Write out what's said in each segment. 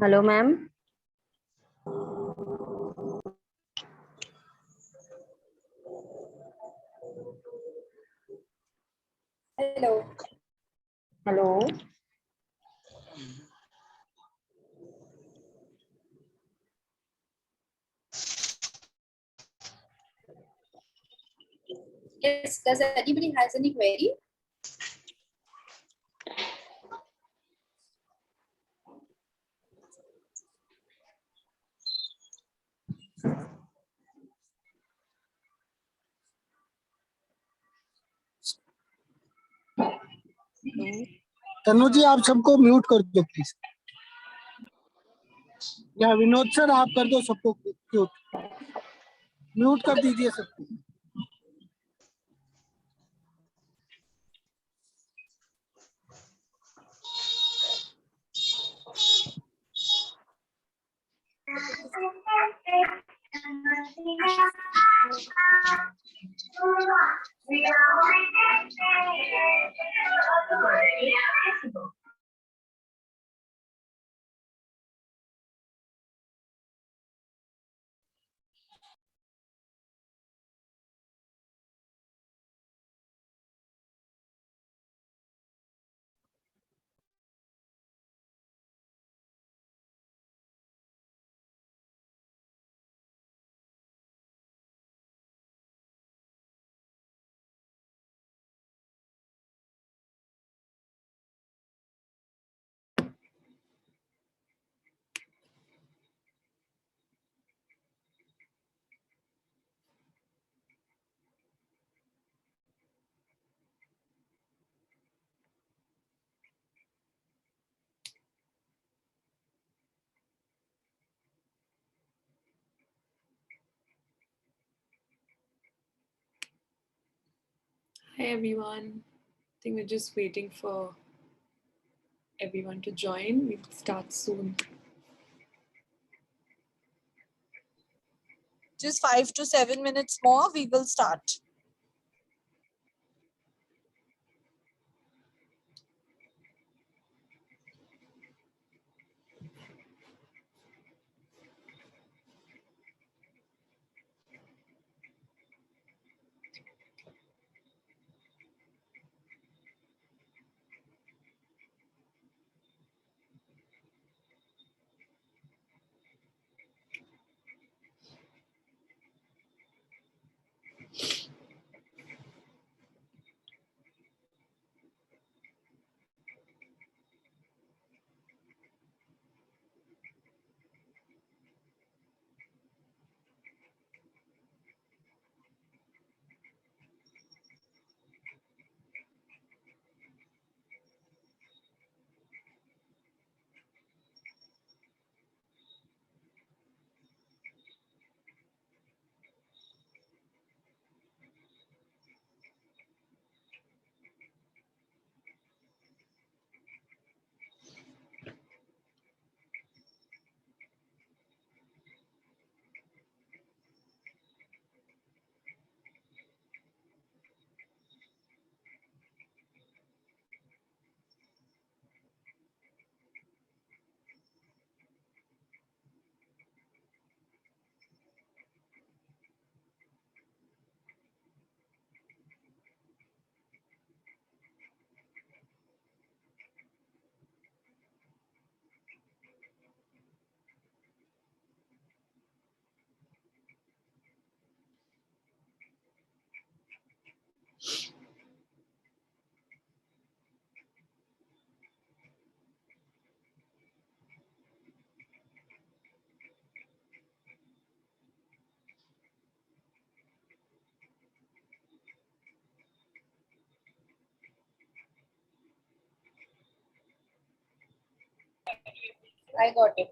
Hello, ma'am. Hello. Hello. Yes, does anybody has any query? तनु जी आप सबको mute कर दो प्लीज, या विनोद सर आप कर दो सबको म्यूट कर दीजिए सबको। Hi everyone. I think we're just waiting for everyone to join. We'll start soon. Just 5 to 7 minutes more, we will start. I got it.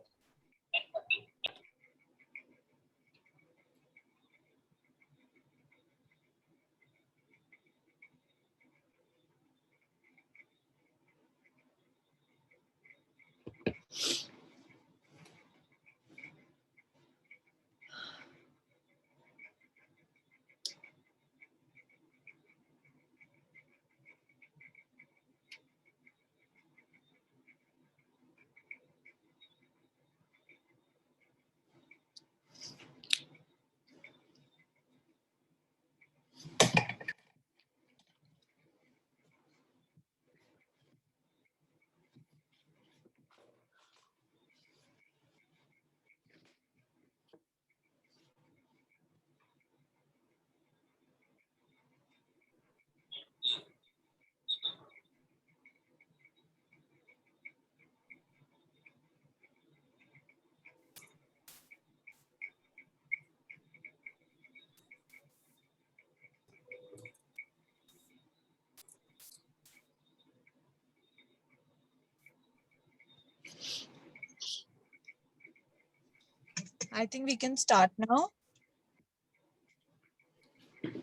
I think we can start now.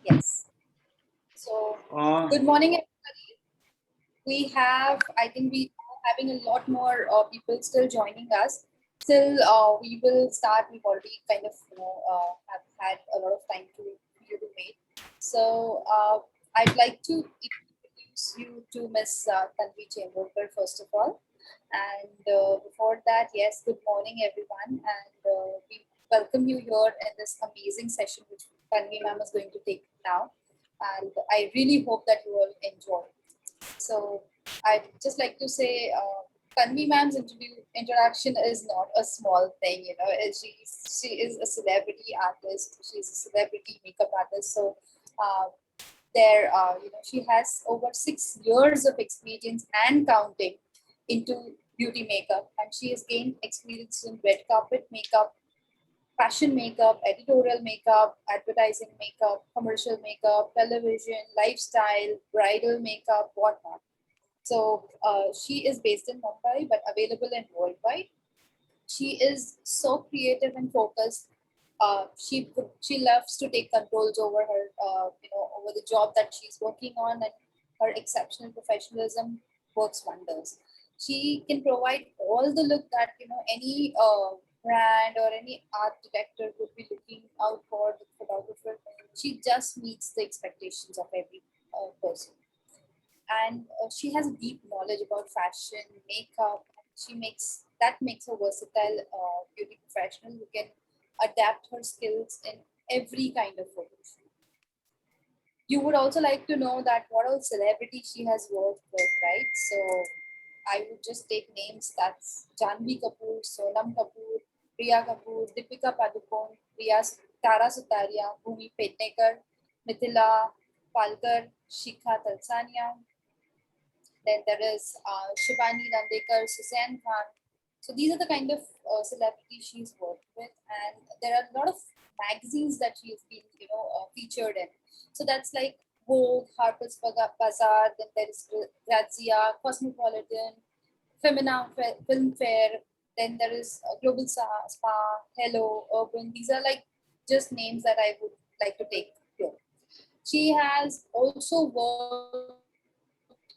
Yes. So, good morning, everybody. I think we are having a lot more people still joining us. Till we will start, we've already kind of, have had a lot of time to wait. So, I'd like to introduce you to Miss Tanvi Chemburkar, first of all. And before that, yes, good morning, everyone. And we welcome you here in this amazing session, which Tanvi ma'am is going to take now. And I really hope that you all enjoy. So I'd just like to say, Tanvi ma'am's introduction is not a small thing, she is a celebrity artist. She's a celebrity makeup artist. So uh, she has over 6 years of experience and counting into beauty makeup, and she has gained experience in red carpet makeup, fashion makeup, editorial makeup, advertising makeup, commercial makeup, television, lifestyle, bridal makeup, whatnot. So she is based in Mumbai but available in worldwide. She is so creative and focused. She loves to take controls over her over the job that she's working on, and her exceptional professionalism works wonders. She can provide all the look that any brand or any art director would be looking out for the photographer. She just meets the expectations of every person, and she has a deep knowledge about fashion, makeup. She makes her versatile beauty professional who can adapt her skills in every kind of photo shoot. You would also like to know that what all celebrities she has worked with, right? So I would just take names. That's Tanvi Kapoor, Sonam Kapoor, Rhea Kapoor, Deepika Padukone, Tara Sutaria, Bhumi Pednekar, Mithila Palkar, Shikha Talsania. Then there is Shivani Nandekar, Suzanne Khan. So these are the kind of celebrities she's worked with, and there are a lot of magazines that she's been, featured in. So that's like Vogue, Harper's Bazaar. Then there is Grazia, Cosmopolitan, Film Fair. Then there is Global Spa, Hello, Urban. These are like just names that I would like to take here. She has also worked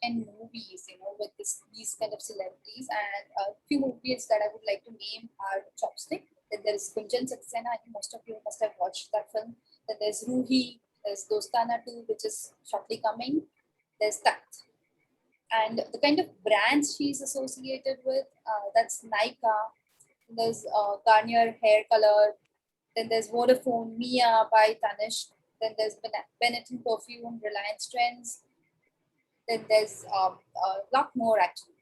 in movies, with these kind of celebrities, and a few movies that I would like to name are Chopstick. Then there is Gunjan Saxena. I think most of you must have watched that film. Then there's Ruhi. There's Dostana 2, which is shortly coming. There's that. And the kind of brands she's associated with, that's Nika. There's Garnier Hair Color. Then there's Vodafone, Mia by Tanishq. Then there's Benetton Perfume, Reliance Trends. Then there's a lot more actually,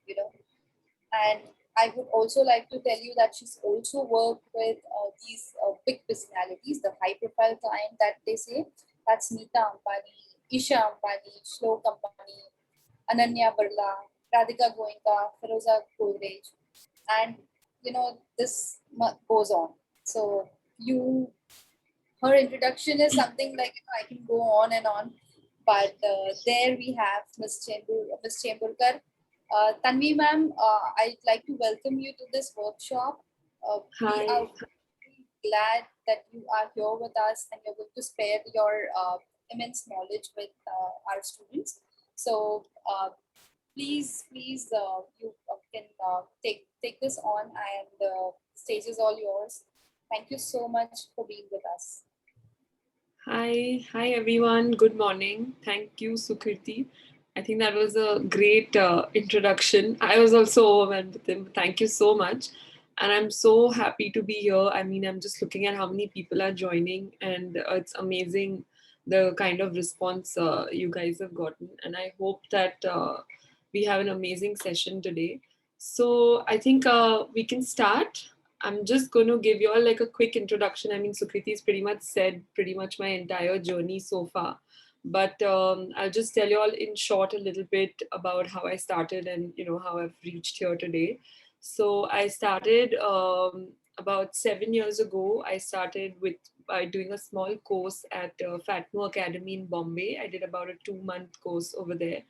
And I would also like to tell you that she's also worked with these big personalities, the high profile client that they say. That's Nita Ambani, Isha Ambani, Shlok Ambani, Ananya Barla, Radhika Goenka, Feroza Gourej. And, this goes on. So her introduction is something like, I can go on and on. But there we have Miss Chemburkar. Tanvi ma'am, I'd like to welcome you to this workshop. We Hi. are very glad that you are here with us and you're going to share your immense knowledge with our students. So please, you can take this on, and the stage is all yours. Thank you so much for being with us. Hi everyone. Good morning. Thank you, Sukriti. I think that was a great introduction. I was also overwhelmed with him. Thank you so much. And I'm so happy to be here. I mean, I'm just looking at how many people are joining, and it's amazing the kind of response you guys have gotten. And I hope that we have an amazing session today. So I think we can start. I'm just going to give you all like a quick introduction. I mean, Sukriti's pretty much said pretty much my entire journey so far. But I'll just tell you all in short a little bit about how I started and, how I've reached here today. So I started about 7 years ago. I started by doing a small course at Fatmo Academy in Bombay. I did about a 2-month course over there,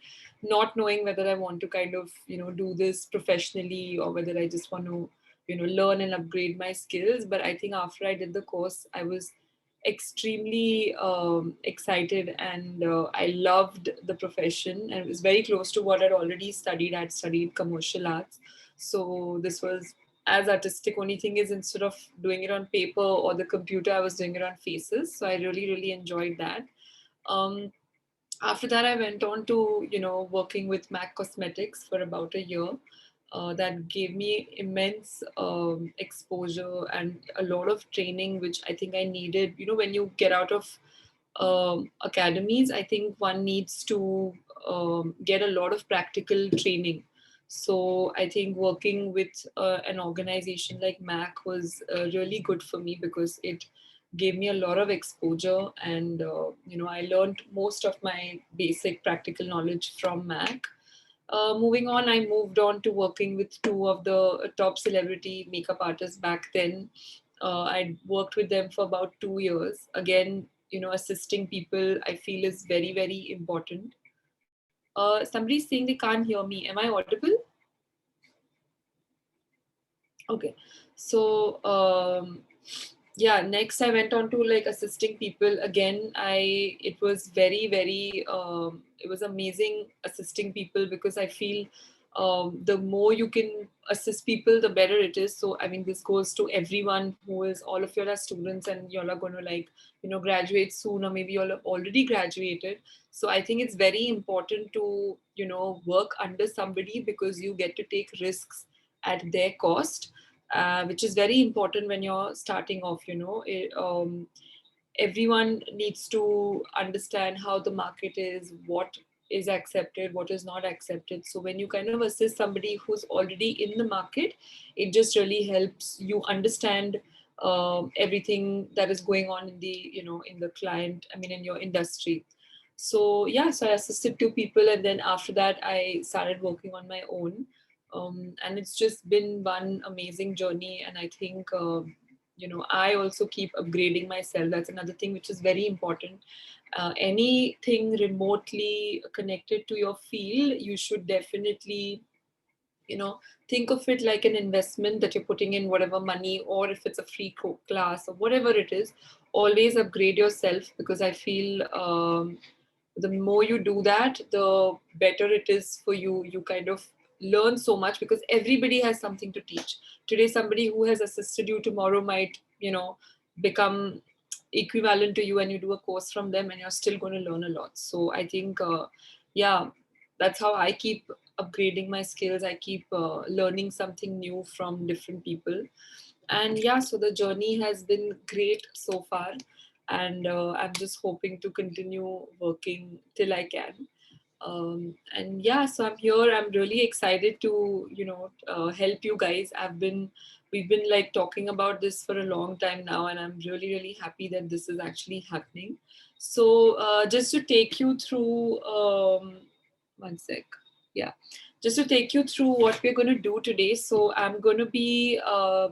not knowing whether I want to kind of, do this professionally or whether I just want to, learn and upgrade my skills. But I think after I did the course, I was extremely excited, and I loved the profession, and it was very close to what I'd already studied. I'd studied commercial arts. So this was as artistic. Only thing is, instead of doing it on paper or the computer, I was doing it on faces. So I really, really enjoyed that. Um, After that, I went on to working with MAC Cosmetics for about a year. That gave me immense exposure and a lot of training, which I think I needed. When you get out of academies, I think one needs to get a lot of practical training. So I think working with an organization like MAC was really good for me, because it gave me a lot of exposure, and I learned most of my basic practical knowledge from MAC. Moving on, I moved on to working with two of the top celebrity makeup artists back then. I worked with them for about 2 years. Again, assisting people, I feel, is very, very important. Somebody's saying they can't hear me. Am I audible? Okay. So, yeah, next I went on to like assisting people. Again, it was very, very, it was amazing assisting people, because I feel the more you can assist people, the better it is. So, I mean, this goes to everyone who is, all of you are students and you all are going to like, graduate soon, or maybe you all have already graduated. So I think it's very important to, work under somebody, because you get to take risks at their cost, which is very important when you're starting off. Everyone needs to understand how the market is, what is accepted, what is not accepted. So when you kind of assist somebody who's already in the market, it just really helps you understand everything that is going on in the in the client, I mean in your industry. So yeah, so I assisted two people, and then after that I started working on my own. And it's just been one amazing journey, and I think I also keep upgrading myself. That's another thing which is very important. Anything remotely connected to your field, you should definitely think of it like an investment that you're putting in whatever money, or if it's a free class or whatever it is, always upgrade yourself, because I feel the more you do that, the better it is for you. You kind of learn so much, because everybody has something to teach. Today somebody who has assisted you, tomorrow might become equivalent to you, and you do a course from them, and you're still going to learn a lot. So I think yeah, that's how I keep upgrading my skills. I keep learning something new from different people. And yeah, so the journey has been great so far, and I'm just hoping to continue working till I can. And yeah, so I'm here. I'm really excited to help you guys. We've been like talking about this for a long time now, and I'm really, really happy that this is actually happening. So just to take you through one sec. Yeah, just to take you through what we're going to do today. So I'm going to be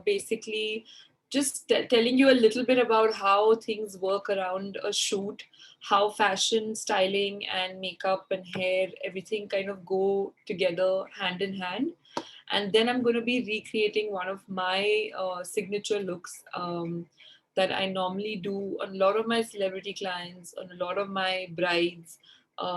basically just telling you a little bit about how things work around a shoot, how fashion, styling, and makeup and hair, everything kind of go together hand in hand. And then I'm going to be recreating one of my signature looks that I normally do on a lot of my celebrity clients, on a lot of my brides.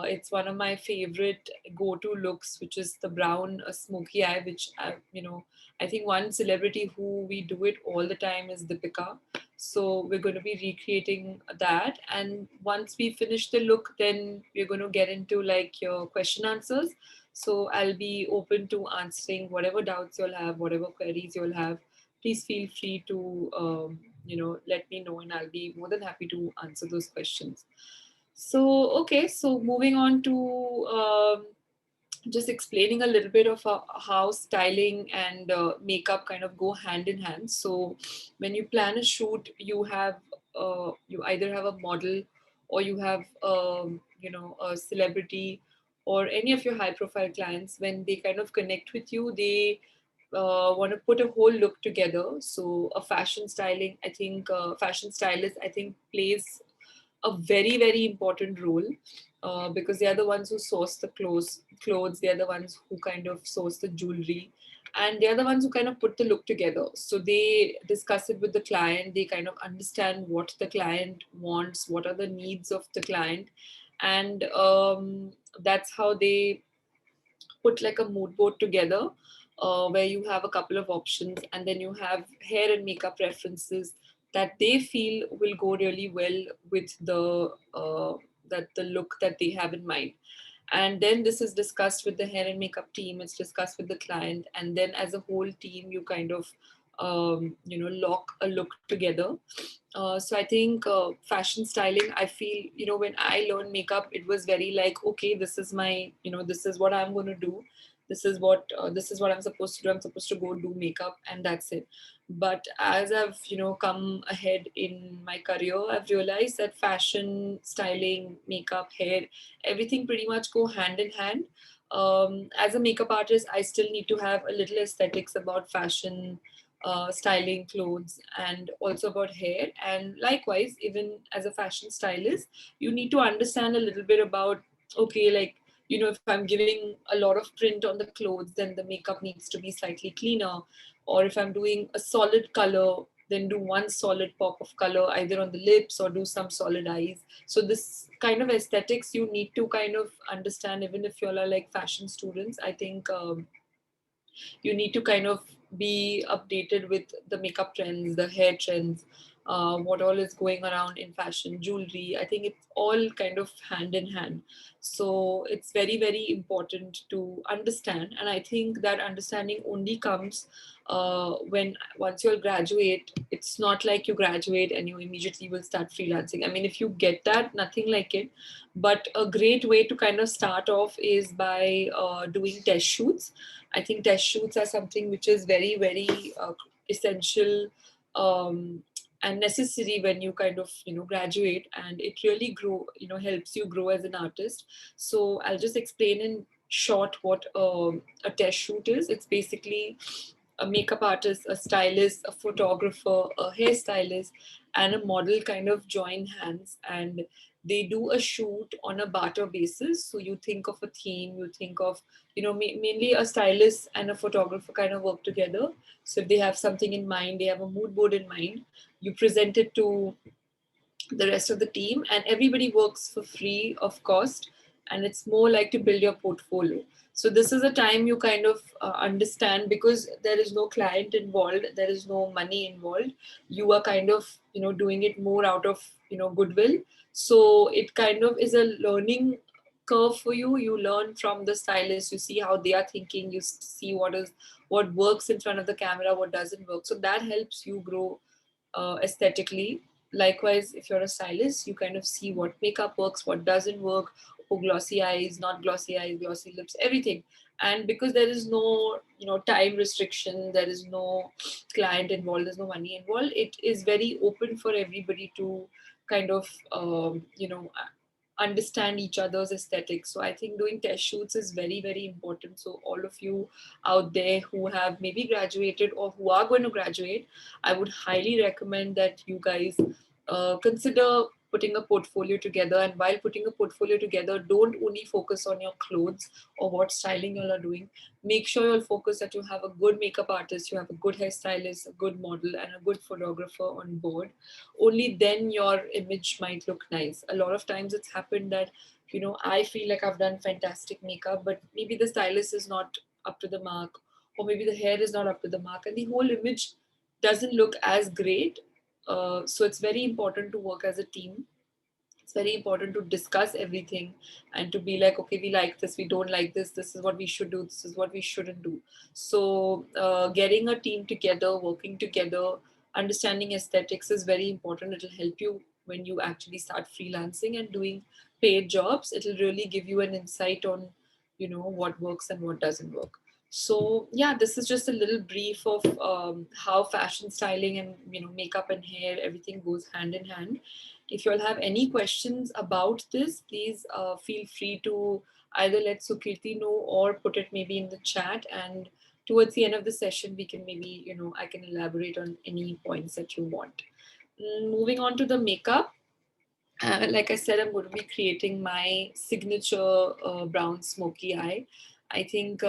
It's one of my favorite go-to looks, which is the brown smoky eye, which I think one celebrity who we do it all the time is Deepika. So we're going to be recreating that. And once we finish the look, then we're going to get into like your question answers. So I'll be open to answering whatever doubts you'll have, whatever queries you'll have. Please feel free to, let me know, and I'll be more than happy to answer those questions. So, okay, so moving on to just explaining a little bit of how styling and makeup kind of go hand in hand. So when you plan a shoot, you either have a model, or you have a celebrity, or any of your high profile clients. When they kind of connect with you, they want to put a whole look together. So a fashion stylist I think plays a very, very important role, because they are the ones who source the clothes. They are the ones who kind of source the jewelry, and they're the ones who kind of put the look together. So they discuss it with the client, they kind of understand what the client wants, what are the needs of the client, and that's how they put like a mood board together, where you have a couple of options, and then you have hair and makeup preferences that they feel will go really well with the look that they have in mind. And then this is discussed with the hair and makeup team, it's discussed with the client, and then as a whole team you kind of lock a look together. So I think fashion styling, I feel, when I learned makeup, it was very like, okay, this is my, this is what I'm going to do. This is what I'm supposed to do. I'm supposed to go do makeup, and that's it. But as I've, come ahead in my career, I've realized that fashion, styling, makeup, hair, everything pretty much go hand in hand. As a makeup artist, I still need to have a little aesthetics about fashion, styling clothes, and also about hair. And likewise, even as a fashion stylist, you need to understand a little bit about, okay, like, if I'm giving a lot of print on the clothes, then the makeup needs to be slightly cleaner. Or if I'm doing a solid color, then do one solid pop of color either on the lips or do some solid eyes. So this kind of aesthetics you need to kind of understand, even if you're like fashion students. I think you need to kind of be updated with the makeup trends, the hair trends, what all is going around in fashion, jewelry. I think it's all kind of hand in hand. So it's very, very important to understand. And I think that understanding only comes when once you'll graduate. It's not like you graduate and you immediately will start freelancing. I mean, if you get that, nothing like it. But a great way to kind of start off is by doing test shoots. I think test shoots are something which is very, very essential and necessary when you kind of, graduate, and it really helps you grow as an artist. So I'll just explain in short what a test shoot is. It's basically a makeup artist, a stylist, a photographer, a hairstylist, and a model kind of join hands, and they do a shoot on a barter basis. So you think of a theme, you think of, mainly a stylist and a photographer kind of work together. So if they have something in mind, they have a mood board in mind, you present it to the rest of the team, and everybody works for free of cost, and it's more like to build your portfolio. So this is a time you kind of understand, because there is no client involved, there is no money involved. You are kind of, doing it more out of, goodwill. So it kind of is a learning curve for you. You learn from the stylist, you see how they are thinking, you see what works in front of the camera, what doesn't work. So that helps you grow aesthetically. Likewise, if you're a stylist, you kind of see what makeup works, what doesn't work, or glossy eyes, not glossy eyes, glossy lips, everything. And because there is no, time restriction, there is no client involved, there's no money involved, it is very open for everybody to kind of, understand each other's aesthetics. So I think doing test shoots is very, very important. So all of you out there who have maybe graduated or who are going to graduate, I would highly recommend that you guys consider putting a portfolio together. And while putting a portfolio together, don't only focus on your clothes or what styling you are doing. Make sure you'll focus that you have a good makeup artist, you have a good hairstylist, a good model, and a good photographer on board. Only then your image might look nice. A lot of times it's happened that, I feel like I've done fantastic makeup, but maybe the stylist is not up to the mark, or maybe the hair is not up to the mark, and the whole image doesn't look as great. So it's very important to work as a team. It's very important to discuss everything and to be like, okay, we like this, we don't like this is what we should do, this is what we shouldn't do. So getting a team together, working together, understanding aesthetics is very important. It'll help you when you actually start freelancing and doing paid jobs. It'll really give you an insight on, what works and what doesn't work. So yeah, this is just a little brief of how fashion styling and, makeup and hair, everything goes hand in hand. If you all have any questions about this, please feel free to either let Sukirti know or put it maybe in the chat. And towards the end of the session, we can maybe, I can elaborate on any points that you want. Moving on to the makeup. Like I said, I'm going to be creating my signature brown smoky eye. I think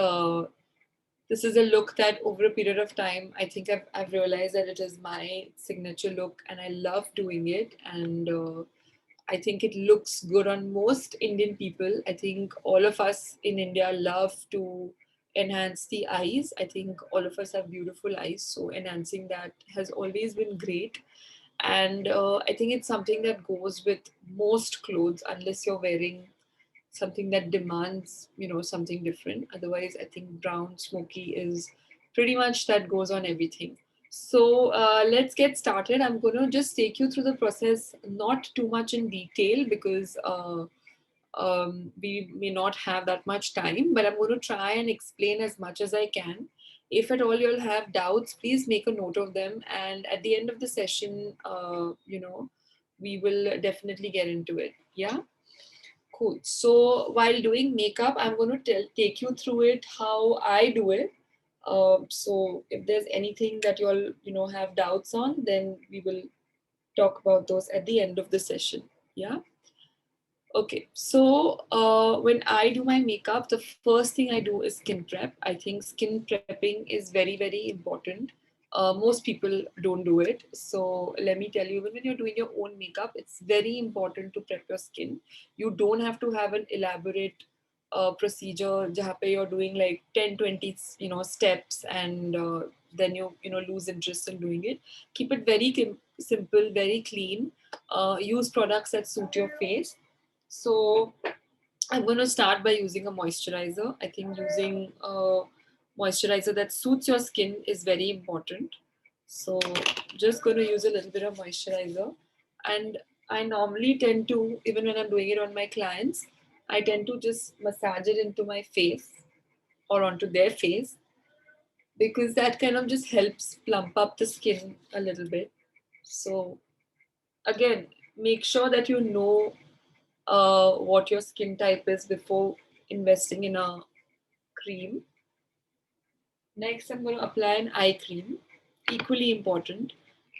This is a look that over a period of time, I think I've realized that it is my signature look and I love doing it. And I think it looks good on most Indian people. I think all of us in India love to enhance the eyes. I think all of us have beautiful eyes. So enhancing that has always been great. And I think it's something that goes with most clothes unless you're wearing something that demands, something different. Otherwise, I think brown smoky is pretty much that goes on everything. So let's get started. I'm going to just take you through the process, not too much in detail because we may not have that much time, but I'm going to try and explain as much as I can. If at all you'll have doubts, please make a note of them. And at the end of the session, we will definitely get into it. Yeah. Cool. So while doing makeup, I'm going to take you through it how I do it. So if there's anything that you all have doubts on, then we will talk about those at the end of the session. Yeah. Okay. So when I do my makeup, the first thing I do is skin prep. I think skin prepping is very, very important. Most people don't do it. So let me tell you, even when you're doing your own makeup, it's very important to prep your skin. You don't have to have an elaborate procedure jahan pe you're doing like 10, 20, steps and then you lose interest in doing it. Keep it very simple, very clean. Use products that suit your face. So I'm going to start by using a moisturizer. I think using a moisturizer that suits your skin is very important. So just going to use a little bit of moisturizer. And I normally tend to, even when I'm doing it on my clients, I tend to just massage it into my face or onto their face because that kind of just helps plump up the skin a little bit. So again, make sure that you know what your skin type is before investing in a cream. Next, I'm going to apply an eye cream. Equally important.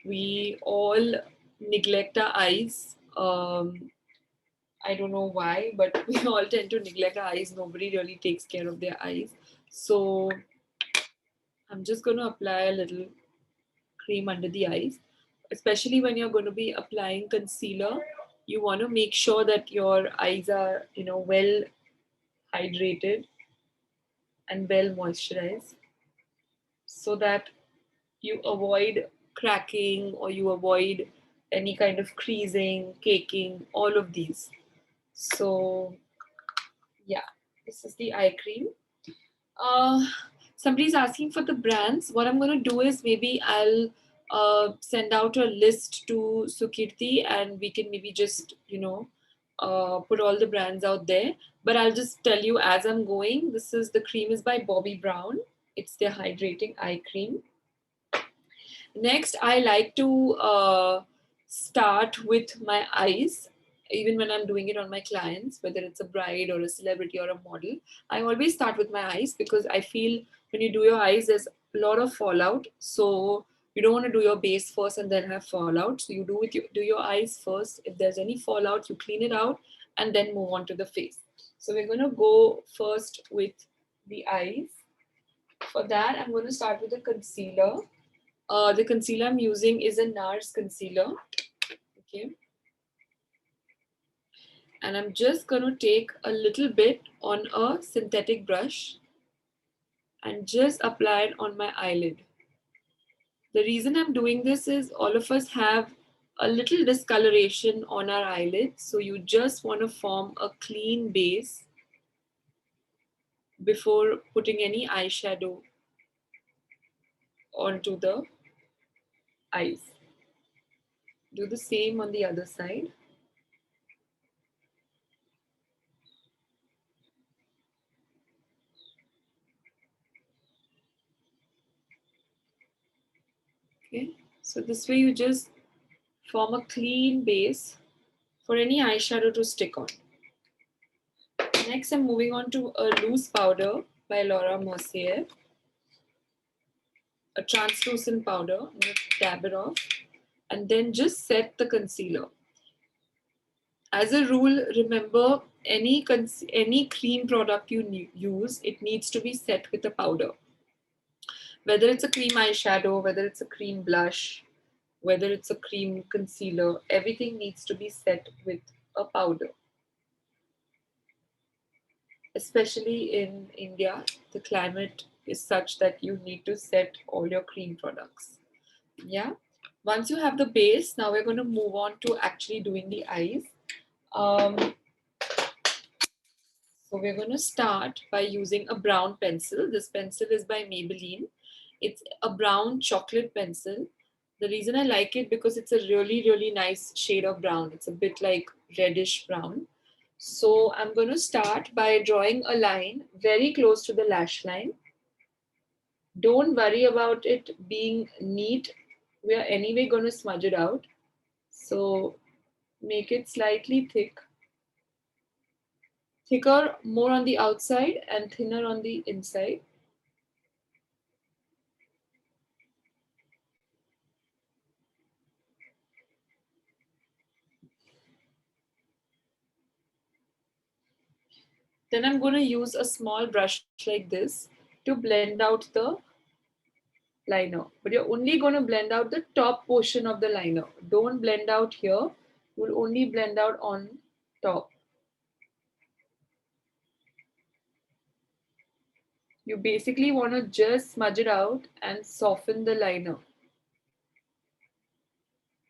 We all neglect our eyes. I don't know why, but we all tend to neglect our eyes. Nobody really takes care of their eyes. So I'm just going to apply a little cream under the eyes. Especially when you're going to be applying concealer, you want to make sure that your eyes are, well hydrated and well moisturized so that you avoid cracking or you avoid any kind of creasing, caking, all of these. So yeah, this is the eye cream. Somebody's asking for the brands. What I'm going to do is maybe I'll send out a list to Sukirti and we can maybe just, put all the brands out there. But I'll just tell you as I'm going, the cream is by Bobbi Brown. It's their hydrating eye cream. Next, I like to start with my eyes. Even when I'm doing it on my clients, whether it's a bride or a celebrity or a model, I always start with my eyes because I feel when you do your eyes, there's a lot of fallout. So you don't want to do your base first and then have fallout. So you do your eyes first. If there's any fallout, you clean it out and then move on to the face. So we're going to go first with the eyes. For that, I'm going to start with the concealer. The concealer I'm using is a NARS concealer. Okay. And I'm just going to take a little bit on a synthetic brush and just apply it on my eyelid. The reason I'm doing this is all of us have a little discoloration on our eyelids. So you just want to form a clean base before putting any eyeshadow onto the eyes. Do the same on the other side. Okay, so this way you just form a clean base for any eyeshadow to stick on. Next, I'm moving on to a loose powder by Laura Mercier. A translucent powder. I'm going to dab it off and then just set the concealer. As a rule, remember any cream product you use, it needs to be set with a powder. Whether it's a cream eyeshadow, whether it's a cream blush, whether it's a cream concealer, everything needs to be set with a powder. Especially in India, the climate is such that you need to set all your cream products. Yeah. Once you have the base, now we're going to move on to actually doing the eyes. So we're going to start by using a brown pencil. This pencil is by Maybelline. It's a brown chocolate pencil. The reason I like it because it's a really, really nice shade of brown. It's a bit like reddish brown. So I'm going to start by drawing a line very close to the lash line. Don't worry about it being neat. We are anyway going to smudge it out. So make it slightly thick. Thicker more on the outside and thinner on the inside. Then I'm going to use a small brush like this to blend out the liner. But you're only going to blend out the top portion of the liner. Don't blend out here. You'll only blend out on top. You basically want to just smudge it out and soften the liner.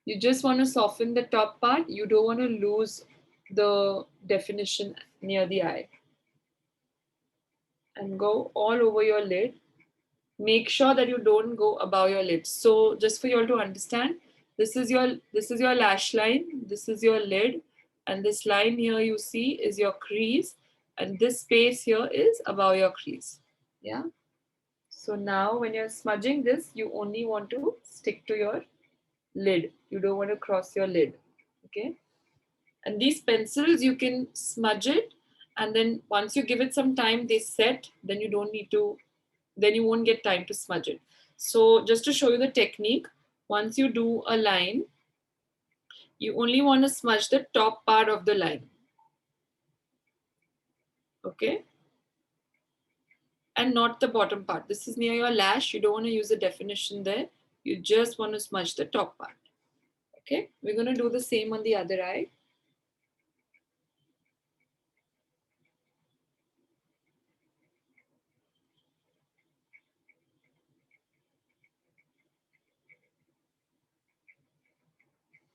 You just want to soften the top part. You don't want to lose the definition near the eye. And go all over your lid. Make sure that you don't go above your lid. So just for you all to understand, this is your lash line, this is your lid, and this line here you see is your crease, and this space here is above your crease. Yeah. So now when you're smudging this, you only want to stick to your lid. You don't want to cross your lid. Okay. And these pencils, you can smudge it, and then once you give it some time, they set, then you don't need to, then you won't get time to smudge it. So just to show you the technique, once you do a line, you only want to smudge the top part of the line. Okay. And not the bottom part. This is near your lash. You don't want to use the definition there. You just want to smudge the top part. Okay. We're going to do the same on the other eye.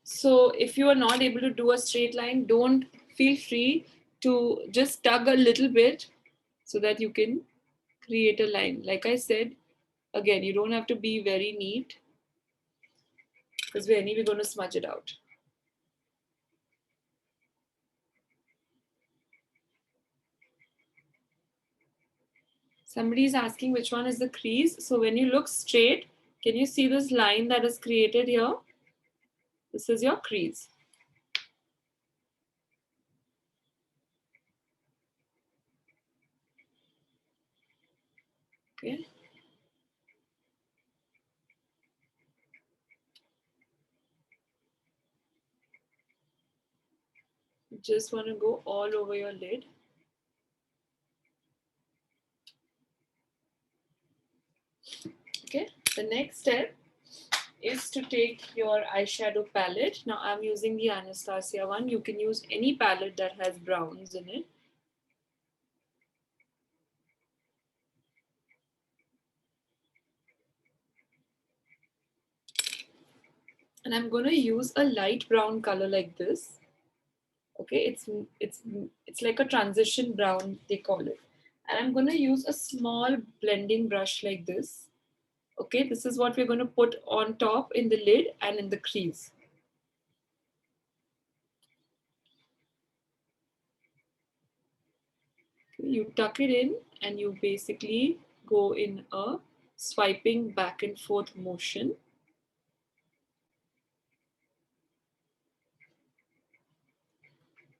So if you are not able to do a straight line, don't feel free to just tug a little bit so that you can create a line. Like I said, again, you don't have to be very neat because we're anyway going to smudge it out. Somebody is asking which one is the crease. So when you look straight, can you see this line that is created here? This is your crease. Okay. You just want to go all over your lid. Okay. The next step is to take your eyeshadow palette. Now I'm using the Anastasia one. You can use any palette that has browns in it. And I'm going to use a light brown color like this. Okay, it's like a transition brown, they call it. And I'm going to use a small blending brush like this. Okay, this is what we're going to put on top in the lid and in the crease. You tuck it in and you basically go in a swiping back and forth motion.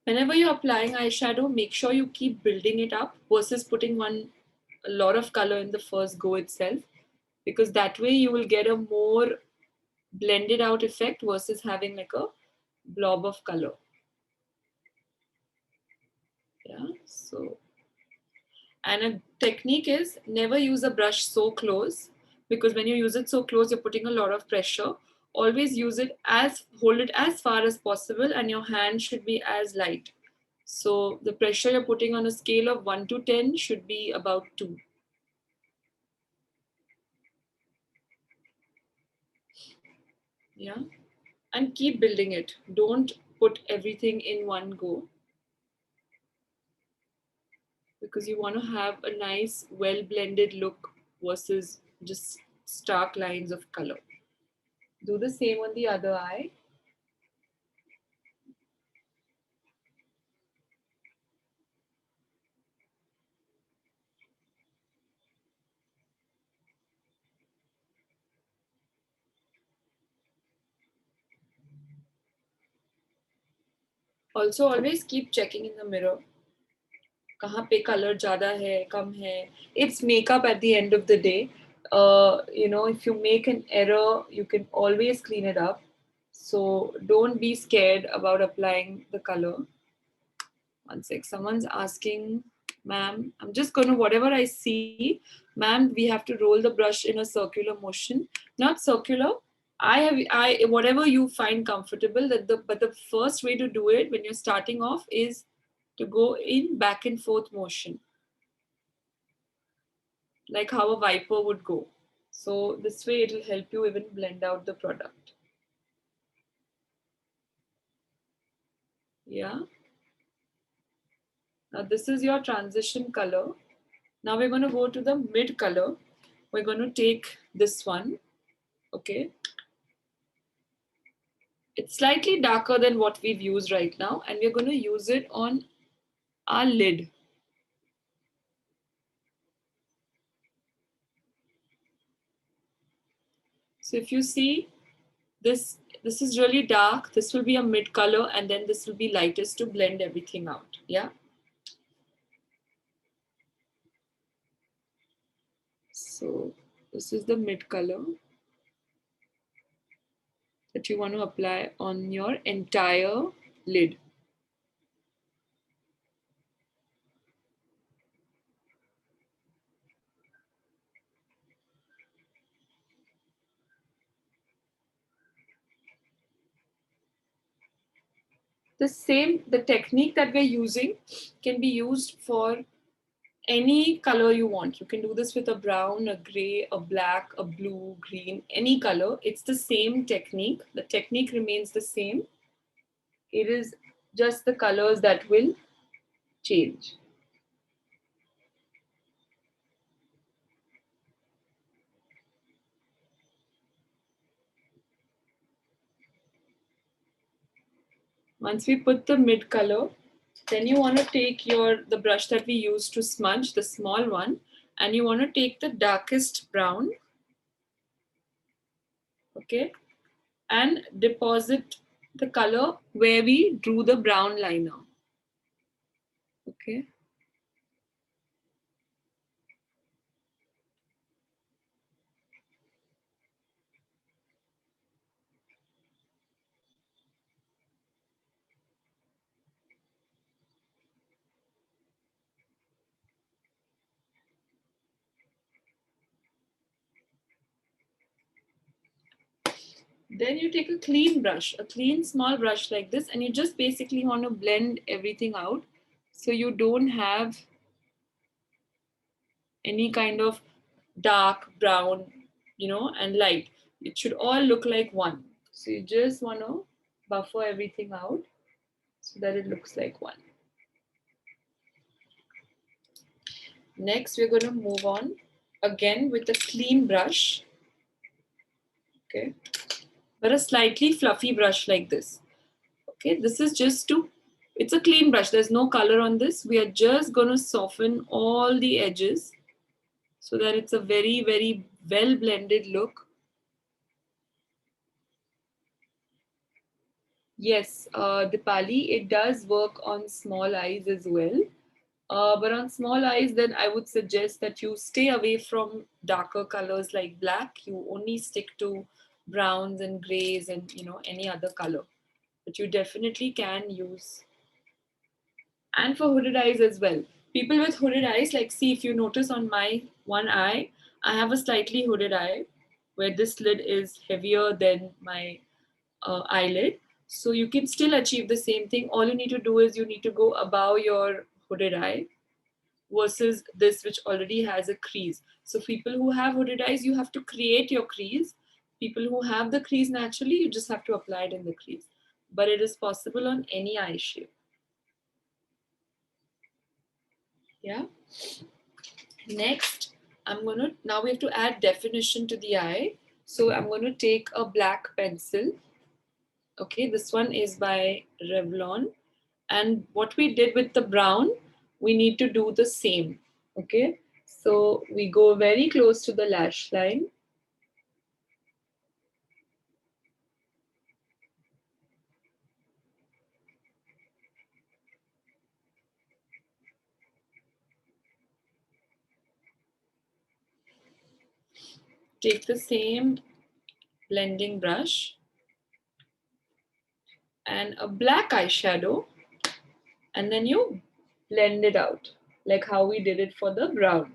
Whenever you're applying eyeshadow, make sure you keep building it up versus putting a lot of color in the first go itself, because that way you will get a more blended out effect versus having like a blob of color. Yeah, so, and a technique is never use a brush so close, because when you use it so close, you're putting a lot of pressure. Always hold it as far as possible, and your hand should be as light. So the pressure you're putting on a scale of 1 to 10 should be about 2. Yeah. And keep building it. Don't put everything in one go, because you want to have a nice, well blended look versus just stark lines of color. Do the same on the other eye. Also, always keep checking in the mirror. कहाँ पे color ज़्यादा है, कम है. It's makeup at the end of the day. You know, if you make an error, you can always clean it up. So don't be scared about applying the color. One sec, someone's asking, ma'am, I'm just going to, whatever I see, ma'am, we have to roll the brush in a circular motion. Not circular. Whatever you find comfortable, but the first way to do it when you're starting off is to go in back and forth motion, like how a wiper would go. So this way it will help you even blend out the product. Yeah. Now this is your transition color. Now we're going to go to the mid color. We're going to take this one. Okay. It's slightly darker than what we've used right now, and we're going to use it on our lid. So if you see this is really dark, this will be a mid color, and then this will be lightest to blend everything out. Yeah. So this is the mid color that you want to apply on your entire lid. The technique that we're using can be used for any color you want. You can do this with a brown, a gray, a black, a blue, green, any color. It's the same technique. The technique remains the same. It is just the colors that will change. Once we put the mid color, then you want to take the brush that we used to smudge, the small one, and you want to take the darkest brown, okay, and deposit the color where we drew the brown liner. Okay. Then you take a clean brush, a clean small brush like this, and you just basically want to blend everything out. So you don't have any kind of dark, brown, and light. It should all look like one. So you just want to buffer everything out so that it looks like one. Next, we're going to move on again with a clean brush. Okay. But a slightly fluffy brush like this. Okay, this is just it's a clean brush. There's no color on this. We are just going to soften all the edges so that it's a very, very well blended look. Yes, Dipali, it does work on small eyes as well. But on small eyes, then I would suggest that you stay away from darker colors like black. You only stick to browns and grays and any other color. But you definitely can use. And for hooded eyes as well. People with hooded eyes, like see if you notice on my one eye, I have a slightly hooded eye where this lid is heavier than my eyelid. So you can still achieve the same thing. All you need to do is you need to go above your hooded eye versus this which already has a crease. So people who have hooded eyes, you have to create your crease. People who have the crease naturally, you just have to apply it in the crease. But it is possible on any eye shape. Yeah. Next, now we have to add definition to the eye. So I'm going to take a black pencil. Okay, this one is by Revlon. And what we did with the brown, we need to do the same. Okay, so we go very close to the lash line. Take the same blending brush and a black eyeshadow, and then you blend it out like how we did it for the brown.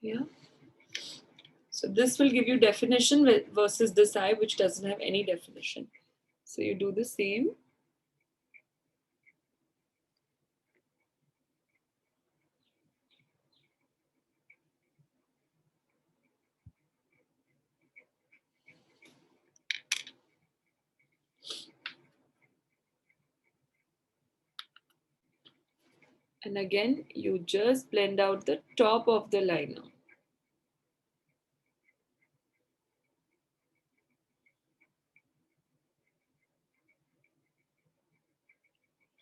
Yeah. So this will give you definition versus this eye which doesn't have any definition. So you do the same. And again, you just blend out the top of the liner.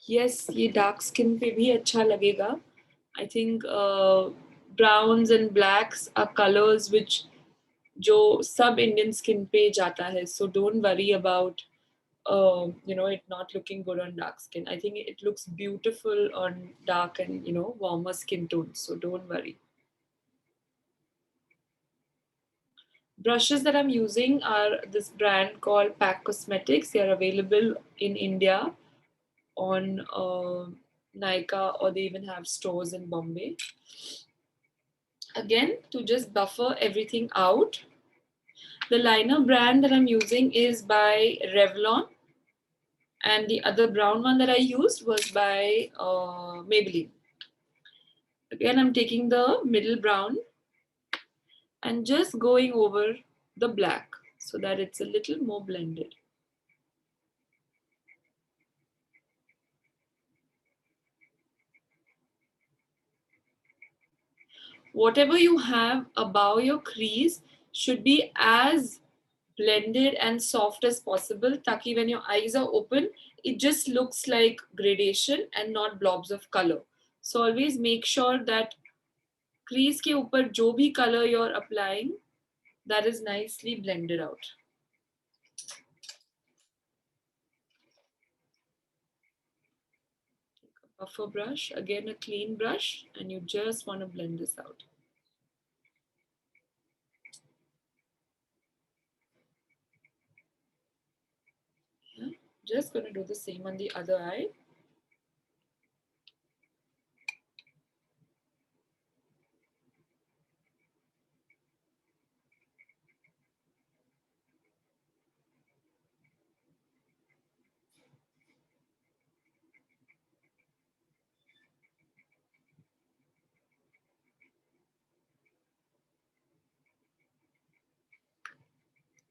Yes, ये dark skin पे भी अच्छा लगेगा. I think browns and blacks are colors which जो सब Indian skin पे जाता है. So don't worry about it not looking good on dark skin. I think it looks beautiful on dark and warmer skin tones. So don't worry. Brushes that I'm using are this brand called Pack Cosmetics. They are available in India on Nykaa, or they even have stores in Bombay. Again, to just buffer everything out, the liner brand that I'm using is by Revlon, and the other brown one that I used was by Maybelline. Again, I'm taking the middle brown and just going over the black so that it's a little more blended. Whatever you have above your crease should be as blended and soft as possible, taki when your eyes are open, it just looks like gradation and not blobs of color. So always make sure that crease ke upar jo bhi color you're applying, that is nicely blended out. Buffer brush, again a clean brush, and you just want to blend this out. Yeah. Just going to do the same on the other eye.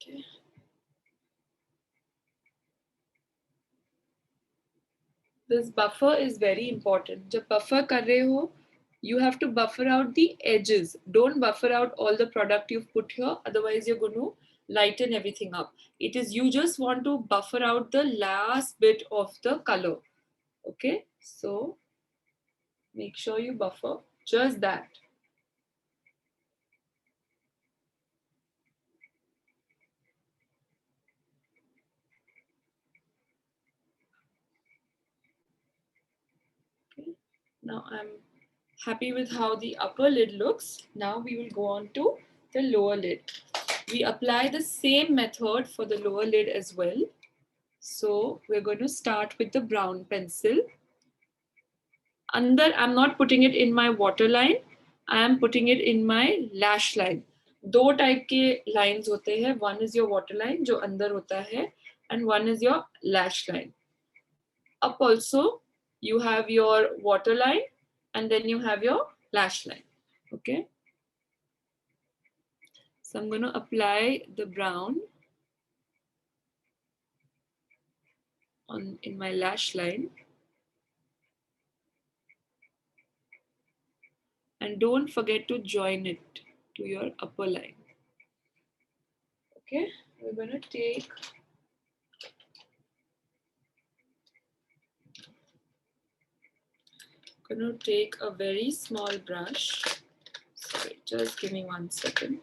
Okay. This buffer is very important. जब buffer कर रहे हो, you have to buffer out the edges. Don't buffer out all the product you've put here. Otherwise, you're going to lighten everything up. It is you just want to buffer out the last bit of the color. Okay, so make sure you buffer just that. Okay. Now I'm happy with how the upper lid looks. Now we will go on to the lower lid. We apply the same method for the lower lid as well. So we're going to start with the brown pencil. Under, I'm not putting it in my waterline. I am putting it in my lash line. दो type के lines होते हैं. One is your waterline जो अंदर होता है, and one is your lash line. Up also, you have your waterline, and then you have your lash line. Okay. So I'm going to apply the brown in my lash line. And don't forget to join it to your upper line. Okay, we're going to take a very small brush. Sorry, just give me 1 second.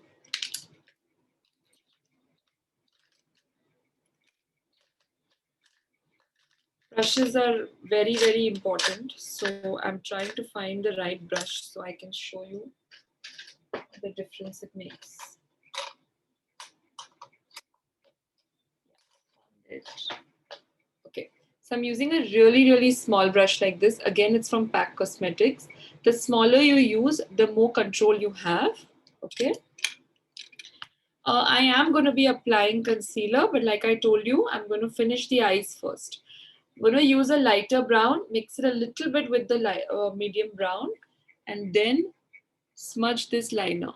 Brushes are very, very important. So I'm trying to find the right brush so I can show you the difference it makes. Okay, so I'm using a really, really small brush like this. Again, it's from Pack Cosmetics. The smaller you use, the more control you have. Okay. I am going to be applying concealer, but like I told you, I'm going to finish the eyes first. I'm going to use a lighter brown, mix it a little bit with the medium brown, and then smudge this liner.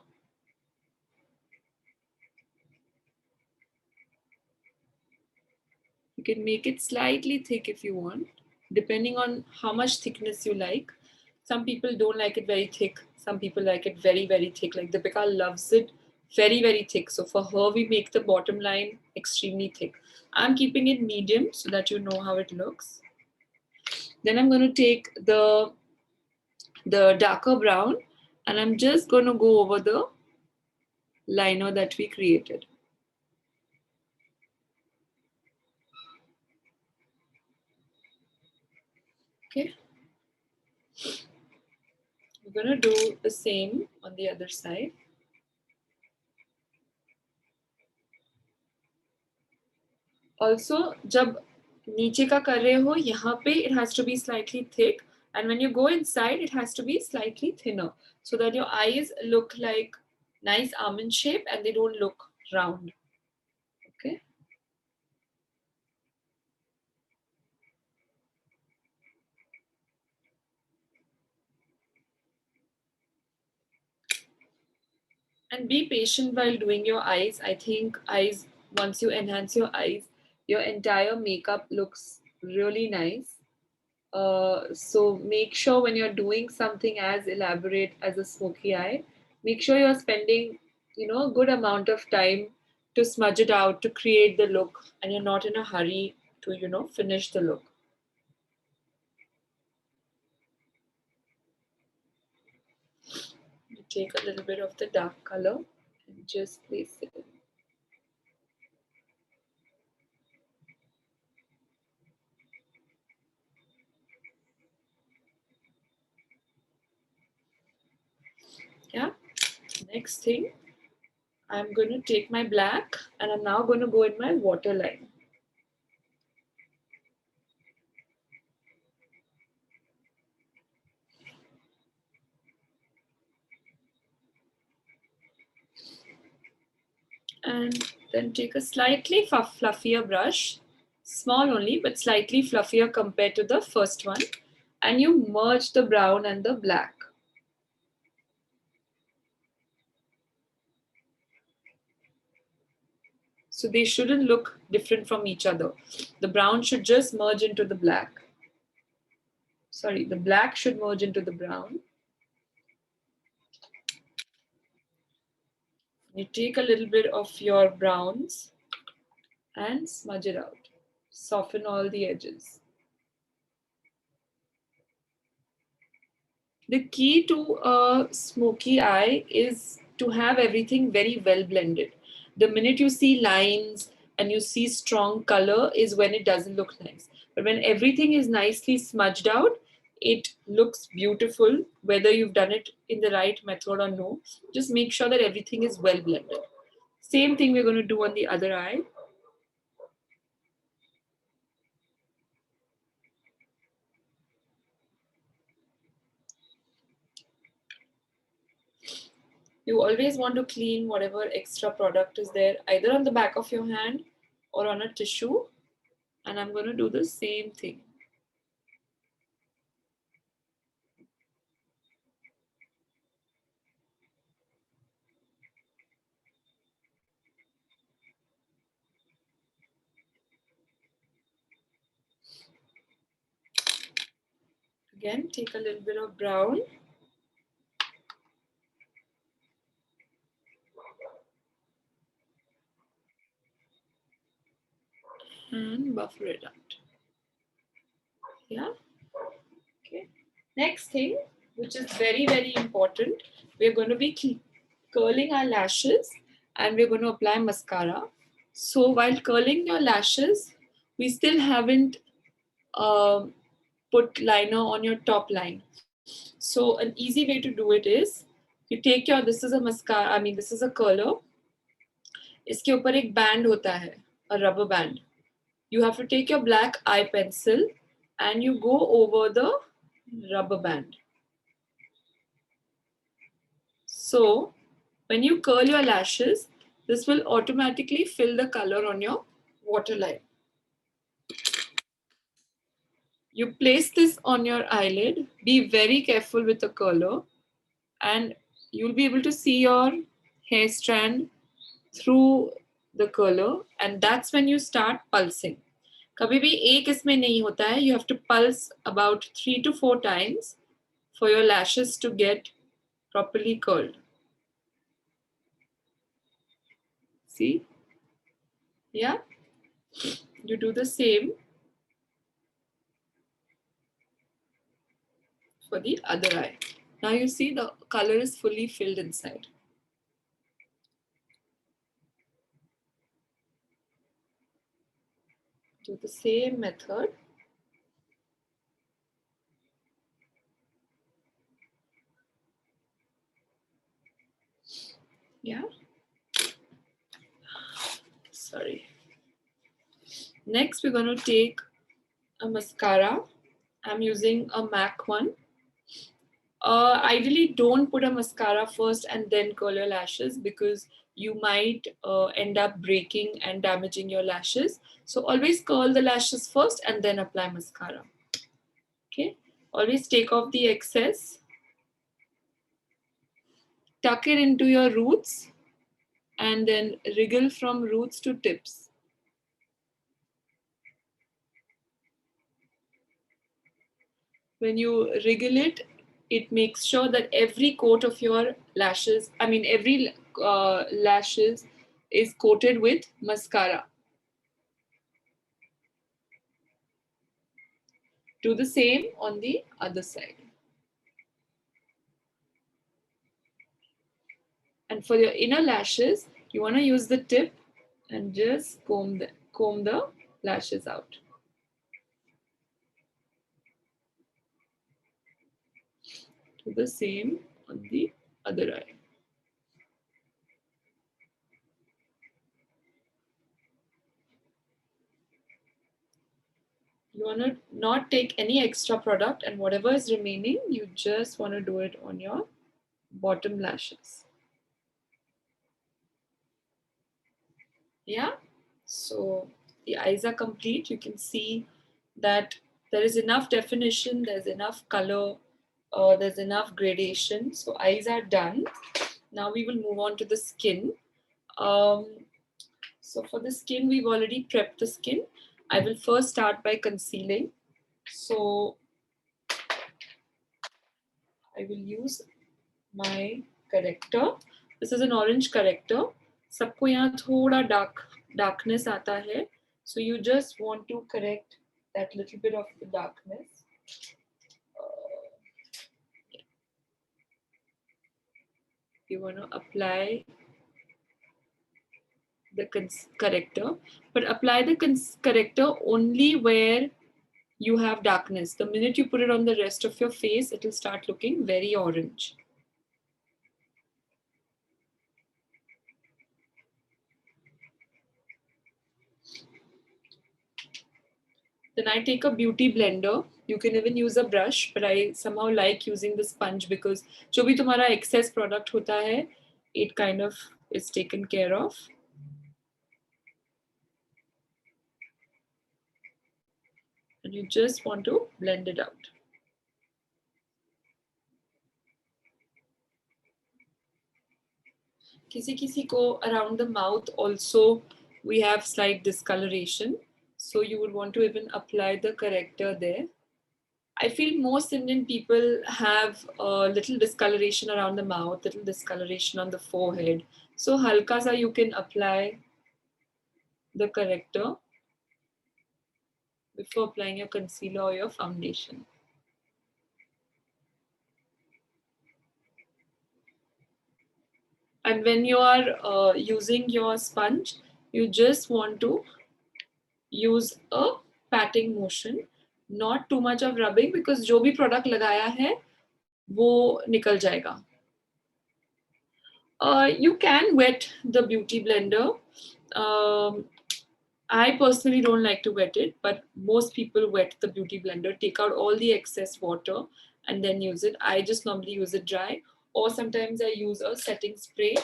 You can make it slightly thick if you want, depending on how much thickness you like. Some people don't like it very thick. Some people like it very, very thick. Like Deepika loves it very, very thick. So for her, we make the bottom line extremely thick. I'm keeping it medium so that you know how it looks. Then I'm going to take the darker brown and I'm just going to go over the liner that we created. Okay. We're going to do the same on the other side. Also, जब नीचे का कर रहे हो यहाँ पे it has to be slightly thick, and when you go inside it has to be slightly thinner so that your eyes look like nice almond shape and they don't look round. Okay. And be patient while doing your eyes. I think eyes, once you enhance your eyes, your entire makeup looks really nice. So make sure when you're doing something as elaborate as a smoky eye, make sure you're spending, a good amount of time to smudge it out, to create the look, and you're not in a hurry to, finish the look. You take a little bit of the dark color and just place it in. Yeah, next thing, I'm going to take my black and I'm now going to go in my waterline. And then take a slightly fluffier brush, small only, but slightly fluffier compared to the first one. And you merge the brown and the black. So they shouldn't look different from each other. The brown should just merge into the black. Sorry, the black should merge into the brown. You take a little bit of your browns and smudge it out. Soften all the edges. The key to a smoky eye is to have everything very well blended. The minute you see lines and you see strong color is when it doesn't look nice. But when everything is nicely smudged out, it looks beautiful, whether you've done it in the right method or no. Just make sure that everything is well blended. Same thing we're going to do on the other eye. You always want to clean whatever extra product is there, either on the back of your hand or on a tissue. And I'm going to do the same thing. Again, take a little bit of brown. And buffer it out. Yeah. Okay. Next thing, which is very, very important, we're going to be curling our lashes and we're going to apply mascara. So while curling your lashes, we still haven't put liner on your top line. So an easy way to do it is, you take your, this is a mascara, I mean this is a curler. इसके ऊपर एक band होता है, a rubber band. You have to take your black eye pencil and you go over the rubber band. So when you curl your lashes, this will automatically fill the color on your waterline. You place this on your eyelid. Be very careful with the curler and you'll be able to see your hair strand through the curler, and that's when you start pulsing. कभी भी एक इसमें नहीं होता है. You have to pulse about 3 to 4 times for your lashes to get properly curled. See? Yeah? You do the same for the other eye. Now you see the color is fully filled inside. Do the same method. Yeah. Sorry. Next, we're going to take a mascara. I'm using a MAC one. Ideally, don't put a mascara first and then curl your lashes because you might end up breaking and damaging your lashes. So always curl the lashes first and then apply mascara. Okay. Always take off the excess. Tuck it into your roots and then wriggle from roots to tips. When you wriggle it, it makes sure that every coat of your lashes, I mean every lashes is coated with mascara. Do the same on the other side. And for your inner lashes, you want to use the tip and just comb the lashes out. Do the same on the other eye. You want to not take any extra product, and whatever is remaining, you just want to do it on your bottom lashes. Yeah, so the eyes are complete. You can see that there is enough definition, there's enough color, there's enough gradation. So eyes are done. Now we will move on to the skin. So for the skin, we've already prepped the skin. I will first start by concealing. So I will use my corrector. This is an orange corrector. सबको यहाँ थोड़ा darkness आता है. So you just want to correct that little bit of the darkness. You want to apply the corrector, but apply the corrector only where you have darkness. The minute you put it on the rest of your face, it will start looking very orange. Then I take a beauty blender. You can even use a brush, but I somehow like using the sponge because जो भी तुम्हारा excess product होता है, it kind of is taken care of. And you just want to blend it out. Kisi ko around the mouth also we have slight discoloration. So you would want to even apply the corrector there. I feel most Indian people have a little discoloration around the mouth, little discoloration on the forehead. So halka sa you can apply the corrector before applying your concealer or your foundation. And when you are using your sponge, you just want to use a patting motion, not too much of rubbing because जो भी product लगाया है वो निकल जाएगा. You can wet the beauty blender. I personally don't like to wet it, but most people wet the beauty blender, take out all the excess water and then use it. I just normally use it dry, or sometimes I use a setting spray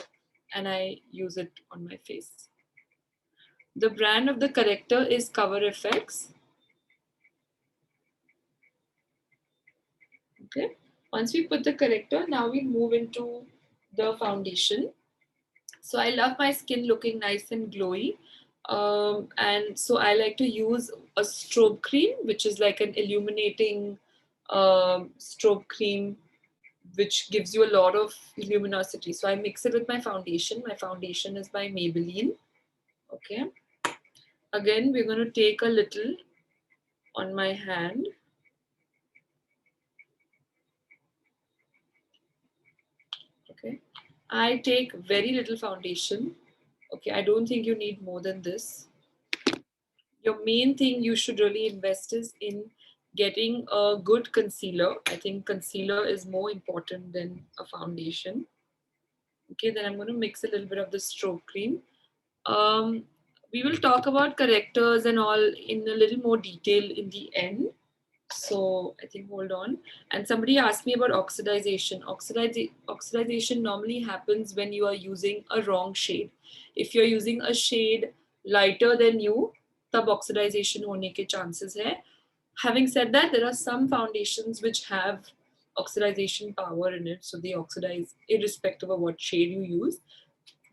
and I use it on my face. The brand of the corrector is Cover FX. Okay. Once we put the corrector, now we move into the foundation. So I love my skin looking nice and glowy. And so I like to use a strobe cream, which is like an illuminating strobe cream, which gives you a lot of luminosity. So I mix it with my foundation. My foundation is by Maybelline. Okay. Again, we're going to take a little on my hand. Okay. I take very little foundation. Okay, I don't think you need more than this. Your main thing you should really invest is in getting a good concealer. I think concealer is more important than a foundation. Okay, then I'm going to mix a little bit of the strobe cream. We will talk about correctors and all in a little more detail in the end. So I think hold on. And somebody asked me about oxidization. Oxidization normally happens when you are using a wrong shade. If you're using a shade lighter than you, tab oxidization hone ke chances hai. Having said that, there are some foundations which have oxidization power in it, so they oxidize irrespective of what shade you use.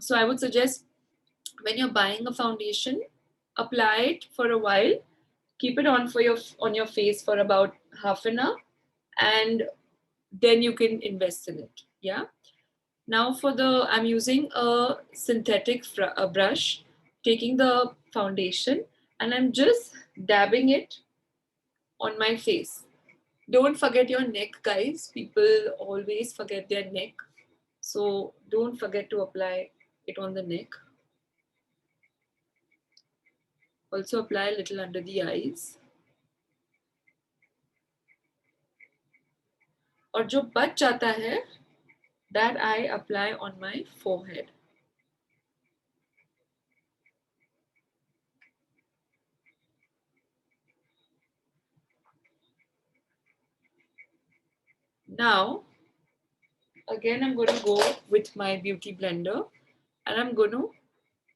So I would suggest when you're buying a foundation, apply it for a while, keep it on your face for about half an hour, and then you can invest in it. Yeah. Now I'm using a synthetic brush, taking the foundation, and I'm just dabbing it on my face. Don't forget your neck, guys. People always forget their neck. So don't forget to apply it on the neck. Also apply a little under the eyes. और जो बच जाता है, that I apply on my forehead. Now, again, I'm going to go with my beauty blender and I'm going to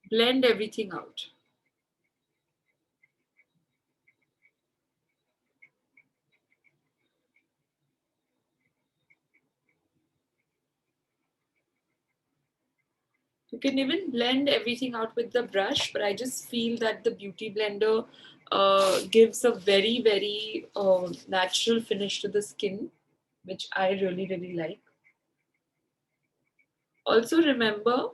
blend everything out. You can even blend everything out with the brush, but I just feel that the beauty blender gives a very, very natural finish to the skin, which I really, really like. Also remember,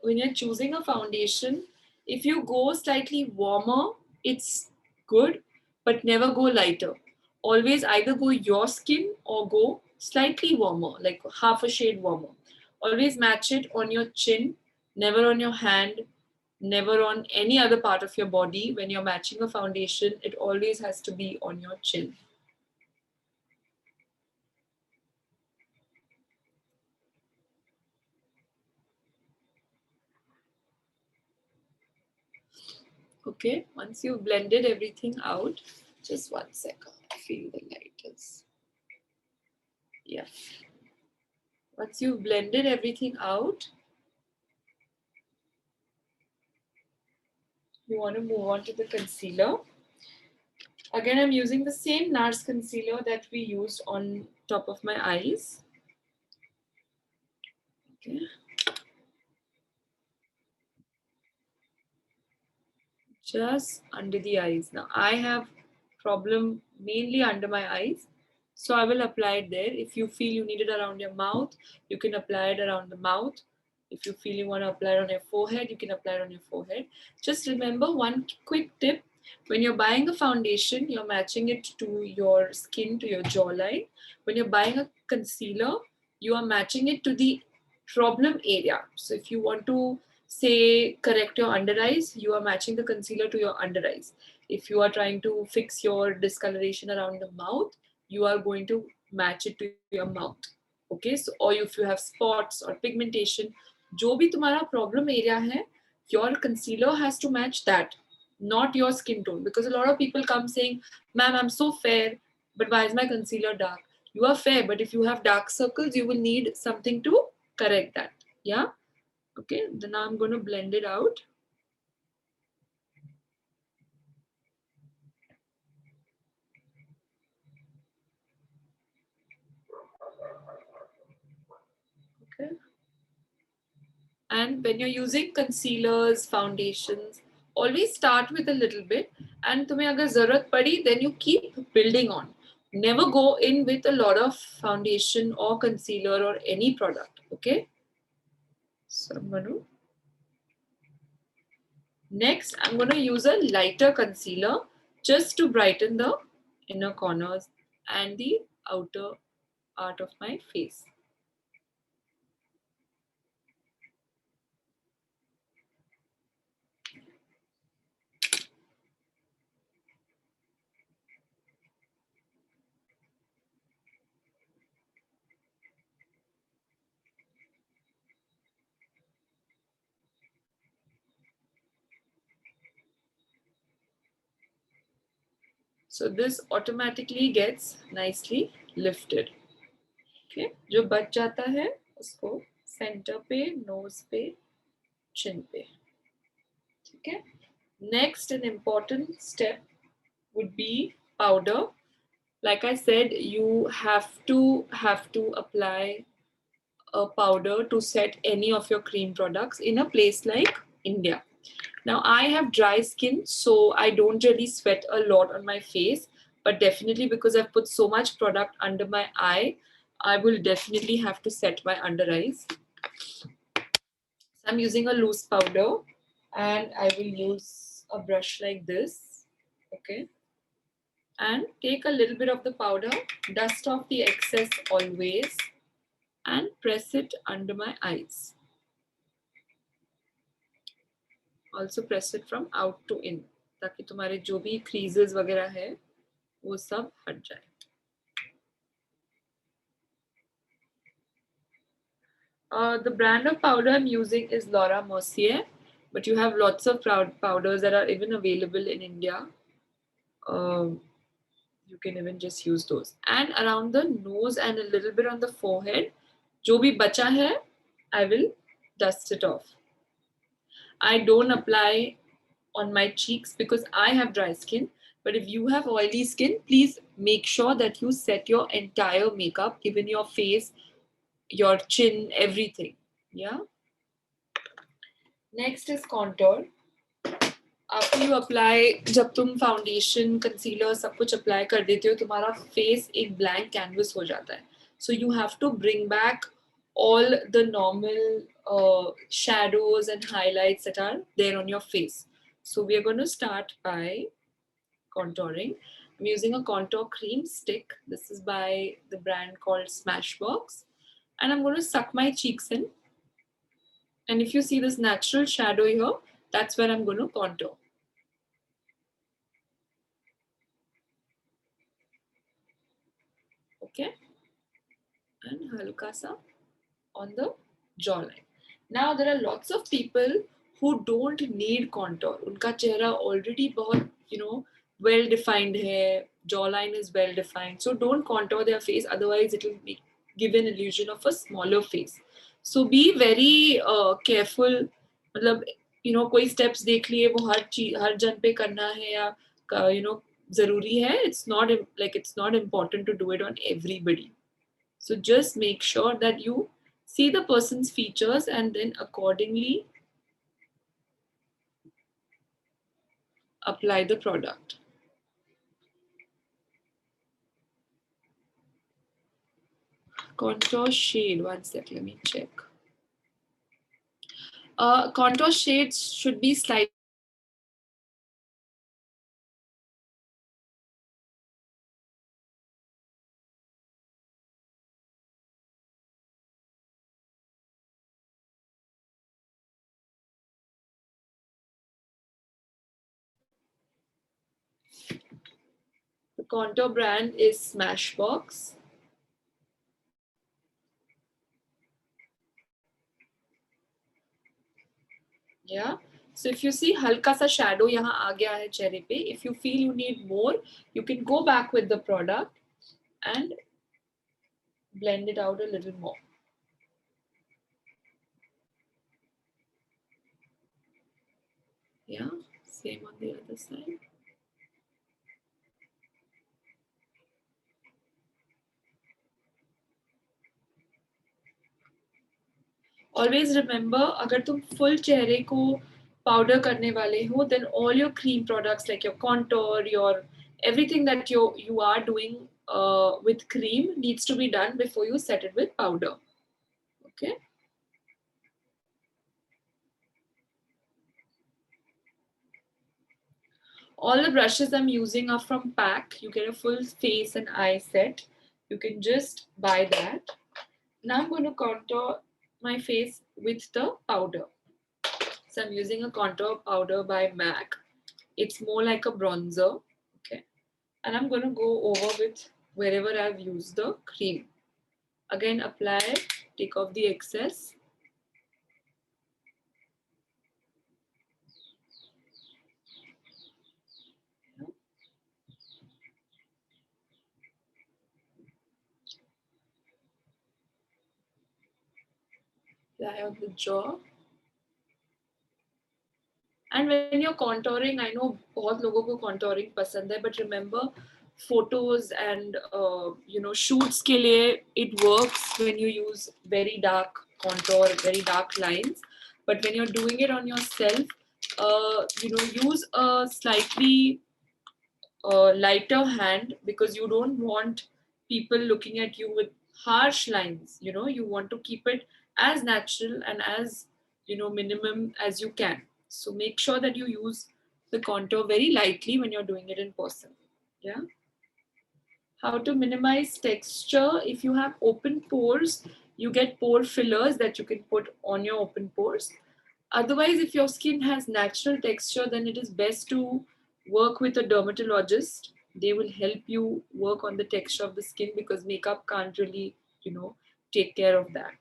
when you're choosing a foundation, if you go slightly warmer, it's good, but never go lighter. Always either go your skin or go slightly warmer, like half a shade warmer. Always match it on your chin, never on your hand, never on any other part of your body. When you're matching a foundation, it always has to be on your chin. Okay, once you've blended everything out, just 1 second, I feel the light is, yeah. Once you've blended everything out, you want to move on to the concealer. Again, I'm using the same NARS concealer that we used on top of my eyes. Okay. Just under the eyes. Now, I have problem mainly under my eyes, so I will apply it there. If you feel you need it around your mouth, you can apply it around the mouth. If you feel you want to apply it on your forehead, you can apply it on your forehead. Just remember one quick tip. When you're buying a foundation, you're matching it to your skin, to your jawline. When you're buying a concealer, you are matching it to the problem area. So if you want to say correct your under eyes, you are matching the concealer to your under eyes. If you are trying to fix your discoloration around the mouth, you are going to match it to your mouth. Okay, so or if you have spots or pigmentation, जो भी तुम्हारा problem area है, your concealer has to match that, not your skin tone. Because a lot of people come saying, ma'am, I'm so fair, but why is my concealer dark? You are fair, but if you have dark circles, you will need something to correct that. Yeah. Okay, then now I'm going to blend it out. Okay. And when you're using concealers, foundations, always start with a little bit. And तुम्हें अगर ज़रूरत पड़ी, then you keep building on. Never go in with a lot of foundation or concealer or any product. Okay. So I'm going to. Next, I'm going to use a lighter concealer just to brighten the inner corners and the outer part of my face. So this automatically gets nicely lifted. Okay, जो बच जाता है उसको centre पे, knows पे, चिन पे. ठीक है. Next, an important step would be powder. Like I said, you have to apply a powder to set any of your cream products in a place like India. Now I have dry skin, so I don't really sweat a lot on my face, but definitely because I've put so much product under my eye, I will definitely have to set my under eyes. So I'm using a loose powder and I will use a brush like this, okay? And take a little bit of the powder, dust off the excess always, and press it under my eyes. Also press it from out to in, ताकि तुम्हारे जो भी creases वगैरह है वो सब हट जाए. The brand of powder I'm using is Laura Mercier, but you have lots of powders that are even available in India. You can even just use those. And around the nose and a little bit on the forehead, जो भी बचा है, I will dust it off. I don't apply on my cheeks because I have dry skin. But if you have oily skin, please make sure that you set your entire makeup, even your face, your chin, everything. Yeah. Next is contour. After you apply, जब तुम foundation, concealer सब कुछ apply कर देते हो, तुम्हारा face एक blank canvas हो जाता है. So you have to bring back all the normal shadows and highlights that are there on your face. So we are going to start by contouring. I'm using a contour cream stick. This is by the brand called Smashbox. And I'm going to suck my cheeks in. And if you see this natural shadow here, That's where I'm going to contour. Okay, and halka sa on the jawline. Now there are lots of people who don't need contour. Unka chehra already bahut, well defined hai, jawline is well defined. So don't contour their face, otherwise it will give an illusion of a smaller face. So be very careful. मतलब कोई steps देख लिए वो हर जन पे करना है या जरूरी है. It's not important to do it on everybody. So just make sure that you see the person's features and then accordingly apply the product. Contour shade, one sec, let me check. Contour shades should be slightly The contour brand is Smashbox. Yeah. So if you see halka sa shadow yahan aa gaya hai chehre pe, if you feel you need more, you can go back with the product and blend it out a little more. Yeah, same on the other side. Always remember, अगर तुम full चेहरे को powder करने वाले हो, then all your cream products like your contour, your everything that you are doing with cream needs to be done before you set it with powder. Okay. All the brushes I'm using are from PAC. You get a full face and eye set. You can just buy that. Now I'm going to contour my face with the powder. So I'm using a contour powder by MAC. It's more like a bronzer. Okay. And I'm going to go over with wherever I've used the cream. Again, apply, take off the excess. Apply on the jaw. And when you're contouring, I know बहुत लोगों को contouring पसंद है, but remember, photos and shoots के लिए it works when you use very dark contour, very dark lines. But when you're doing it on yourself, use a slightly lighter hand because you don't want people looking at you with harsh lines. You want to keep it as natural and as minimum as you can. So make sure that you use the contour very lightly when you're doing it in person. Yeah. How to minimize texture? If you have open pores, you get pore fillers that you can put on your open pores. Otherwise, if your skin has natural texture, then it is best to work with a dermatologist. They will help you work on the texture of the skin because makeup can't really, take care of that.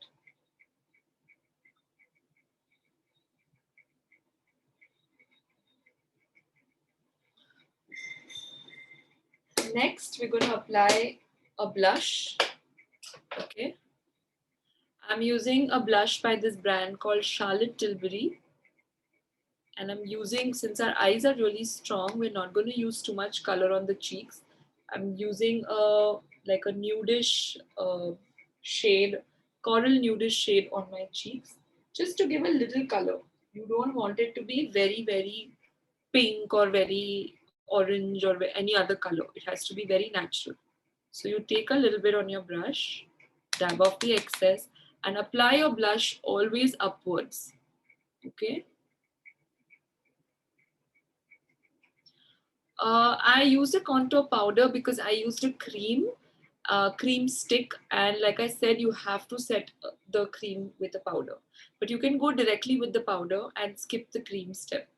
Next, we're going to apply a blush. Okay. I'm using a blush by this brand called Charlotte Tilbury. And I'm using, since our eyes are really strong, we're not going to use too much color on the cheeks. I'm using like a nudish shade, coral nudish shade on my cheeks, just to give a little color. You don't want it to be very, very pink or very orange or any other color. It has to be very natural. So you take a little bit on your brush, dab off the excess, and apply your blush always upwards. Okay. I used a contour powder because I used a cream. cream stick, and like I said, you have to set the cream with the powder, but you can go directly with the powder and skip the cream step.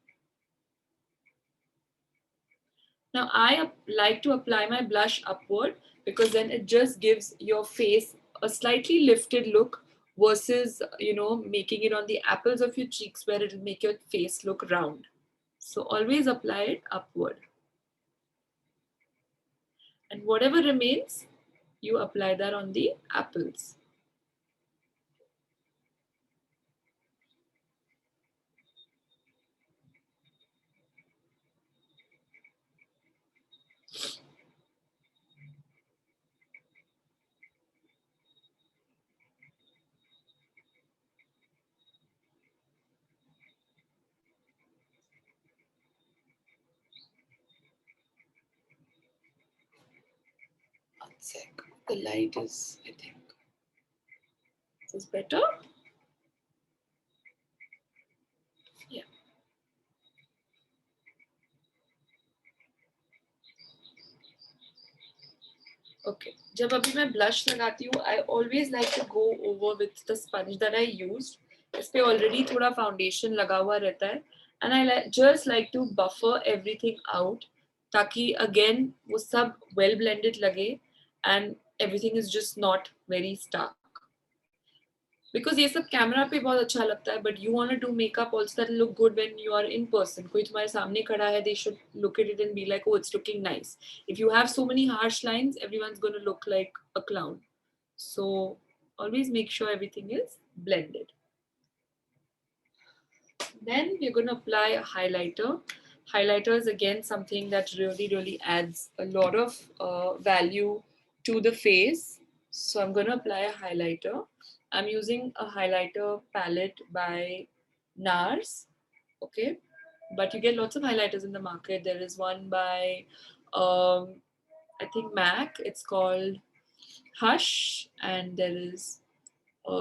Now I like to apply my blush upward because then it just gives your face a slightly lifted look versus, you know, making it on the apples of your cheeks where it'll make your face look round. So always apply it upward. And whatever remains, you apply that on the apples. One sec. The light is, I think. Is this better? Yeah. Okay. जब अभी मैं blush लगाती हूँ, I always like to go over with the sponge that I used. इस पे already थोड़ा foundation लगा हुआ रहता है, and I just like to buffer everything out, ताकि again वो सब well blended लगे and everything is just not very stark. Because ये सब कैमरा पे बहुत अच्छा लगता है, but you want to do makeup also that look good when you are in person. कोई तुम्हारे सामने खड़ा है, they should look at it and be like, oh, it's looking nice. If you have so many harsh lines, everyone's going to look like a clown. So always make sure everything is blended. Then we're going to apply a highlighter. Highlighter is again something that really adds a lot of value to the face. So I'm going to apply a highlighter. I'm using a highlighter palette by NARS, okay? But you get lots of highlighters in the market. There is one by, I think MAC, it's called Hush, and there is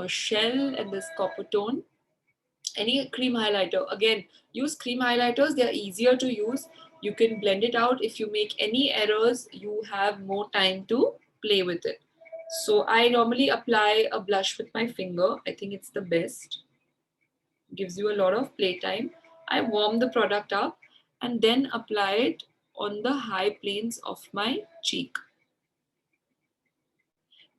Shell, and there's Copper Tone. Any cream highlighter, again, use cream highlighters. They're easier to use. You can blend it out. If you make any errors, you have more time to play with it. So I normally apply a blush with my finger. I think it's the best. Gives you a lot of playtime. I warm the product up and then apply it on the high planes of my cheek.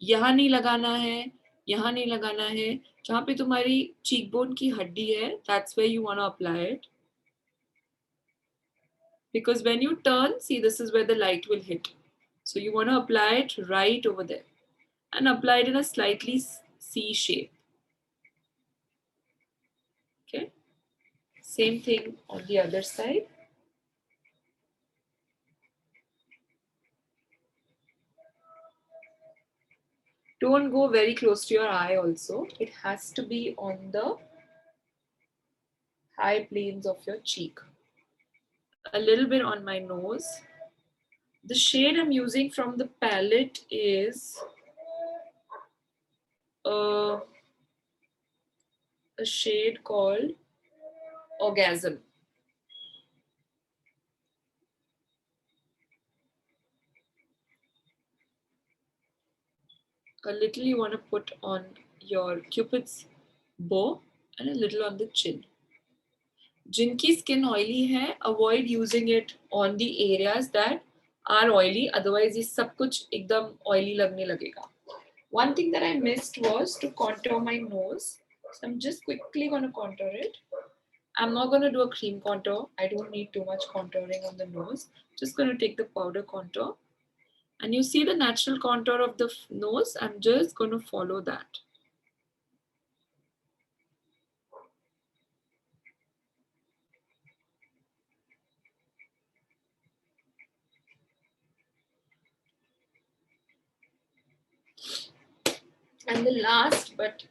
यहाँ नहीं लगाना है, यहाँ नहीं लगाना है, जहाँ पे तुम्हारी cheekbone की हड्डी है, that's where you want to apply it. Because when you turn, see, this is where the light will hit. So you want to apply it right over there and apply it in a slightly C shape. Okay. Same thing on the other side. Don't go very close to your eye also. It has to be on the high planes of your cheek. A little bit on my nose. The shade I'm using from the palette is a shade called Orgasm. A little you want to put on your Cupid's bow and a little on the chin. Jinki skin oily hai, avoid using it on the areas that are oily, otherwise ये सब कुछ एकदम oily लगने लगेगा. One thing that I missed was to contour my nose. So I'm just quickly going to contour it. I'm not going to do a cream contour. I don't need too much contouring on the nose. Just going to take the powder contour. And you see the natural contour of the nose. I'm just going to follow that. And the last but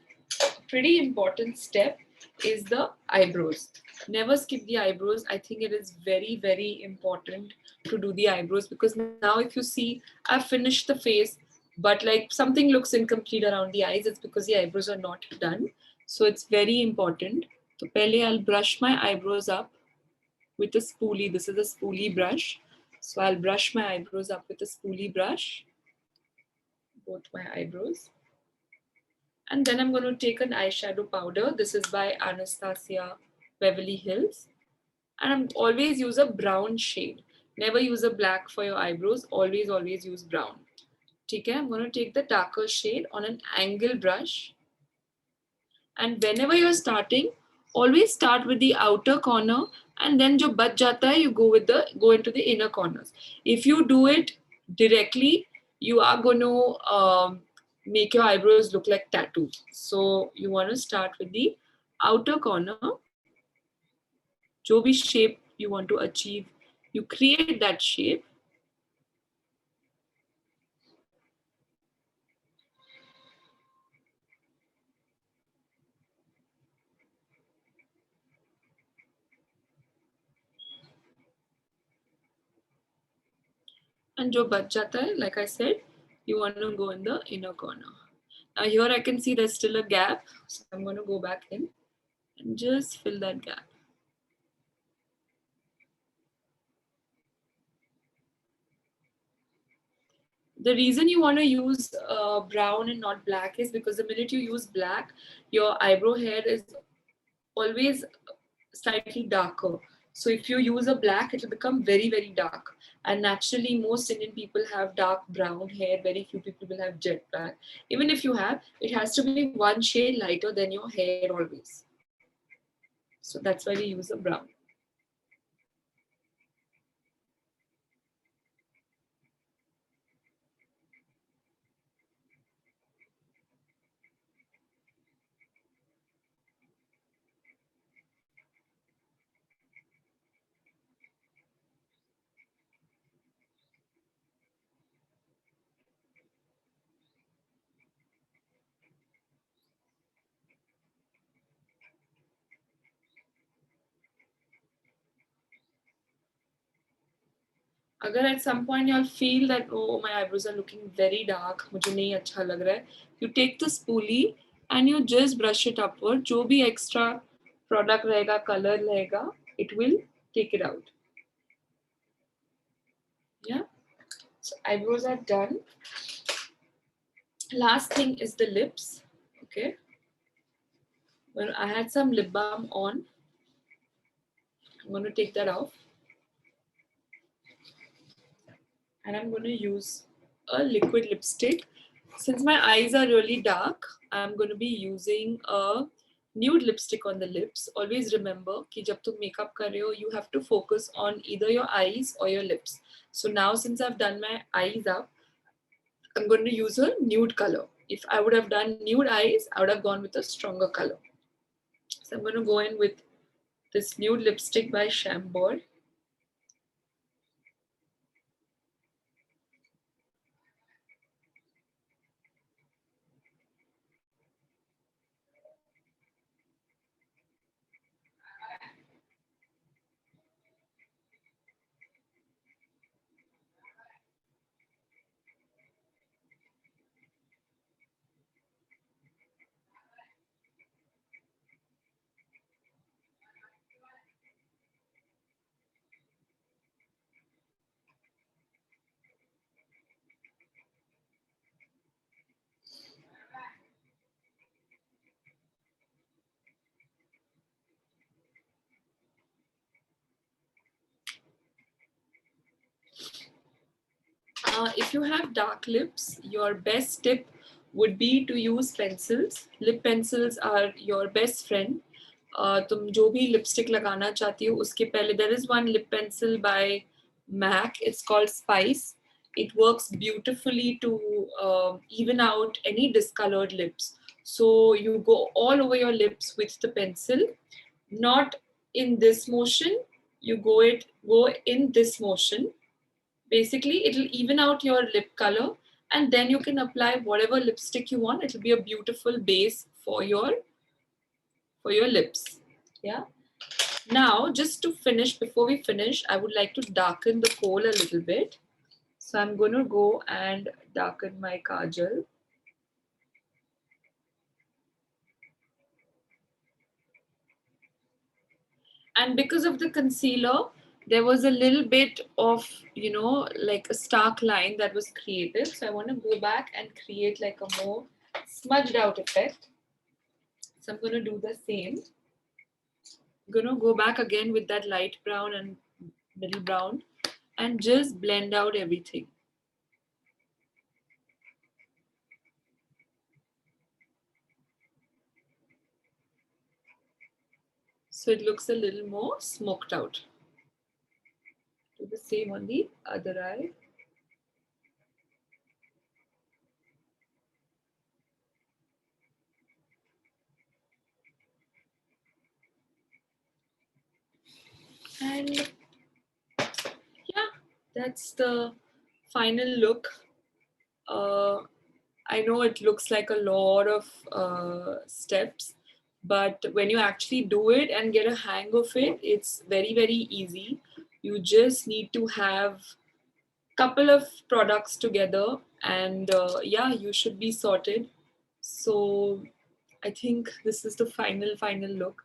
pretty important step is the eyebrows. Never skip the eyebrows. I think it is very important to do the eyebrows, because now if you see, I've finished the face, but like something looks incomplete around the eyes. It's because the eyebrows are not done. So it's very important. So pehle I'll brush my eyebrows up with a spoolie. This is a spoolie brush. So I'll brush my eyebrows up with a spoolie brush. both my eyebrows. And then I'm going to take an eyeshadow powder. This is by Anastasia Beverly Hills. And I'm always use a brown shade. Never use a black for your eyebrows. Always use brown. Okay, I'm going to take the darker shade on an angle brush. And whenever you're starting, always start with the outer corner, and then jo bach jata hai, you go into the inner corners. If you do it directly, you are going to make your eyebrows look like tattoos. So you want to start with the outer corner. Jo bhi shape you want to achieve, you create that shape. And jo bach jata hai, like I said, you want to go in the inner corner. Now here I can see there's still a gap, so I'm going to go back in and just fill that gap. The reason you want to use brown and not black is because the minute you use black, your eyebrow hair is always slightly darker. So if you use a black, it will become very, very dark. And naturally, most Indian people have dark brown hair. Very few people will have jet black. Even if you have, it has to be one shade lighter than your hair always. So that's why we use a brown. अगर at some point you'll feel that oh my eyebrows are looking very dark, मुझे नहीं अच्छा लग रहा है, you take the spoolie and you just brush it upward. जो भी extra product रहेगा, color रहेगा, it will take it out. Yeah. So eyebrows are done. Last thing is the lips. Okay. Well, I had some lip balm on. I'm going to take that off. And I'm going to use a liquid lipstick. Since my eyes are really dark, I'm going to be using a nude lipstick on the lips. Always remember कि जब तुम makeup कर रहे हो, you have to focus on either your eyes or your lips. So now since I've done my eyes up, I'm going to use a nude color. If I would have done nude eyes, I would have gone with a stronger color. So I'm going to go in with this nude lipstick by Chambord. If you have dark lips, your best tip would be to use pencils. Lip pencils are your best friend. तुम जो भी lipstick लगाना चाहती हो उसके पहले there is one lip pencil by MAC. It's called Spice. It works beautifully to even out any discolored lips. So you go all over your lips with the pencil, not in this motion. You go in this motion. Basically, it'll even out your lip color, and then you can apply whatever lipstick you want. It'll be a beautiful base for your lips. Yeah. Now, just to finish, before we finish, I would like to darken the kohl a little bit. So I'm going to go and darken my kajal. And because of the concealer, there was a little bit of, like a stark line that was created. So I want to go back and create like a more smudged out effect. So I'm going to do the same. I'm going to go back again with that light brown and middle brown and just blend out everything. So it looks a little more smoked out. Do the same on the other eye. And yeah, that's the final look. I know it looks like a lot of steps, but when you actually do it and get a hang of it, it's very, very easy. You just need to have couple of products together and yeah, you should be sorted. So I think this is the final look.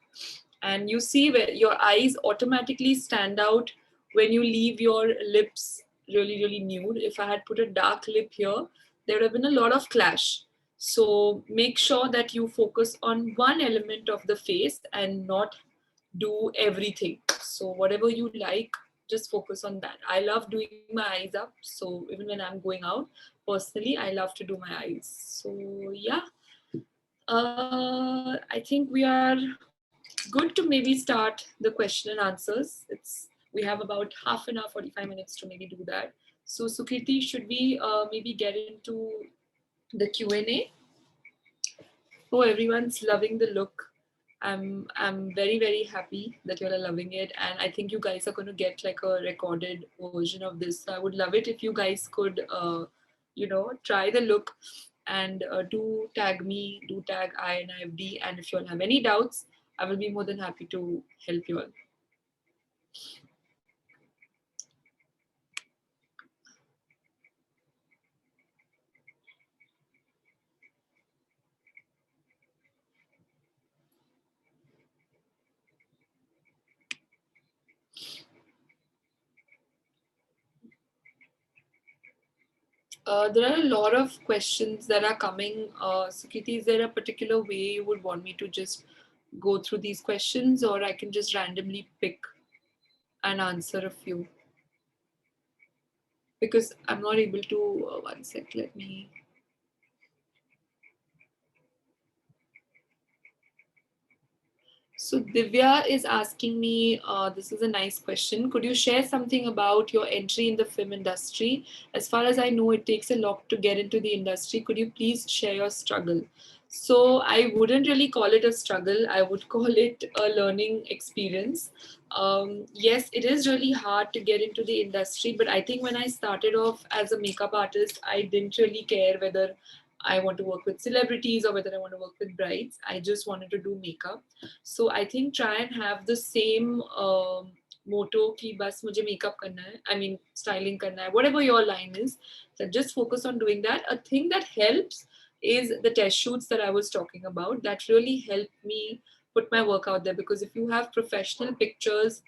And you see where your eyes automatically stand out when you leave your lips really, really nude. If I had put a dark lip here, there would have been a lot of clash. So make sure that you focus on one element of the face and not do everything. So whatever you like, just focus on that. I love doing my eyes up. So even when I'm going out, personally, I love to do my eyes. So yeah, I think we are good to maybe start the question and answers. We have about half an hour, 45 minutes to maybe do that. So Sukriti, should we maybe get into the Q&A? Oh, everyone's loving the look. I'm very, very happy that you all are loving it, and I think you guys are going to get like a recorded version of this. So I would love it if you guys could try the look and do tag me, do tag INIFD, and if you all have any doubts, I will be more than happy to help you all. There are a lot of questions that are coming. Sukriti, is there a particular way you would want me to just go through these questions, or I can just randomly pick and answer a few? Because I'm not able to, one sec, let me. So Divya is asking me, this is a nice question. Could you share something about your entry in the film industry? As far as I know, it takes a lot to get into the industry. Could you please share your struggle? So I wouldn't really call it a struggle. I would call it a learning experience. Yes, it is really hard to get into the industry, but I think when I started off as a makeup artist, I didn't really care whether I want to work with celebrities or whether I want to work with brides. I just wanted to do makeup. So I think try and have the same motto कि बस मुझे makeup करना है, I mean styling करना है, whatever your line is, that just focus on doing that. A thing that helps is the test shoots that I was talking about. That really helped me put my work out there, because if you have professional pictures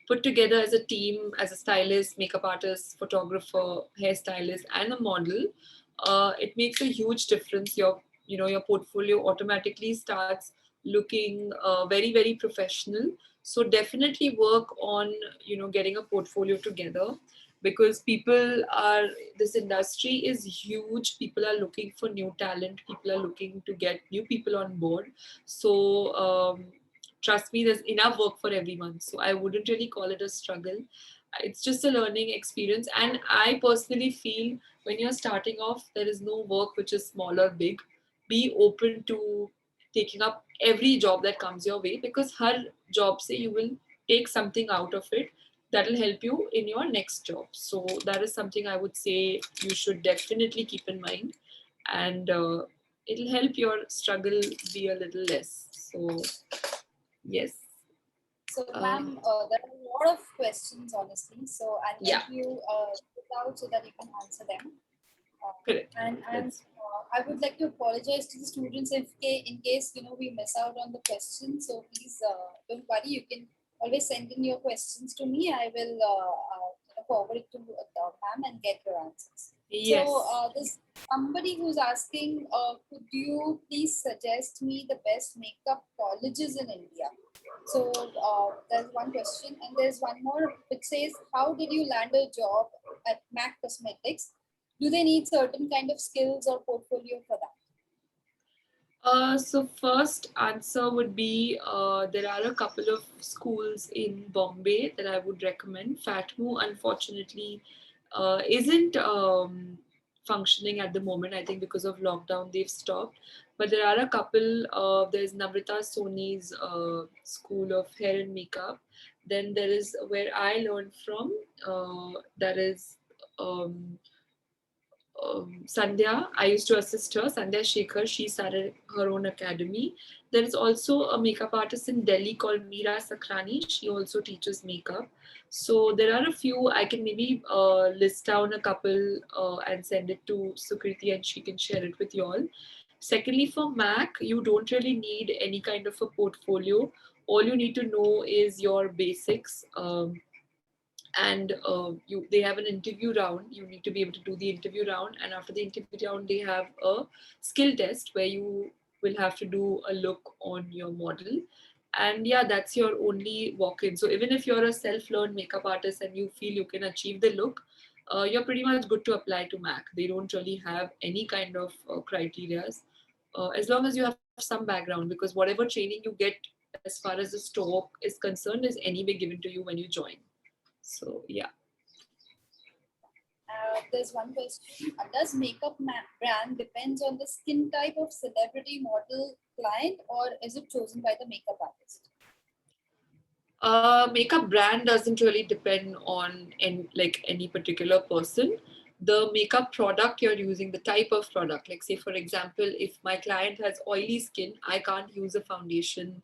put together as a team, as a stylist, makeup artist, photographer, hairstylist, and a model, it makes a huge difference. Your portfolio automatically starts looking very, very professional. So definitely work on getting a portfolio together, because this industry is huge. People are looking for new talent. People are looking to get new people on board. So trust me, there's enough work for everyone. So I wouldn't really call it a struggle. It's just a learning experience. And I personally feel when you're starting off, there is no work which is small or big. Be open to taking up every job that comes your way, because her job say you will take something out of it that will help you in your next job. So that is something I would say you should definitely keep in mind, and it'll help your struggle be a little less. So yes. So, ma'am, there are a lot of questions, honestly. So, I'll help you put out so that you can answer them. Correct. And I would like to apologize to the students in case we miss out on the questions. So please don't worry. You can always send in your questions to me. I will forward it to ma'am and get your answers. Yes. So there's somebody who's asking, could you please suggest me the best makeup colleges in India? So there's one question, and there's one more which says, how did you land a job at MAC Cosmetics? Do they need certain kind of skills or portfolio for that? So first answer would be there are a couple of schools in Bombay that I would recommend. FATMU unfortunately isn't functioning at the moment. I think because of lockdown they've stopped. But there are a couple. There's Namrata Soni's School of Hair and Makeup. Then there is where I learned from. That is. Sandhya, I used to assist her, Sandhya Shekhar, she started her own academy. There is also a makeup artist in Delhi called Meera Sakrani. She also teaches makeup. So there are a few, I can maybe list down a couple and send it to Sukriti and she can share it with you all. Secondly, for Mac, you don't really need any kind of a portfolio. All you need to know is your basics. And they have an interview round. You need to be able to do the interview round, and after the interview round they have a skill test where you will have to do a look on your model. And yeah, that's your only walk-in. So even if you're a self-learned makeup artist and you feel you can achieve the look, you're pretty much good to apply to MAC. They don't really have any kind of criterias, as long as you have some background, because whatever training you get as far as the store is concerned is anyway given to you when you join. So yeah. There's one question. Does makeup brand depends on the skin type of celebrity model client, or is it chosen by the makeup artist? Makeup brand doesn't really depend on any particular person. The makeup product you're using, the type of product, like say for example, if my client has oily skin, I can't use a foundation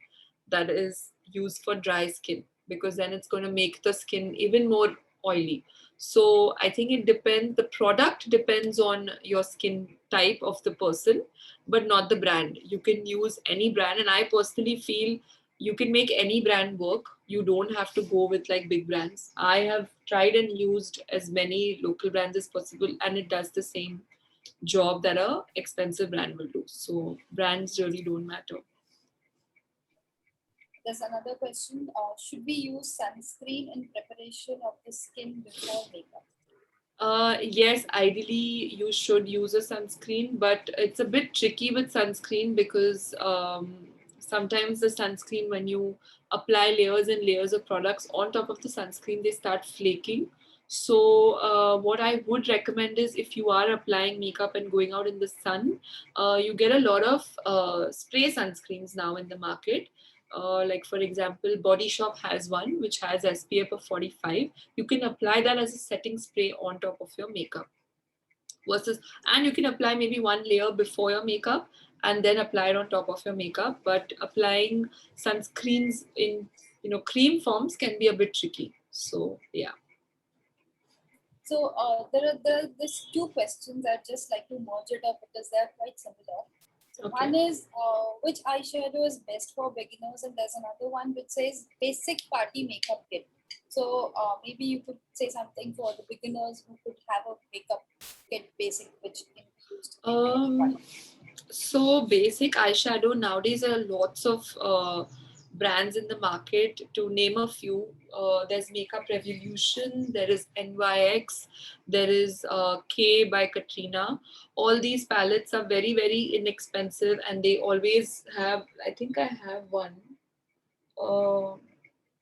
that is used for dry skin, because then it's going to make the skin even more oily. So I think it depends, the product depends on your skin type of the person, but not the brand. You can use any brand, and I personally feel you can make any brand work. You don't have to go with like big brands. I have tried and used as many local brands as possible, and it does the same job that a expensive brand will do. So brands really don't matter. There's another question. Should we use sunscreen in preparation of the skin before makeup? Yes, ideally you should use a sunscreen, but it's a bit tricky with sunscreen because sometimes the sunscreen, when you apply layers and layers of products on top of the sunscreen, they start flaking. So what I would recommend is, if you are applying makeup and going out in the sun, you get a lot of spray sunscreens now in the market. Like for example, Body Shop has one which has SPF of 45. You can apply that as a setting spray on top of your makeup. And you can apply maybe one layer before your makeup and then apply it on top of your makeup. But applying sunscreens in cream forms can be a bit tricky. So yeah. So there's two questions. I'd just like to merge it up because they're quite similar. So Okay. One is which eyeshadow is best for beginners, and there's another one which says basic party makeup kit. So maybe you could say something for the beginners who could have a makeup kit basic which can be used in any party. So basic eyeshadow, nowadays there are lots of brands in the market. To name a few, there's Makeup Revolution, there is NYX, there is K by Katrina. All these palettes are very, very inexpensive, and they always have, I think I have one.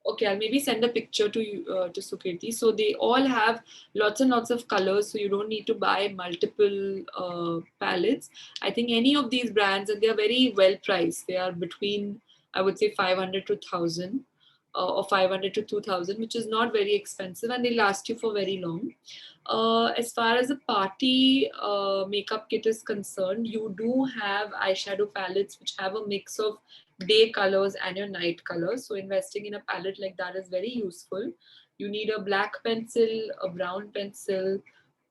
Okay, I'll maybe send a picture to you, to Sukriti. So they all have lots and lots of colors, so you don't need to buy multiple palettes. I think any of these brands, and they are very well priced. They are between, I would say, 500 to 1000 or 500 to 2000, which is not very expensive, and they last you for very long. As far as a party makeup kit is concerned, you do have eyeshadow palettes which have a mix of day colors and your night colors. So investing in a palette like that is very useful. You need a black pencil, a brown pencil,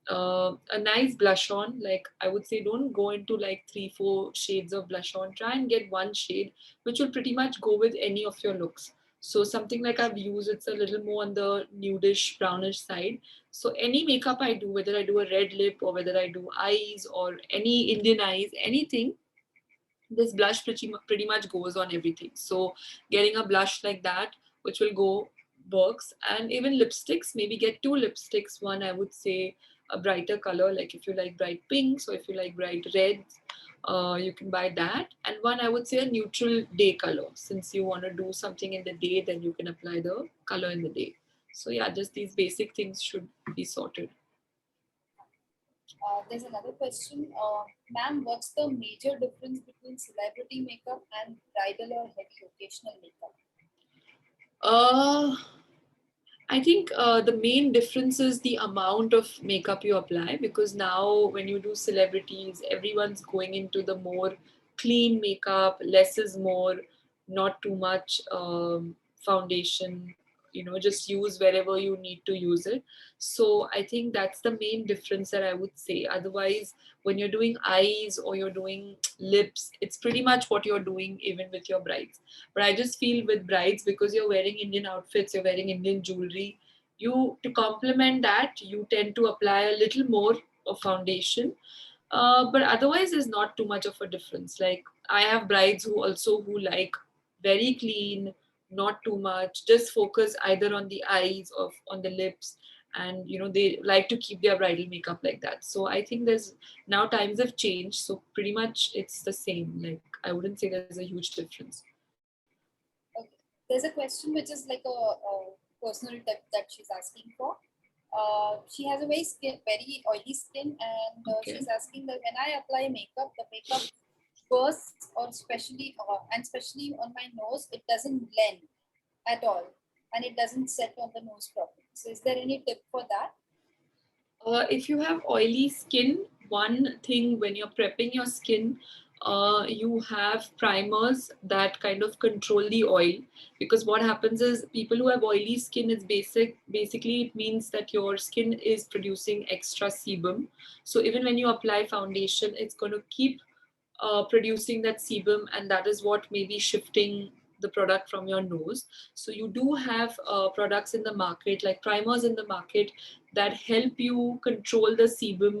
a nice blush on. Like I would say, don't go into like 3-4 shades of blush on. Try and get one shade which will pretty much go with any of your looks. So something like I've used, it's a little more on the nudish, brownish side. So any makeup I do, whether I do a red lip or whether I do eyes or any Indian eyes, anything, this blush pretty much goes on everything. So getting a blush like that, which will go, works. And even lipsticks, maybe get two lipsticks. One, I would say a brighter color, like if you like bright pinks or if you like bright reds, you can buy that. And one, I would say a neutral day color. Since you want to do something in the day, then you can apply the color in the day. So yeah, just these basic things should be sorted. There's another question. Ma'am, what's the major difference between celebrity makeup and bridal or heavy occasional makeup? I think the main difference is the amount of makeup you apply, because now when you do celebrities, everyone's going into the more clean makeup, less is more, not too much foundation, just use wherever you need to use it. So I think that's the main difference that I would say. Otherwise, when you're doing eyes or you're doing lips, it's pretty much what you're doing even with your brides. But I just feel with brides, because you're wearing Indian outfits, you're wearing Indian jewelry, you, to complement that, you tend to apply a little more of foundation. But otherwise, there's not too much of a difference. Like I have brides who like very clean, not too much, just focus either on the eyes or on the lips, and they like to keep their bridal makeup like that. So I think there's, now times have changed, so pretty much it's the same. Like I wouldn't say there's a huge difference. Okay. There's a question which is like a personal tip that she's asking for. She has a very oily skin, and Okay. she's asking that when I apply makeup, the makeup bursts, or especially on my nose, it doesn't blend at all, and it doesn't set on the nose properly. So, is there any tip for that? If you have oily skin, one thing when you're prepping your skin, you have primers that kind of control the oil, because what happens is people who have oily skin, is basically it means that your skin is producing extra sebum. So even when you apply foundation, it's going to keep producing that sebum, and that is what may be shifting the product from your nose. So you do have products in the market, like primers in the market, that help you control the sebum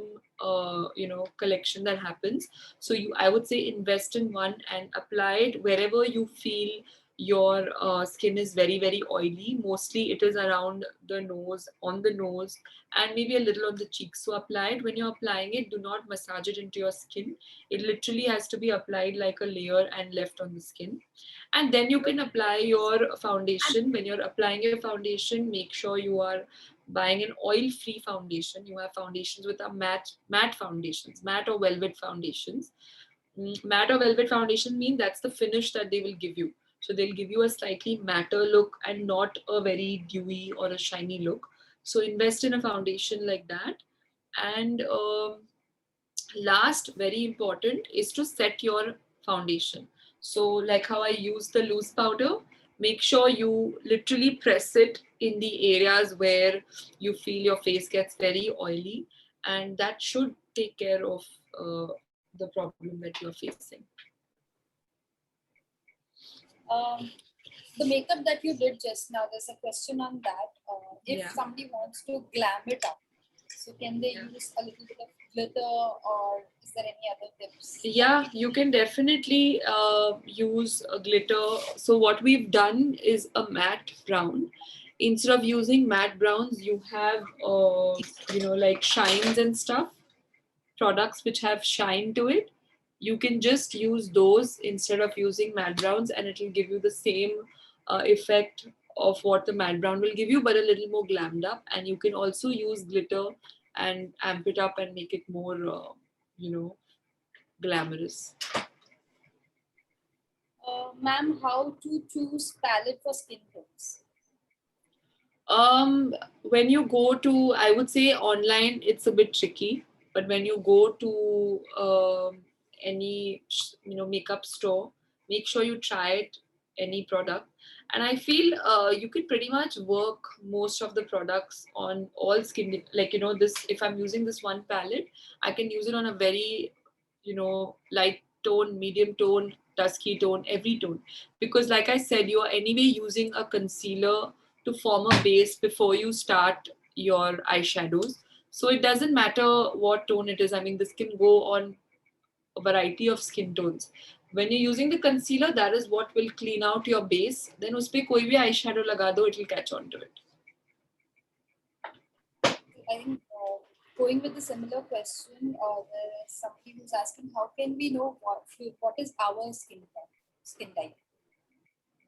collection that happens. So I would say invest in one and apply it wherever you feel your skin is very, very oily. Mostly it is around the nose, on the nose, and maybe a little on the cheeks. So apply it. When you're applying it, do not massage it into your skin. It literally has to be applied like a layer and left on the skin. And then you can apply your foundation. When you're applying your foundation, make sure you are buying an oil-free foundation. You have foundations with a matte foundations, matte or velvet foundations. Matte or velvet foundation mean that's the finish that they will give you. So they'll give you a slightly matter look and not a very dewy or a shiny look. So invest in a foundation like that. And last, very important, is to set your foundation. So like how I use the loose powder, make sure you literally press it in the areas where you feel your face gets very oily, and that should take care of the problem that you're facing. The makeup that you did just now, there's a question on that. If Yeah. somebody wants to glam it up, so can they use a little bit of glitter, or is there any other tips? Yeah, you can definitely use a glitter. So what we've done is a matte brown. Instead of using matte browns, you have like shines and stuff, products which have shine to it. You can just use those instead of using matte browns, and it will give you the same effect of what the matte brown will give you, but a little more glammed up. And you can also use glitter and amp it up and make it more glamorous. Ma'am, how to choose palette for skin tones? When you go to, I would say online, it's a bit tricky, but when you go to any makeup store, make sure you try it, any product. And I feel you could pretty much work most of the products on all skin. Like this, if I'm using this one palette, I can use it on a very light tone, medium tone, dusky tone, every tone. Because like I said, you're anyway using a concealer to form a base before you start your eyeshadows. So it doesn't matter what tone it is. I mean, this can go on a variety of skin tones. When you're using the concealer, that is what will clean out your base. Then uspe koi bhi eyeshadow laga do, it will catch on to it. I think going with the similar question, there is somebody who's asking, how can we know what is our skin type?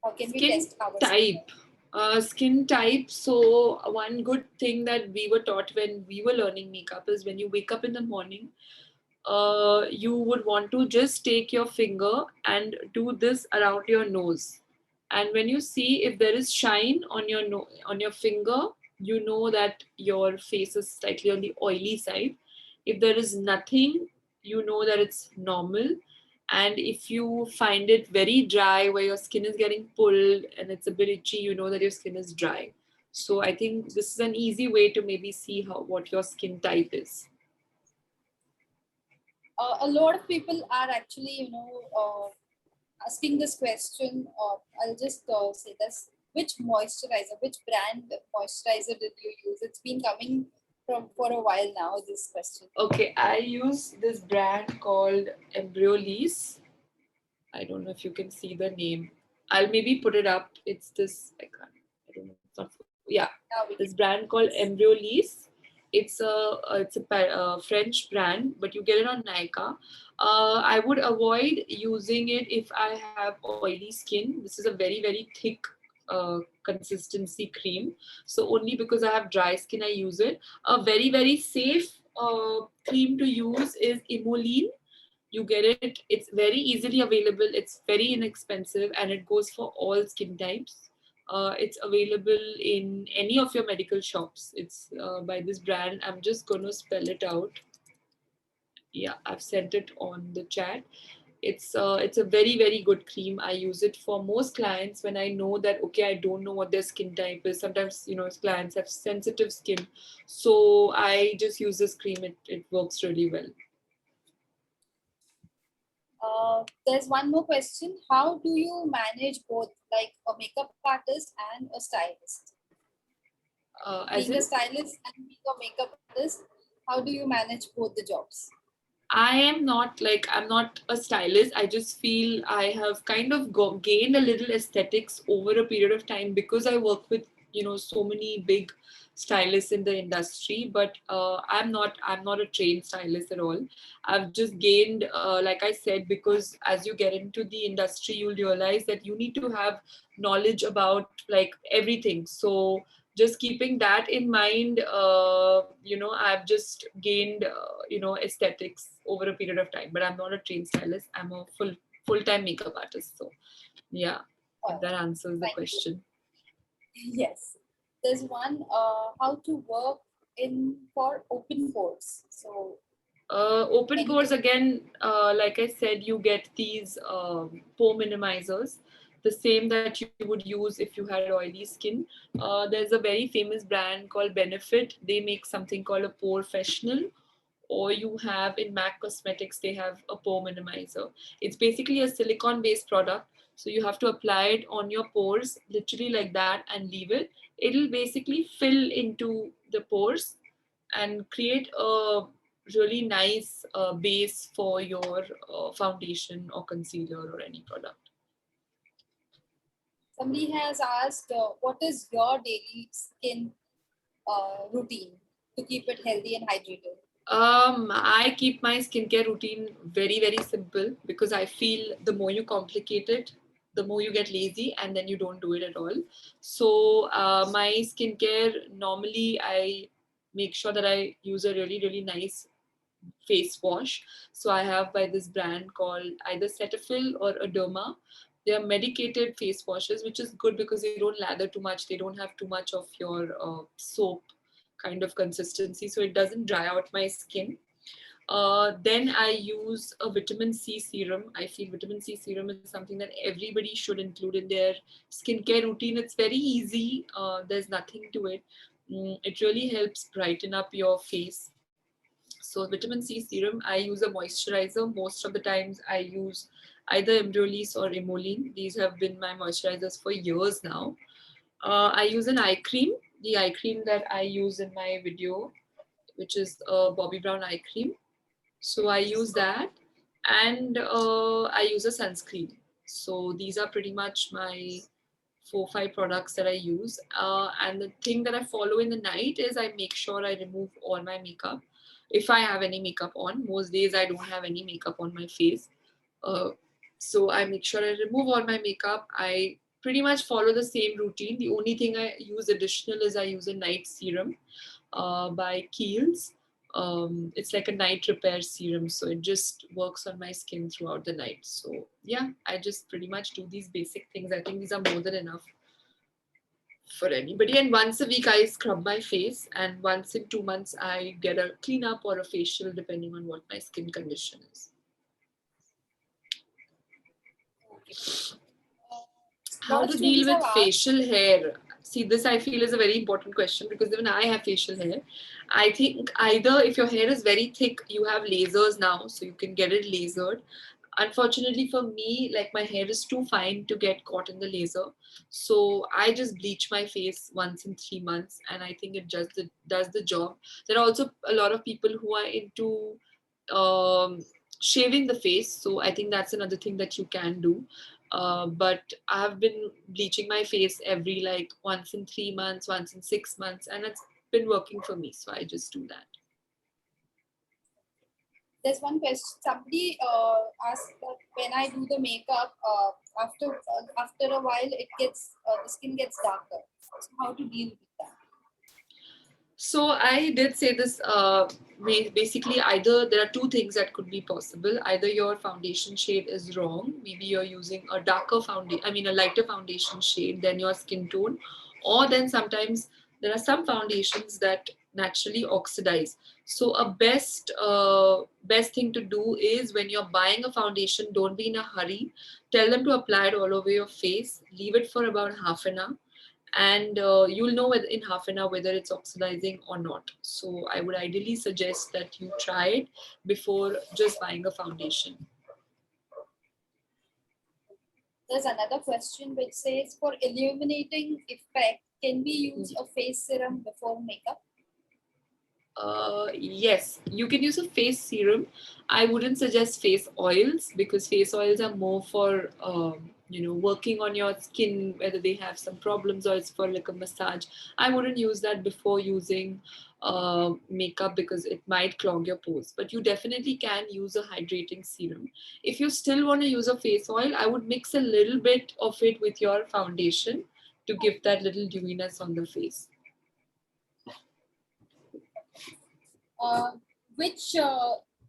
How can we test our skin type? So one good thing that we were taught when we were learning makeup is when you wake up in the morning, you would want to just take your finger and do this around your nose. And when you see if there is shine on your finger, you know that your face is slightly on the oily side. If there is nothing, you know that it's normal. And if you find it very dry, where your skin is getting pulled and it's a bit itchy, you know that your skin is dry. So I think this is an easy way to maybe see what your skin type is. A lot of people are actually, asking this question. I'll just say this: which brand moisturizer did you use? It's been coming for a while now. This question. Okay, I use this brand called Embryolisse. I don't know if you can see the name. I'll maybe put it up. It's this. I don't know. It's not. Yeah, this brand called Embryolisse. It's a French brand, but you get it on Nykaa. I would avoid using it if I have oily skin. This is a very, very thick consistency cream. So only because I have dry skin, I use it. A very, very safe cream to use is Emollient. You get it. It's very easily available. It's very inexpensive, and it goes for all skin types. It's available in any of your medical shops. It's by this brand. I'm just going to spell it out. Yeah, I've sent it on the chat. It's a very, very good cream. I use it for most clients when I know that, okay, I don't know what their skin type is. Sometimes, clients have sensitive skin. So I just use this cream. It works really well. There's one more question. How do you manage both, like a makeup artist and a stylist? Being a stylist and being a makeup artist, how do you manage both the jobs? I'm not a stylist. I just feel I have kind of gained a little aesthetics over a period of time because I work with, so many big stylists in the industry, but I'm not a trained stylist at all. I've just gained, like I said, because as you get into the industry, you'll realize that you need to have knowledge about like everything. So just keeping that in mind, I've just gained, aesthetics over a period of time, but I'm not a trained stylist. I'm a full-time makeup artist. So yeah, if that answers the question. Yes. There's one, how to work for open pores. So open pores, again, like I said, you get these pore minimizers, the same that you would use if you had oily skin. There's a very famous brand called Benefit. They make something called a Porefessional. Or you have in MAC Cosmetics, they have a pore minimizer. It's basically a silicone-based product. So you have to apply it on your pores, literally like that, and leave it. It'll basically fill into the pores and create a really nice base for your foundation or concealer or any product. Somebody has asked, what is your daily skin routine to keep it healthy and hydrated? I keep my skincare routine very, very simple because I feel the more you complicate it, the more you get lazy and then you don't do it at all. So my skincare, normally I make sure that I use a really, really nice face wash. So I have by this brand called either Cetaphil or Derma. They are medicated face washes, which is good because they don't lather too much. They don't have too much of your soap kind of consistency, so it doesn't dry out my skin. Then I use a vitamin C serum. I feel vitamin C serum is something that everybody should include in their skincare routine. It's very easy. There's nothing to it. It really helps brighten up your face. So vitamin C serum, I use a moisturizer. Most of the times I use either Embryolisse or Emoline. These have been my moisturizers for years now. I use an eye cream, the eye cream that I use in my video, which is a Bobbi Brown eye cream. So I use that, and I use a sunscreen. So these are pretty much my 4-5 products that I use. And the thing that I follow in the night is I make sure I remove all my makeup. If I have any makeup on, most days I don't have any makeup on my face. So I make sure I remove all my makeup. I pretty much follow the same routine. The only thing I use additional is I use a night serum by Kiehl's. It's like a night repair serum, so it just works on my skin throughout the night. So yeah, I just pretty much do these basic things. I think these are more than enough for anybody. And once a week I scrub my face, and once in 2 months I get a cleanup or a facial depending on what my skin condition is. How to deal with facial hair? See, this I feel is a very important question, because even I have facial hair. I think either if your hair is very thick, you have lasers now, so you can get it lasered. Unfortunately for me, like, my hair is too fine to get caught in the laser. So I just bleach my face once in 3 months, and I think it just does the job. There are also a lot of people who are into shaving the face. So I think that's another thing that you can do. But I've been bleaching my face every, like, once in 3 months, once in 6 months, and it's been working for me. So I just do that. There's one question. Somebody asked that when I do the makeup, after a while, the skin gets darker. So how to deal with that? So I did say this. Basically, either there are two things that could be possible. Either your foundation shade is wrong. Maybe you're using a darker foundation. I mean, a lighter foundation shade than your skin tone, or then sometimes there are some foundations that naturally oxidize. So a best thing to do is, when you're buying a foundation, don't be in a hurry. Tell them to apply it all over your face. Leave it for about half an hour, and you'll know in half an hour whether it's oxidizing or not. So I would ideally suggest that you try it before just buying a foundation. There's another question which says, for illuminating effect, can we use a face serum before makeup? Yes, you can use a face serum. I wouldn't suggest face oils, because face oils are more for working on your skin, whether they have some problems, or it's for like a massage. I wouldn't use that before using makeup, because it might clog your pores. But you definitely can use a hydrating serum. If you still want to use a face oil, I would mix a little bit of it with your foundation to give that little dewiness on the face. Which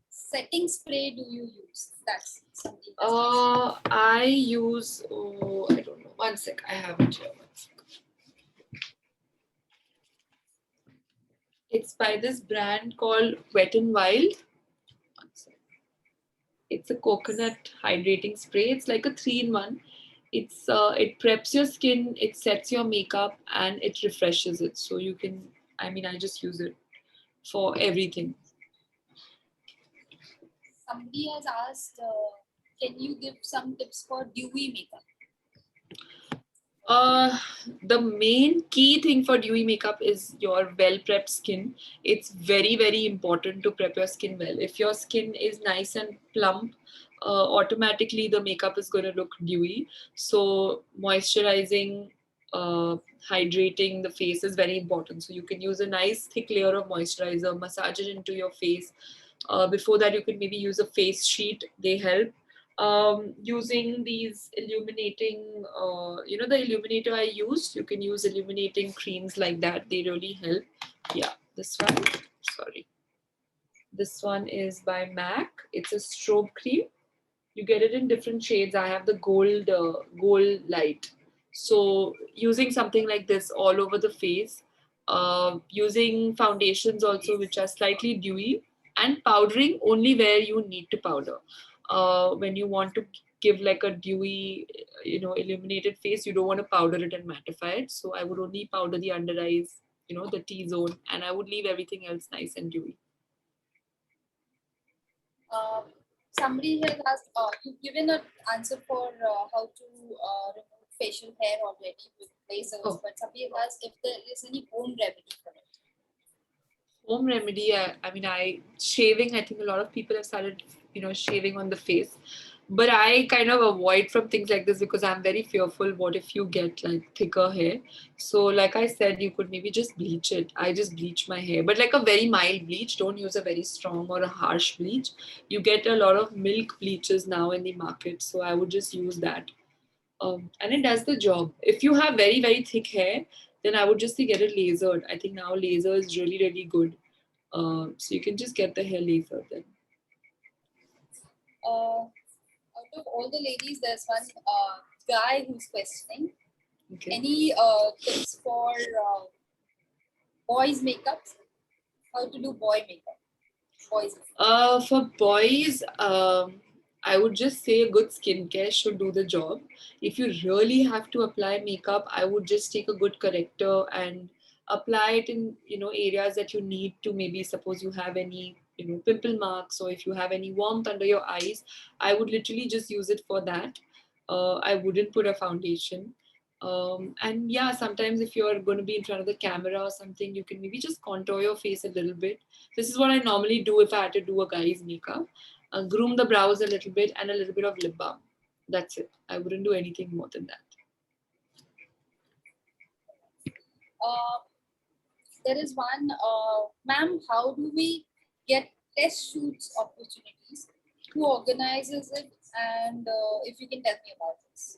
setting spray do you use? That's something. I use, I don't know. One sec, I have it here. One sec. It's by this brand called Wet n Wild. One sec. It's a coconut hydrating spray. It's like a 3-in-1. It preps your skin, it sets your makeup, and it refreshes it. So you can, I just use it for everything. Somebody has asked, can you give some tips for dewy makeup? The main key thing for dewy makeup is your well-prepped skin. It's very, very important to prep your skin well. If your skin is nice and plump, automatically the makeup is going to look dewy. So moisturizing, hydrating the face is very important. So you can use a nice thick layer of moisturizer, massage it into your face. Before that, you could maybe use a face sheet. They help. Using these illuminating, the illuminator I used, you can use illuminating creams like that. They really help. Yeah, this one, sorry. This one is by MAC. It's a strobe cream. You get it in different shades. I have the gold light. So using something like this all over the face, using foundations also which are slightly dewy, and powdering only where you need to powder. When you want to give like a dewy, illuminated face, you don't want to powder it and mattify it. So I would only powder the under eyes, the T-zone, and I would leave everything else nice and dewy. somebody has asked, you've given an answer for how to remove facial hair already with lasers, but somebody has asked if there is any home remedy for it. Home remedy, I mean, shaving, I think a lot of people have started, shaving on the face. But I kind of avoid from things like this because I'm very fearful. What if you get like thicker hair? So, like I said, you could maybe just bleach it. I just bleach my hair, but like a very mild bleach. Don't use a very strong or a harsh bleach. You get a lot of milk bleaches now in the market. So, I would just use that. And it does the job. If you have very, very thick hair, then I would just say get it lasered. I think now laser is really, really good. So you can just get the hair lasered then. Out of all the ladies, there's one guy who's questioning. Okay. Any tips for boys' makeup? How to do boy makeup? Boys. For boys, I would just say good skincare should do the job. If you really have to apply makeup, I would just take a good corrector and apply it in areas that you need to. Maybe suppose you have any pimple marks, or if you have any warmth under your eyes, I would literally just use it for that. I wouldn't put a foundation. And yeah, sometimes if you're going to be in front of the camera or something, you can maybe just contour your face a little bit. This is what I normally do if I had to do a guy's makeup. Groom the brows a little bit and a little bit of lip balm. That's it. I wouldn't do anything more than that. There is one, ma'am, how do we get test shoots opportunities? Who organizes it? And if you can tell me about this.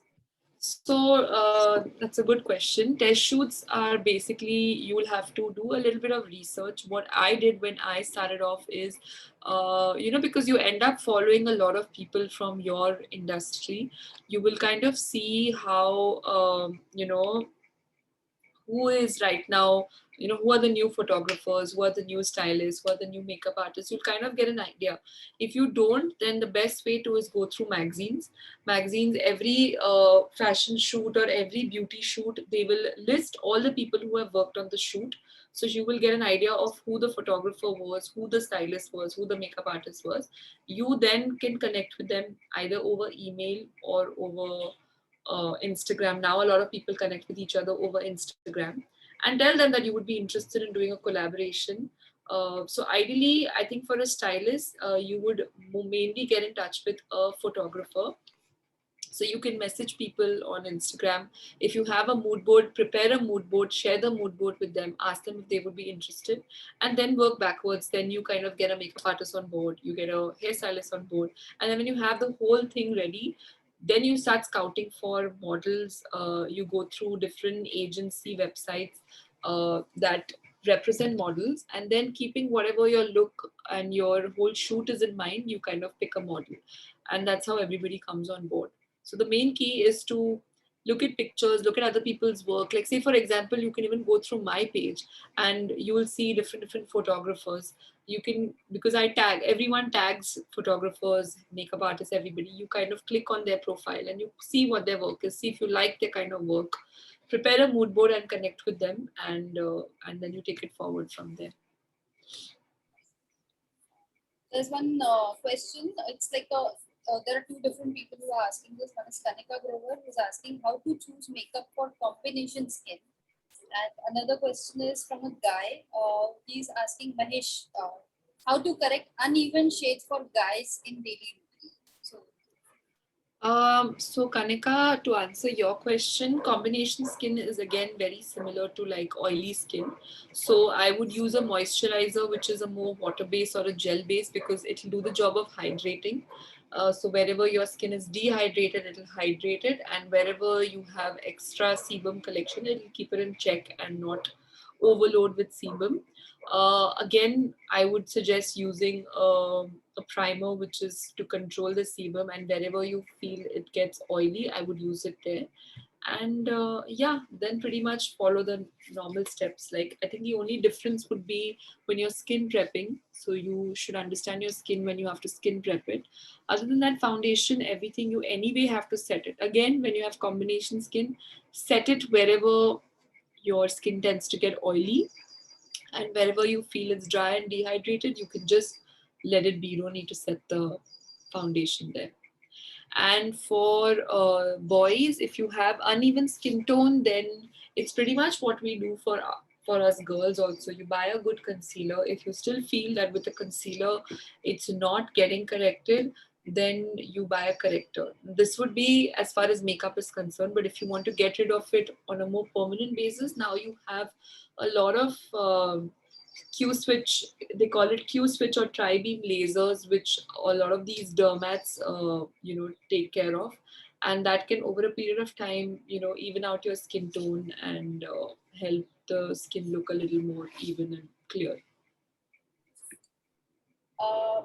So that's a good question. Test shoots are basically, you will have to do a little bit of research. What I did when I started off is, because you end up following a lot of people from your industry, you will kind of see how, who is right now, who are the new photographers, who are the new stylists, who are the new makeup artists. You'll kind of get an idea. If you don't, then the best way to is go through magazines. Every fashion shoot or every beauty shoot, they will list all the people who have worked on the shoot. So you will get an idea of who the photographer was, who the stylist was, who the makeup artist was. You then can connect with them either over email or over Instagram. Now a lot of people connect with each other over Instagram, and tell them that you would be interested in doing a collaboration. So ideally, I think for a stylist, you would mainly get in touch with a photographer. So you can message people on Instagram. If you have a mood board, prepare a mood board, share the mood board with them, ask them if they would be interested, and then work backwards. Then you kind of get a makeup artist on board, you get a hairstylist on board, and then when you have the whole thing ready, then you start scouting for models. You go through different agency websites that represent models, and then keeping whatever your look and your whole shoot is in mind, you kind of pick a model, and that's how everybody comes on board. So the main key is to look at pictures, look at other people's work. Like say, for example, you can even go through my page and you will see different photographers. You can, because I tag, everyone tags photographers, makeup artists, everybody. You kind of click on their profile and you see what their work is, see if you like their kind of work. Prepare a mood board and connect with them, and then you take it forward from there. There's one question. It's like there are two different people who are asking this. One is Kanika Grover, who's asking how to choose makeup for combination skin. And another question is from a guy. He's asking Mahesh how to correct uneven shades for guys in daily routine. So Kanika, to answer your question, combination skin is again very similar to like oily skin. So I would use a moisturizer, which is a more water-based or a gel-based, because it will do the job of hydrating. So wherever your skin is dehydrated, it will hydrate it, and wherever you have extra sebum collection, it will keep it in check and not overload with sebum. Again, I would suggest using a primer, which is to control the sebum, and wherever you feel it gets oily, I would use it there. And yeah, then pretty much follow the normal steps. Like I think the only difference would be when you're skin prepping. So you should understand your skin when you have to skin prep it. Other than that, foundation, everything, you anyway have to set it. Again, when you have combination skin, set it wherever your skin tends to get oily, and wherever you feel it's dry and dehydrated, you can just let it be. You don't need to set the foundation there. And for boys, if you have uneven skin tone, then it's pretty much what we do for us girls also. You buy a good concealer. If you still feel that with the concealer it's not getting corrected, then you buy a corrector. This would be as far as makeup is concerned, but if you want to get rid of it on a more permanent basis, now you have a lot of Q-switch, they call it Q-switch or tri-beam lasers, which a lot of these dermats, take care of. And that can, over a period of time, even out your skin tone and help the skin look a little more even and clear.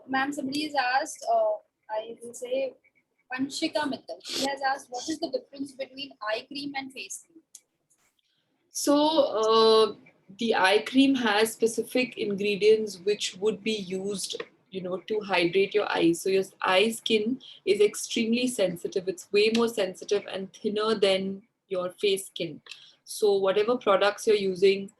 Ma'am, somebody has asked, I will say, Panchika Mittal. He has asked, what is the difference between eye cream and face cream? So the eye cream has specific ingredients which would be used, to hydrate your eyes. So your eye skin is extremely sensitive. It's way more sensitive and thinner than your face skin. So whatever products you're using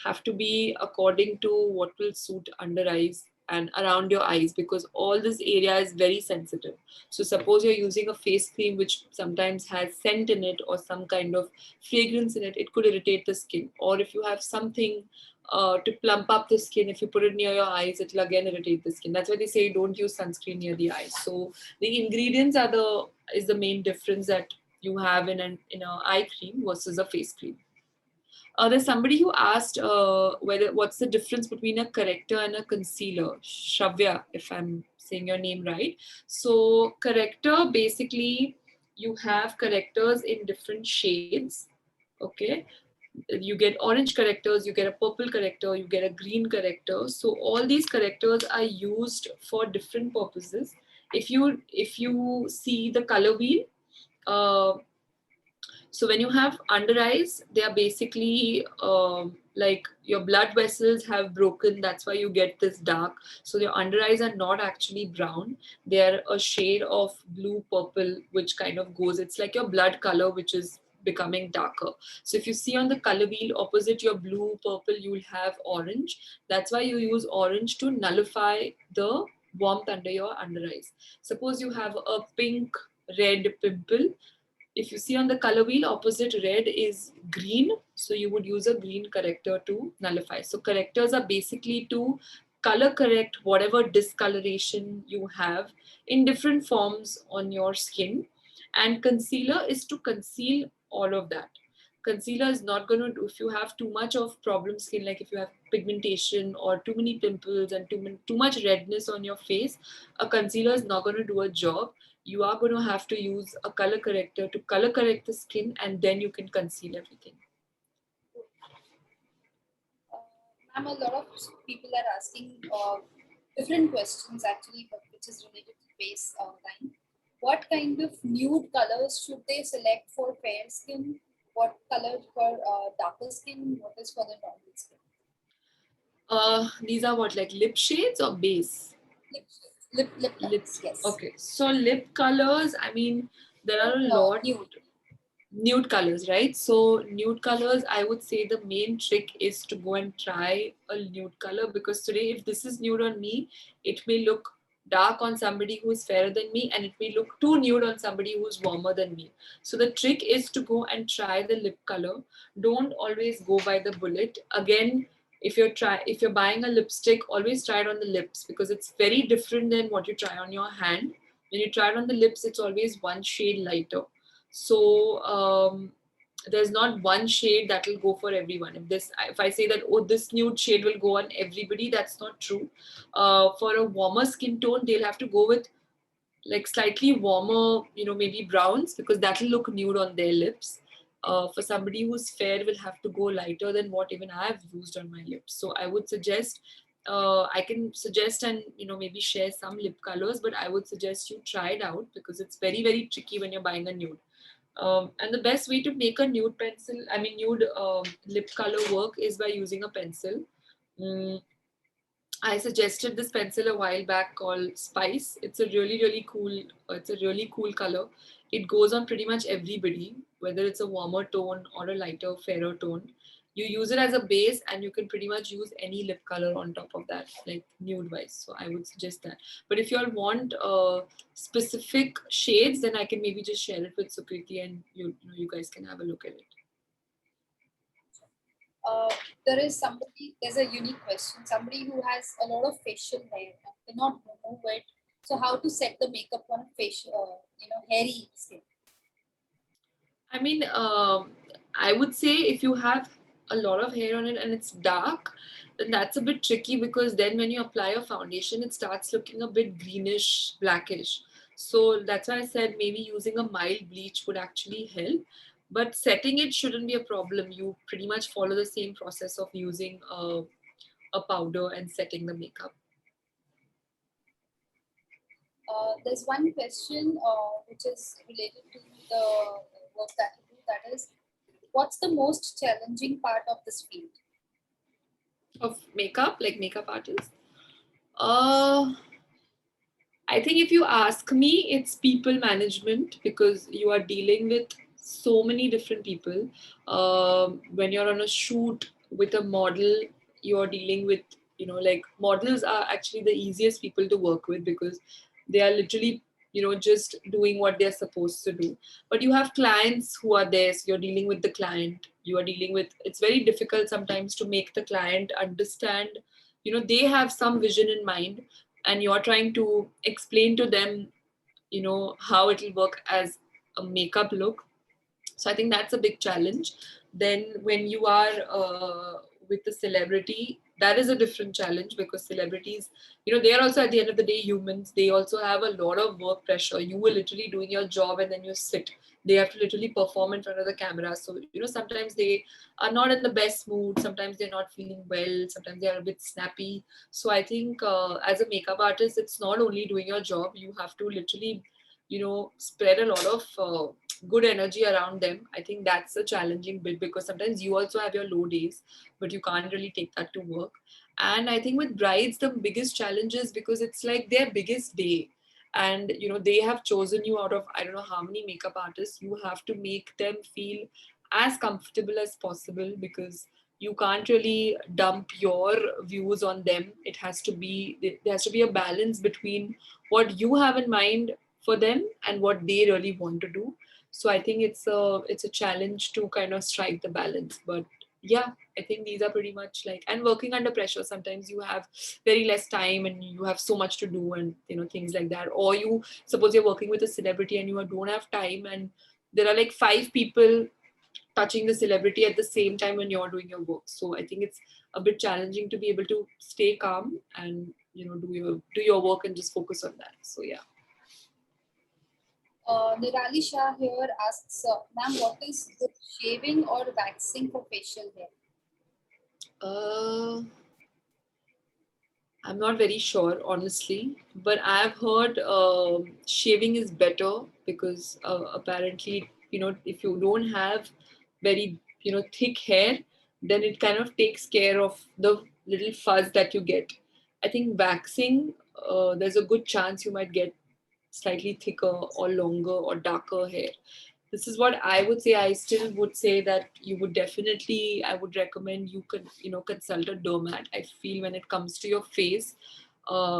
have to be according to what will suit under eyes and around your eyes, because all this area is very sensitive. So suppose you're using a face cream which sometimes has scent in it or some kind of fragrance in it, it could irritate the skin. Or if you have something to plump up the skin, if you put it near your eyes, it will again irritate the skin. That's why they say don't use sunscreen near the eyes. So the ingredients is the main difference that you have in an eye cream versus a face cream. There's somebody who asked what's the difference between a corrector and a concealer. Shravya, if I'm saying your name right. So corrector, basically you have correctors in different shades. Okay, you get orange correctors, you get a purple corrector, you get a green corrector. So all these correctors are used for different purposes. If you see the color wheel, so when you have under eyes, they are basically like your blood vessels have broken. That's why you get this dark. So your under eyes are not actually brown. They are a shade of blue purple, which kind of goes. It's like your blood color, which is becoming darker. So if you see on the color wheel opposite your blue purple, you will have orange. That's why you use orange to nullify the warmth under your under eyes. Suppose you have a pink red pimple. If you see on the color wheel, opposite red is green. So you would use a green corrector to nullify. So correctors are basically to color correct whatever discoloration you have in different forms on your skin. And concealer is to conceal all of that. Concealer is not going to do, if you have too much of problem skin, like if you have pigmentation or too many pimples and too much redness on your face, a concealer is not going to do a job. You are going to have to use a color corrector to color correct the skin, and then you can conceal everything. Ma'am, a lot of people are asking different questions actually, but which is related to face line. What kind of nude colors should they select for fair skin? What color for darker skin? What is for the normal skin? These are what, like lip shades or base? Lip colors, yes. Okay, so lip colors, I mean, there are a lot. Nude colors, right? So nude colors, I would say the main trick is to go and try a nude color, because today if this is nude on me, it may look dark on somebody who is fairer than me, and it may look too nude on somebody who is warmer than me. So the trick is to go and try the lip color. Don't always go by the bullet. Again, if you're buying a lipstick, always try it on the lips, because it's very different than what you try on your hand. When you try it on the lips, it's always one shade lighter. So there's not one shade that will go for everyone. If I say that, oh, this nude shade will go on everybody, that's not true. For a warmer skin tone, they'll have to go with like slightly warmer, maybe browns, because that will look nude on their lips. For somebody who's fair, will have to go lighter than what even I've used on my lips. So I would suggest, I can suggest and maybe share some lip colors, but I would suggest you try it out, because it's very, very tricky when you're buying a nude. And the best way to make a nude lip color work is by using a pencil. I suggested this pencil a while back called Spice. It's a really cool color. It goes on pretty much everybody, whether it's a warmer tone or a lighter, fairer tone. you use it as a base and you can pretty much use any lip color on top of that, like nude wise. So I would suggest that. But if you all want specific shades, then I can maybe just share it with Sukriti and you guys can have a look at it. There's a unique question. Somebody who has a lot of facial hair and cannot remove it. So how to set the makeup on facial, hairy skin? I mean, I would say if you have a lot of hair on it and it's dark, then that's a bit tricky because then when you apply a foundation, it starts looking a bit greenish, blackish. So that's why I said maybe using a mild bleach would actually help. But setting it shouldn't be a problem. You pretty much follow the same process of using a powder and setting the makeup. There's one question which is related to the work that you do. That is, what's the most challenging part of this field? Of makeup, like makeup artist? I think if you ask me, it's people management because you are dealing with so many different people. When you're on a shoot with a model, you're dealing with, like models are actually the easiest people to work with because they are literally, just doing what they're supposed to do. But you have clients who are there, so you're dealing with the client. You are dealing with, it's very difficult sometimes to make the client understand, they have some vision in mind and you're trying to explain to them how it'll work as a makeup look. So I think that's a big challenge. Then when you are with a celebrity, that is a different challenge because celebrities, they are also at the end of the day humans. They also have a lot of work pressure. You were literally doing your job and then you sit. They have to literally perform in front of the camera. So sometimes they are not in the best mood. Sometimes they're not feeling well. Sometimes they are a bit snappy. So I think as a makeup artist, it's not only doing your job. You have to literally spread a lot of good energy around them. I think that's a challenging bit because sometimes you also have your low days, but you can't really take that to work. And I think with brides, the biggest challenge is because it's like their biggest day. And they have chosen you out of I don't know how many makeup artists. You have to make them feel as comfortable as possible because you can't really dump your views on them. There has to be a balance between what you have in mind for them and what they really want to do. So I think it's a challenge to kind of strike the balance. But yeah, I think these are pretty much like, and working under pressure, sometimes you have very less time and you have so much to do and things like that. Or you suppose you're working with a celebrity and you don't have time and there are like 5 people touching the celebrity at the same time when you're doing your work. So I think it's a bit challenging to be able to stay calm and do your work and just focus on that. So yeah. Nirali Shah here asks, ma'am, what is good, shaving or waxing for facial hair? I'm not very sure, honestly, but I've heard shaving is better because apparently, if you don't have very, thick hair, then it kind of takes care of the little fuzz that you get. I think waxing, there's a good chance you might get slightly thicker or longer or darker hair. This is what I would say. I still would say that I would recommend you could, consult a dermat. I feel when it comes to your face,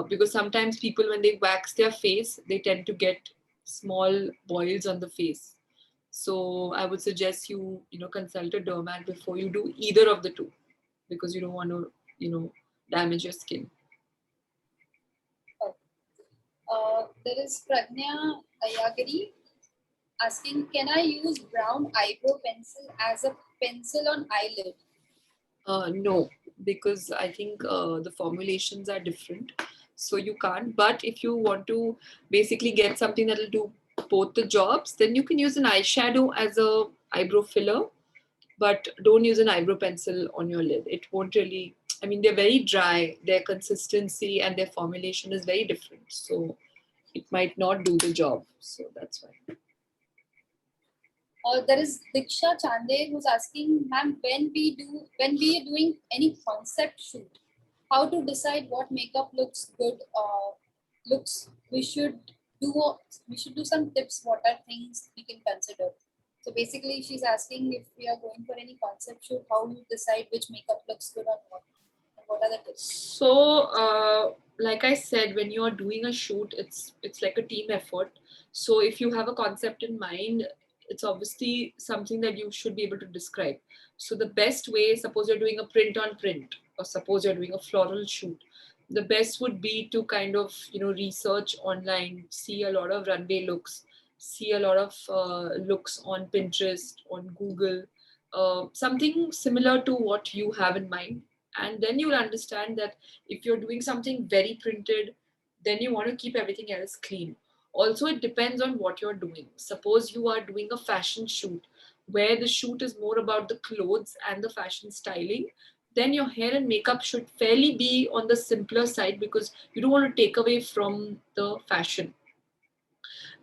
because sometimes people, when they wax their face, they tend to get small boils on the face. So I would suggest you, consult a dermat before you do either of the two, because you don't want to, damage your skin. There is Pragnya Ayagari asking, can I use brown eyebrow pencil as a pencil on eyelid? No, because I think the formulations are different. So you can't. But if you want to basically get something that will do both the jobs, then you can use an eyeshadow as a eyebrow filler. But don't use an eyebrow pencil on your lid. It won't really, I mean, they're very dry. Their consistency and their formulation is very different. So it might not do the job. So that's why. There is Diksha Chande who's asking, ma'am, when we are doing any concept shoot, how to decide what makeup looks good? We should do some tips. What are things we can consider? So basically, she's asking if we are going for any concept shoot, how you decide which makeup looks good on what, and what are the tips? So, like I said, when you are doing a shoot, it's like a team effort. So if you have a concept in mind, it's obviously something that you should be able to describe. So the best way, suppose you're doing a print on print, or suppose you're doing a floral shoot, the best would be to kind of research online, see a lot of runway looks, see a lot of looks on Pinterest, on Google, something similar to what you have in mind. And then you'll understand that if you're doing something very printed, then you want to keep everything else clean. Also, it depends on what you're doing. Suppose you are doing a fashion shoot where the shoot is more about the clothes and the fashion styling, then your hair and makeup should fairly be on the simpler side because you don't want to take away from the fashion.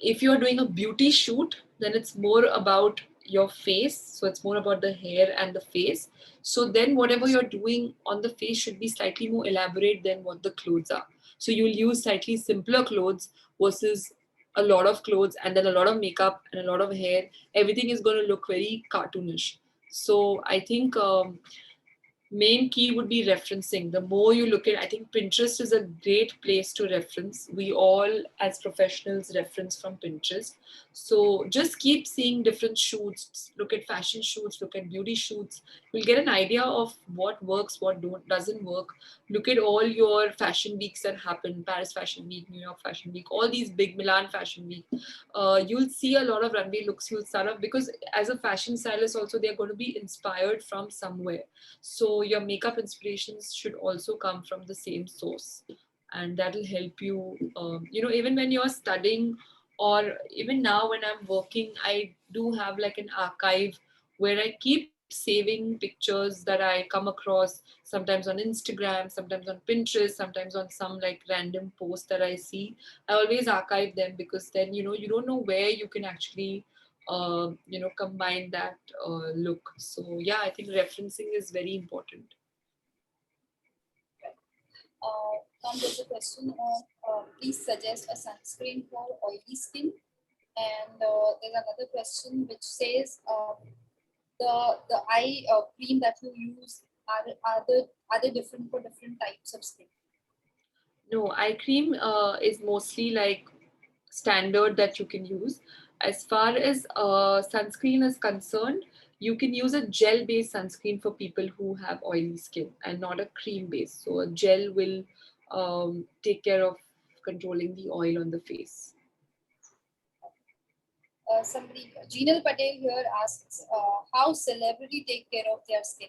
If you're doing a beauty shoot, then it's more about your face. So it's more about the hair and the face. So then whatever you're doing on the face should be slightly more elaborate than what the clothes are. So you'll use slightly simpler clothes versus a lot of clothes and then a lot of makeup and a lot of hair. Everything is going to look very cartoonish. So I think main key would be referencing. The more you look at, I think Pinterest is a great place to reference. We all as professionals reference from Pinterest. So just keep seeing different shoots, look at fashion shoots, look at beauty shoots. You'll get an idea of what works, what doesn't work. Look at all your fashion weeks that happen, Paris Fashion Week, New York Fashion Week, all these big Milan Fashion Week. You'll see a lot of runway looks you'll start off because as a fashion stylist also they're going to be inspired from somewhere. So your makeup inspirations should also come from the same source, and that'll help you. Even when you're studying, or even now when I'm working, I do have like an archive where I keep saving pictures that I come across, sometimes on Instagram, sometimes on Pinterest, sometimes on some like random post that I see. I always archive them because then you don't know where you can actually combine that look. So yeah, I think referencing is very important. Now there's a question of please suggest a sunscreen for oily skin. And there's another question which says the eye cream that you use are they different for different types of skin? No, eye cream is mostly like standard that you can use. As far as sunscreen is concerned, you can use a gel based sunscreen for people who have oily skin and not a cream based. So a gel will take care of controlling the oil on the face. Somebody, Jinal Patel here asks how celebrity take care of their skin.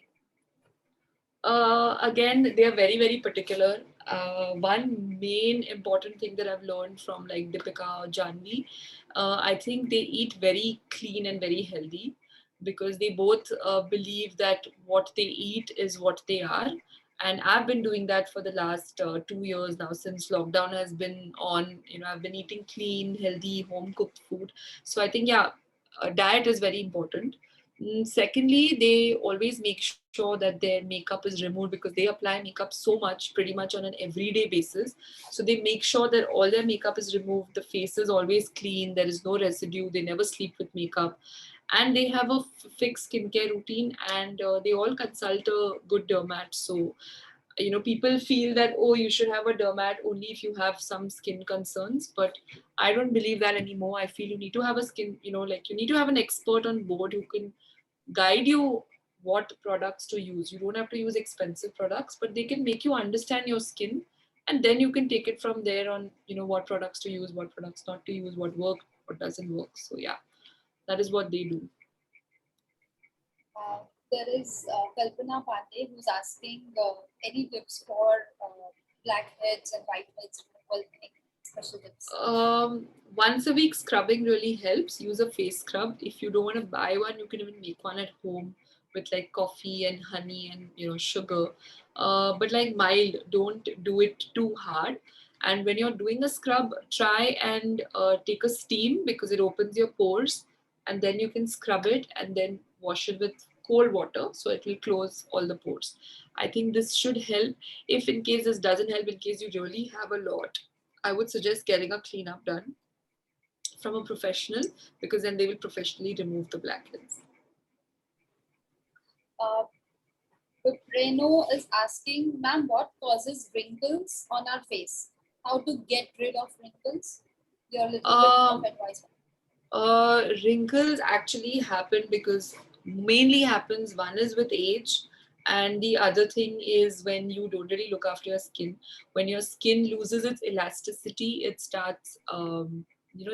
Again, they are very, very particular. One main important thing that I've learned from like Deepika or Janvi, I think they eat very clean and very healthy because they both believe that what they eat is what they are. And I've been doing that for the last 2 years now since lockdown has been on. I've been eating clean, healthy, home cooked food. So I think, yeah, diet is very important. Secondly, they always make sure that their makeup is removed because they apply makeup so much, pretty much on an everyday basis. So they make sure that all their makeup is removed, the face is always clean, there is no residue, they never sleep with makeup, and they have a fixed skincare routine, and they all consult a good dermat. So people feel that, oh, you should have a dermat only if you have some skin concerns, but I don't believe that anymore. I feel you need to have a skin, like you need to have an expert on board who can guide you what products to use. You don't have to use expensive products, but they can make you understand your skin, and then you can take it from there on, what products to use, what products not to use, what works, what doesn't work. So yeah, that is what they do. There is Kalpana Pandey who's asking any tips for blackheads and whiteheads removal, any special tips? Once a week scrubbing really helps. Use a face scrub. If you don't want to buy one, you can even make one at home with like coffee and honey and sugar. But like mild, don't do it too hard. And when you're doing a scrub, try and take a steam because it opens your pores, and then you can scrub it and then wash it with cold water so it will close all the pores. I think this should help. If in case this doesn't help, in case you really have a lot, I would suggest getting a cleanup done. from a professional, because then they will professionally remove the blackheads. Reno is asking, ma'am, what causes wrinkles on our face? How to get rid of wrinkles? Your little bit of advice. Wrinkles actually happen because mainly happens, one is with age, and the other thing is when you don't really look after your skin. When your skin loses its elasticity, it starts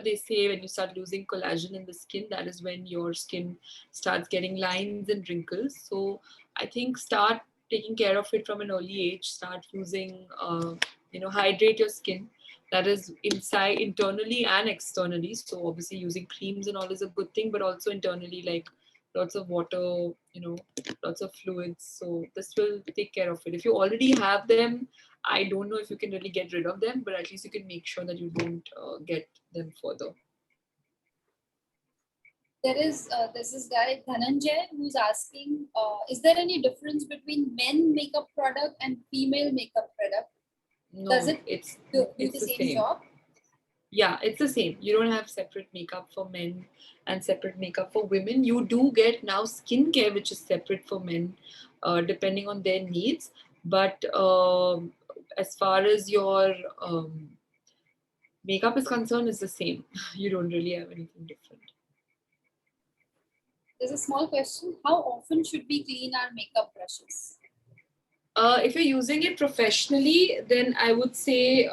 they say when you start losing collagen in the skin, that is when your skin starts getting lines and wrinkles. So I think start taking care of it from an early age. Start using hydrate your skin, that is inside, internally and externally. So obviously using creams and all is a good thing, but also internally, like lots of water, lots of fluids. So this will take care of it. If you already have them, I don't know if you can really get rid of them, but at least you can make sure that you don't get them further. There's this guy Dhananjay who's asking, is there any difference between men makeup product and female makeup product? No, Does it it's do it's the the same same. job? Yeah, it's the same. You don't have separate makeup for men and separate makeup for women. You do get now skincare, which is separate for men, depending on their needs. But as far as your makeup is concerned, it's the same. You don't really have anything different. There's a small question. How often should we clean our makeup brushes? If you're using it professionally, then I would say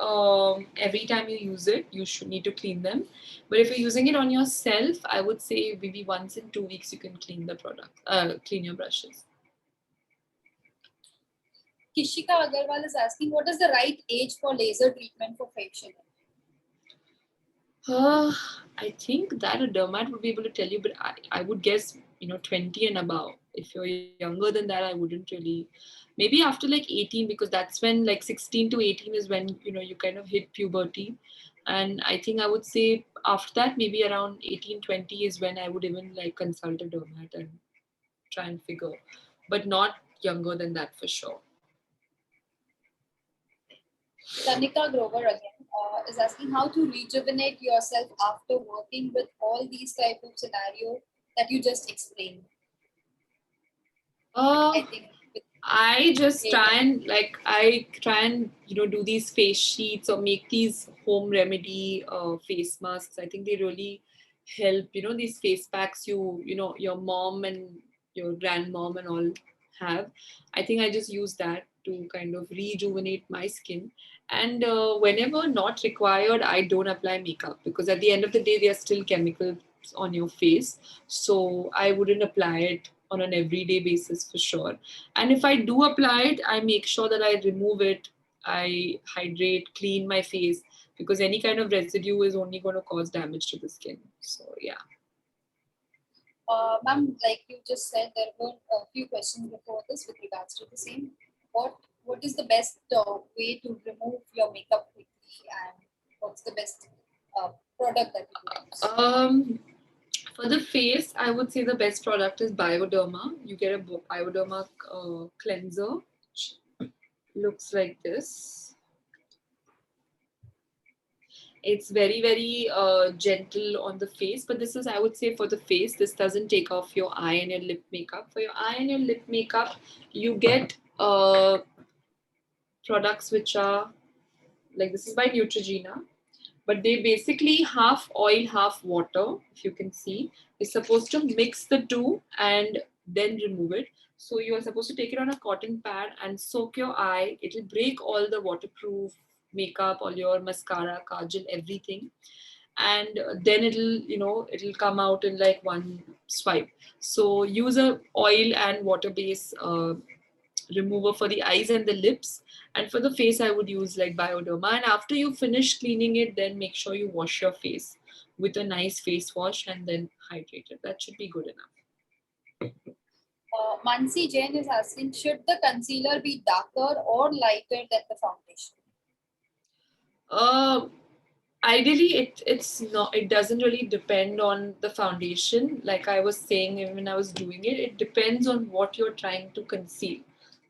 every time you use it, you should need to clean them. But if you're using it on yourself, I would say maybe once in 2 weeks you can clean the product, clean your brushes. Kishika Agarwal is asking, what is the right age for laser treatment for facial hair? I think that a dermat would be able to tell you, but I would guess 20 and above. If you're younger than that, I wouldn't really. Maybe after like 18, because that's when, like 16 to 18 is when you kind of hit puberty. And I think I would say after that, maybe around 18, 20 is when I would even like consult a dermat and try and figure, but not younger than that for sure. Tanika Grover again is asking how to rejuvenate yourself after working with all these type of scenario that you just explained. I think I just try and do these face sheets or make these home remedy face masks. I think they really help. These face packs your mom and your grandmom and all have. I think I just use that to kind of rejuvenate my skin. And whenever not required, I don't apply makeup, because at the end of the day, they are still chemicals on your face. So I wouldn't apply it on an everyday basis for sure. And if I do apply it, I make sure that I remove it, I hydrate, clean my face, because any kind of residue is only going to cause damage to the skin. So yeah. Ma'am, like you just said, there were a few questions before this with regards to the same. What is the best way to remove your makeup quickly, and what's the best product that you use? For the face, I would say the best product is Bioderma. You get a Bioderma cleanser, which looks like this. It's very, very gentle on the face, but this is, I would say, for the face. This doesn't take off your eye and your lip makeup. For your eye and your lip makeup, you get products which are like, this is by Neutrogena, but they basically half oil, half water. If you can see, you're supposed to mix the two and then remove it. So you are supposed to take it on a cotton pad and soak your eye. It'll break all the waterproof makeup, all your mascara, kajal, everything, and then it'll come out in like one swipe. So use a oil and water base remover for the eyes and the lips, and for the face I would use like Bioderma. And after you finish cleaning it, then make sure you wash your face with a nice face wash and then hydrate it. That should be good enough. Mansi Jain is asking, should the concealer be darker or lighter than the foundation? Ideally, it's not. It doesn't really depend on the foundation. Like I was saying, when I was doing it, it depends on what you're trying to conceal.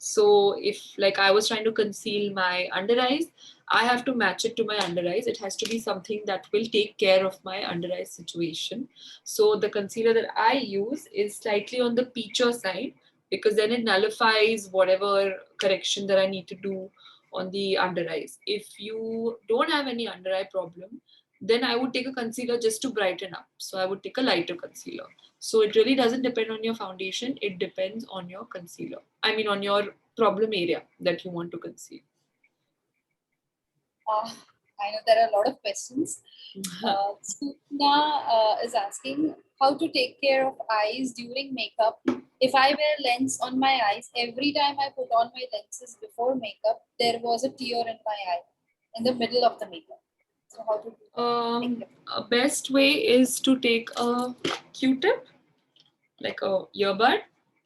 So if like I was trying to conceal my under eyes, I have to match it to my under eyes. It has to be something that will take care of my under eye situation. So the concealer that I use is slightly on the peacher side, because then it nullifies whatever correction that I need to do on the under eyes. If you don't have any under eye problem, then I would take a concealer just to brighten up. So I would take a lighter concealer. So it really doesn't depend on your foundation. It depends on your concealer. I mean, on your problem area that you want to conceal. I know there are a lot of questions. Sukna is asking how to take care of eyes during makeup. If I wear lens on my eyes, every time I put on my lenses before makeup, there was a tear in my eye in the middle of the makeup. So how to do that? A best way is to take a Q-tip, like a earbud,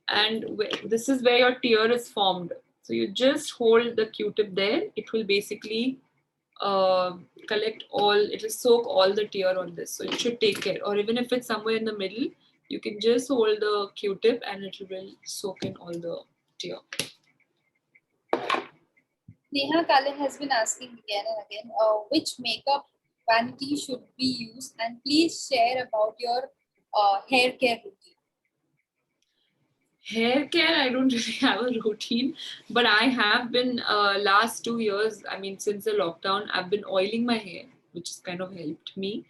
and this is where your tear is formed. So you just hold the Q-tip there. It will basically collect all, it will soak all the tear on this. So it should take care. Or even if it's somewhere in the middle, you can just hold the Q-tip and it will soak in all the tear. Neha Kalin has been asking again and again, which makeup vanity should be used, and please share about your hair care routine. Hair care, I don't really have a routine, but I have been last 2 years, I mean, since the lockdown, I've been oiling my hair, which has kind of helped me.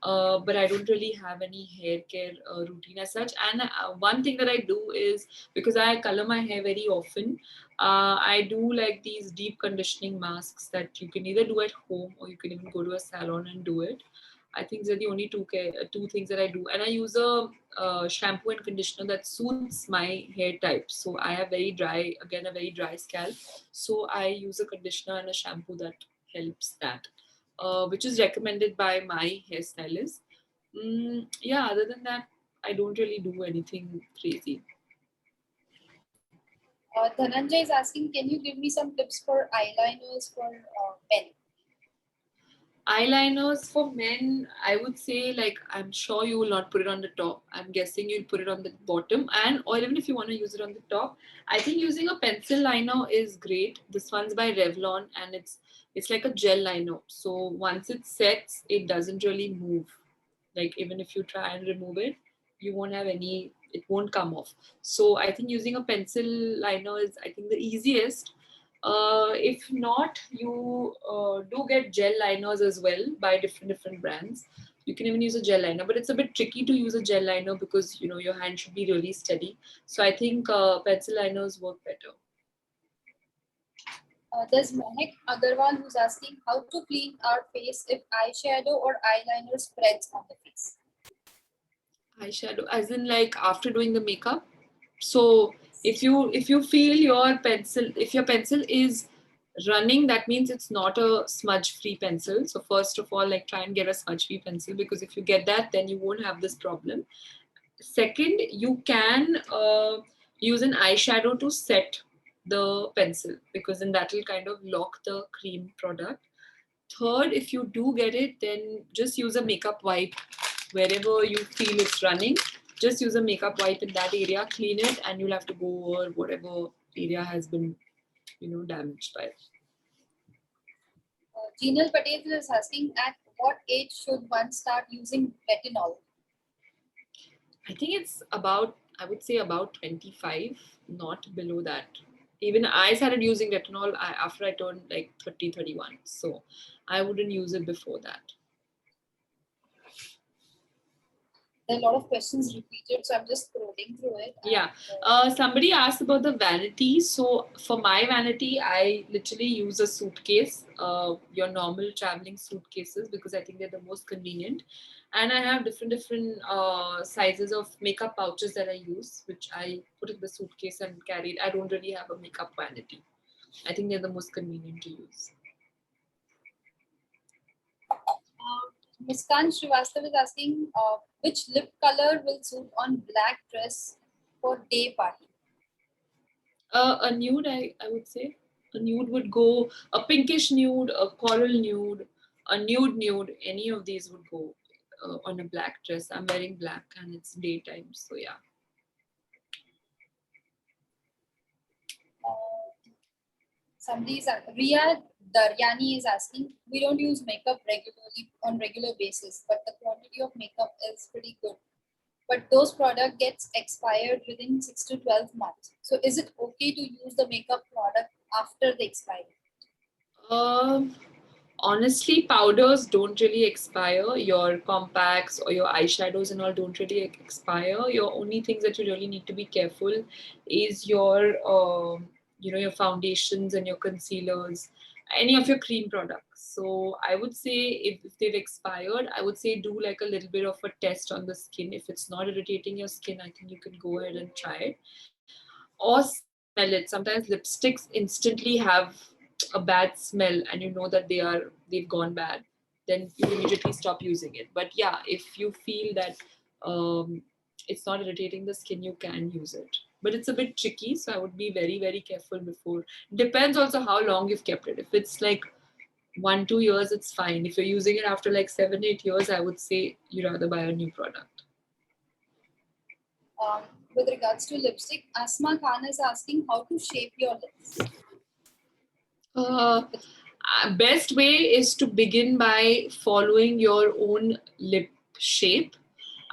But I don't really have any hair care routine as such. And one thing that I do is, because I color my hair very often, I do like these deep conditioning masks that you can either do at home or you can even go to a salon and do it. I think these are the only two things that I do. And I use a shampoo and conditioner that suits my hair type. So I have very dry, again, a very dry scalp. So I use a conditioner and a shampoo that helps that. Which is recommended by my hairstylist. Yeah, other than that, I don't really do anything crazy. Dhananjay is asking, can you give me some tips for eyeliners for men? Eyeliners for men, I would say, like, I'm sure you will not put it on the top. I'm guessing you'll put it on the bottom, and or even if you want to use it on the top, I think using a pencil liner is great. This one's by Revlon, and it's like a gel liner. So once it sets, it doesn't really move. Like even if you try and remove it, you won't have any. It won't come off. So I think using a pencil liner is, I think, the easiest. If not, you do get gel liners as well by different brands. You can even use a gel liner, but it's a bit tricky to use a gel liner because your hand should be really steady. So I think pencil liners work better. There's Mohik Agarwal who's asking how to clean our face if eyeshadow or eyeliner spreads on the face. Eyeshadow, as in like after doing the makeup. So if you feel your pencil, if your pencil is running, that means it's not a smudge free pencil. So first of all, like try and get a smudge free pencil, because if you get that, then you won't have this problem. Second, you can use an eyeshadow to set the pencil, because then that will kind of lock the cream product. Third, if you do get it, then just use a makeup wipe wherever you feel it's running. Just use a makeup wipe in that area, clean it, and you'll have to go over whatever area has been, damaged by it. Jinal Patel is asking, at what age should one start using retinol? I think it's about, I would say about 25, not below that. Even I started using retinol after I turned like 30, 31. So I wouldn't use it before that. There are a lot of questions repeated, so I'm just scrolling through it. Yeah. Somebody asked about the vanity. So for my vanity, I literally use a suitcase, your normal traveling suitcases, because I think they're the most convenient. And I have different sizes of makeup pouches that I use, which I put in the suitcase and carry it. I don't really have a makeup vanity. I think they're the most convenient to use. Muskan Srivastav is asking, which lip color will suit on black dress for day party? A nude, I would say. A nude would go, a pinkish nude, a coral nude, a nude, any of these would go on a black dress. I'm wearing black and it's daytime, so yeah. somebody's Rhea Daryani is asking, we don't use makeup regularly on regular basis, but the quantity of makeup is pretty good. But those product gets expired within 6 to 12 months. So is it okay to use the makeup product after the expiry? Honestly, powders don't really expire. Your compacts or your eyeshadows and all don't really expire. Your only things that you really need to be careful is your, your foundations and your concealers, any of your cream products. So I would say if they've expired, I would say do like a little bit of a test on the skin. If it's not irritating your skin, I think you can go ahead and try it. Or smell it. Sometimes lipsticks instantly have a bad smell and you know that they've gone bad, then you immediately stop using it. But yeah, if you feel that it's not irritating the skin, you can use it. But it's a bit tricky, so I would be very, very careful before. Depends also how long you've kept it. If it's like 1-2 years, it's fine. If you're using it after like 7-8 years, I would say you'd rather buy a new product. With regards to lipstick, Asma Khan is asking how to shape your lips. Best way is to begin by following your own lip shape.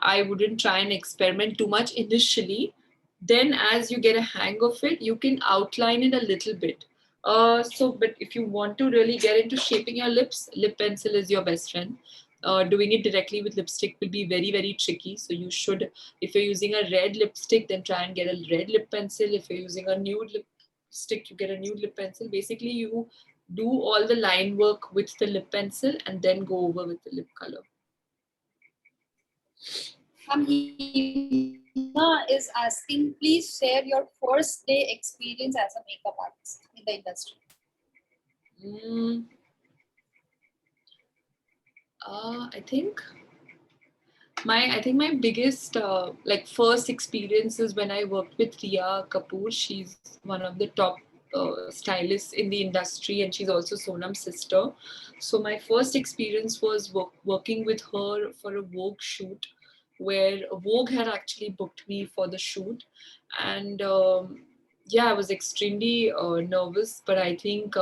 I wouldn't try and experiment too much initially. Then as you get a hang of it, you can outline it a little bit. But if you want to really get into shaping your lips, lip pencil is your best friend. Doing it directly with lipstick will be very, very tricky. So you should, if you're using a red lipstick, then try and get a red lip pencil. If you're using a nude lipstick, you get a nude lip pencil. Basically, you do all the line work with the lip pencil and then go over with the lip color. Hima is asking, please share your first day experience as a makeup artist in the industry. I think my biggest first experience is when I worked with Rhea Kapoor. She's one of the top stylists in the industry, and she's also Sonam's sister. So my first experience was working with her for a Vogue shoot, where Vogue had actually booked me for the shoot, and I was extremely nervous, but I think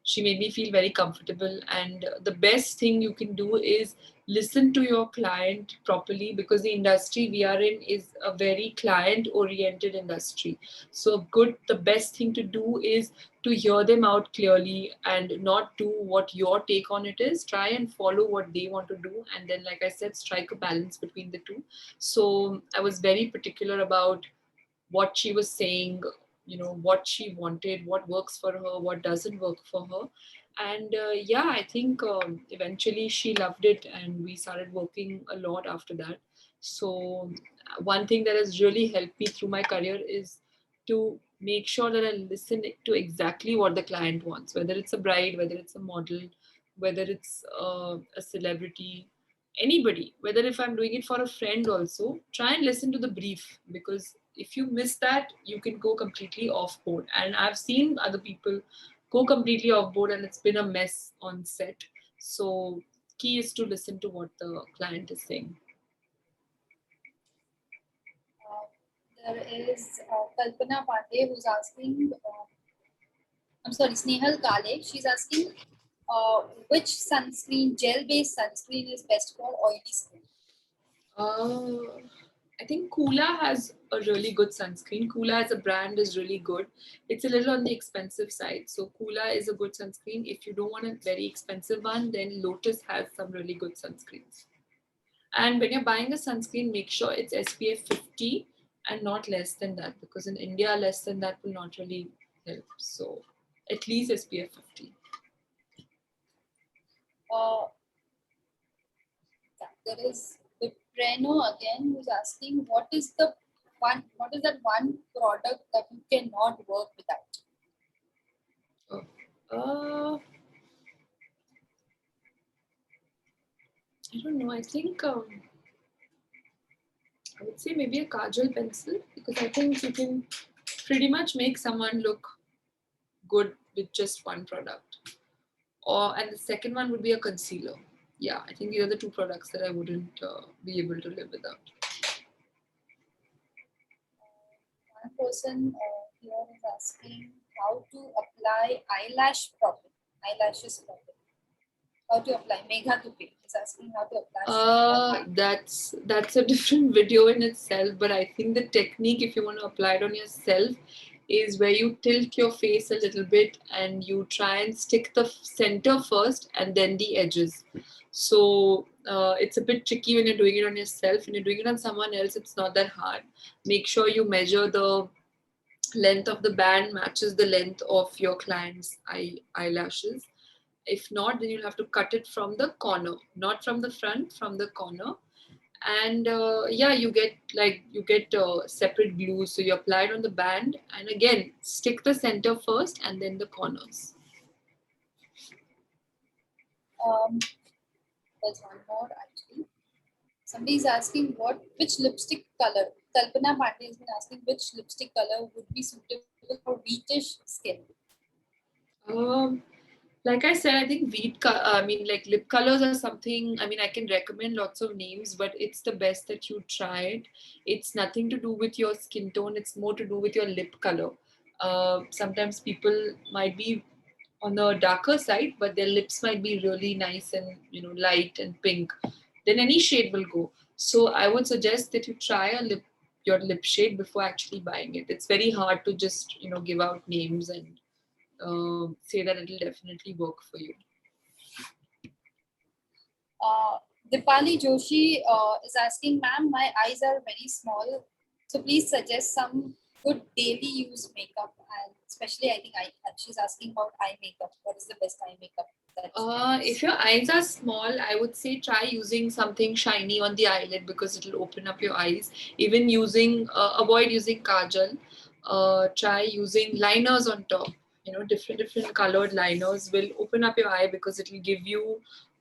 she made me feel very comfortable. And the best thing you can do is listen to your client properly, because the industry we are in is a very client oriented industry. So the best thing to do is to hear them out clearly and not do what your take on it is. Try and follow what they want to do, and then, like I said, strike a balance between the two. So I was very particular about what she was saying, what she wanted, what works for her, what doesn't work for her. And I think eventually she loved it and we started working a lot after that. So one thing that has really helped me through my career is to make sure that I listen to exactly what the client wants, whether it's a bride, whether it's a model, whether it's a celebrity, anybody, whether if I'm doing it for a friend also, try and listen to the brief, because if you miss that, you can go completely off board. And I've seen other people go completely off board and it's been a mess on set. So key is to listen to what the client is saying. There is Kalpana Pandey who's asking, Snehal Kale, she's asking which sunscreen, gel-based sunscreen is best for oily skin? I think Kula has a really good sunscreen. Kula as a brand is really good. It's a little on the expensive side. So Kula is a good sunscreen. If you don't want a very expensive one, then Lotus has some really good sunscreens. And when you're buying a sunscreen, make sure it's SPF 50 and not less than that, because in India, less than that will not really help. So at least SPF 50. There is Vipreno again who's asking, what is that one product that you cannot work without? I don't know. I think I would say maybe a kajal pencil, because I think you can pretty much make someone look good with just one product. And the second one would be a concealer. Yeah, I think these are the two products that I wouldn't be able to live without. One person here is asking, how to apply eyelashes properly. How to apply. Megha Tupe is asking how to apply. That's a different video in itself, but I think the technique, if you want to apply it on yourself, is where you tilt your face a little bit and you try and stick the center first and then the edges. So it's a bit tricky when you're doing it on yourself. When you're doing it on someone else, it's not that hard. Make sure you measure the length of the band matches the length of your client's eyelashes. If not, then you'll have to cut it from the corner, not from the front, from the corner. And yeah, you get separate glues. So you apply it on the band, and again, stick the center first and then the corners. There's one more actually. Somebody is asking which lipstick color. Kalpana Pandey has been asking which lipstick color would be suitable for wheatish skin. Like I said, I think lip colors are something, I can recommend lots of names, but it's the best that you try it. It's nothing to do with your skin tone. It's more to do with your lip color. Sometimes people might be on the darker side, but their lips might be really nice and, light and pink. Then any shade will go. So I would suggest that you try your lip shade before actually buying it. It's very hard to just, give out names and say that it'll definitely work for you. Dipali Joshi is asking, ma'am, my eyes are very small, so please suggest some good daily use makeup, and especially I think she's asking about eye makeup. What is the best eye makeup? If your eyes are small, I would say try using something shiny on the eyelid because it'll open up your eyes. Even avoid using kajal. Try using liners on top. Different colored liners will open up your eye because it will give you,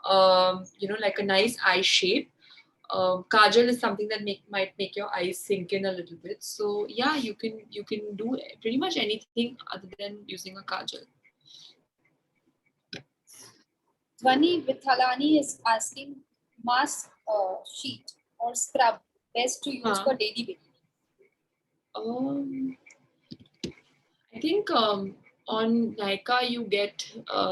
like a nice eye shape. Kajal is something that might make your eyes sink in a little bit. So yeah, you can do pretty much anything other than using a kajal. Dhwani Vithalani is asking mask sheet or scrub best to use for daily basis. I think on Nykaa you get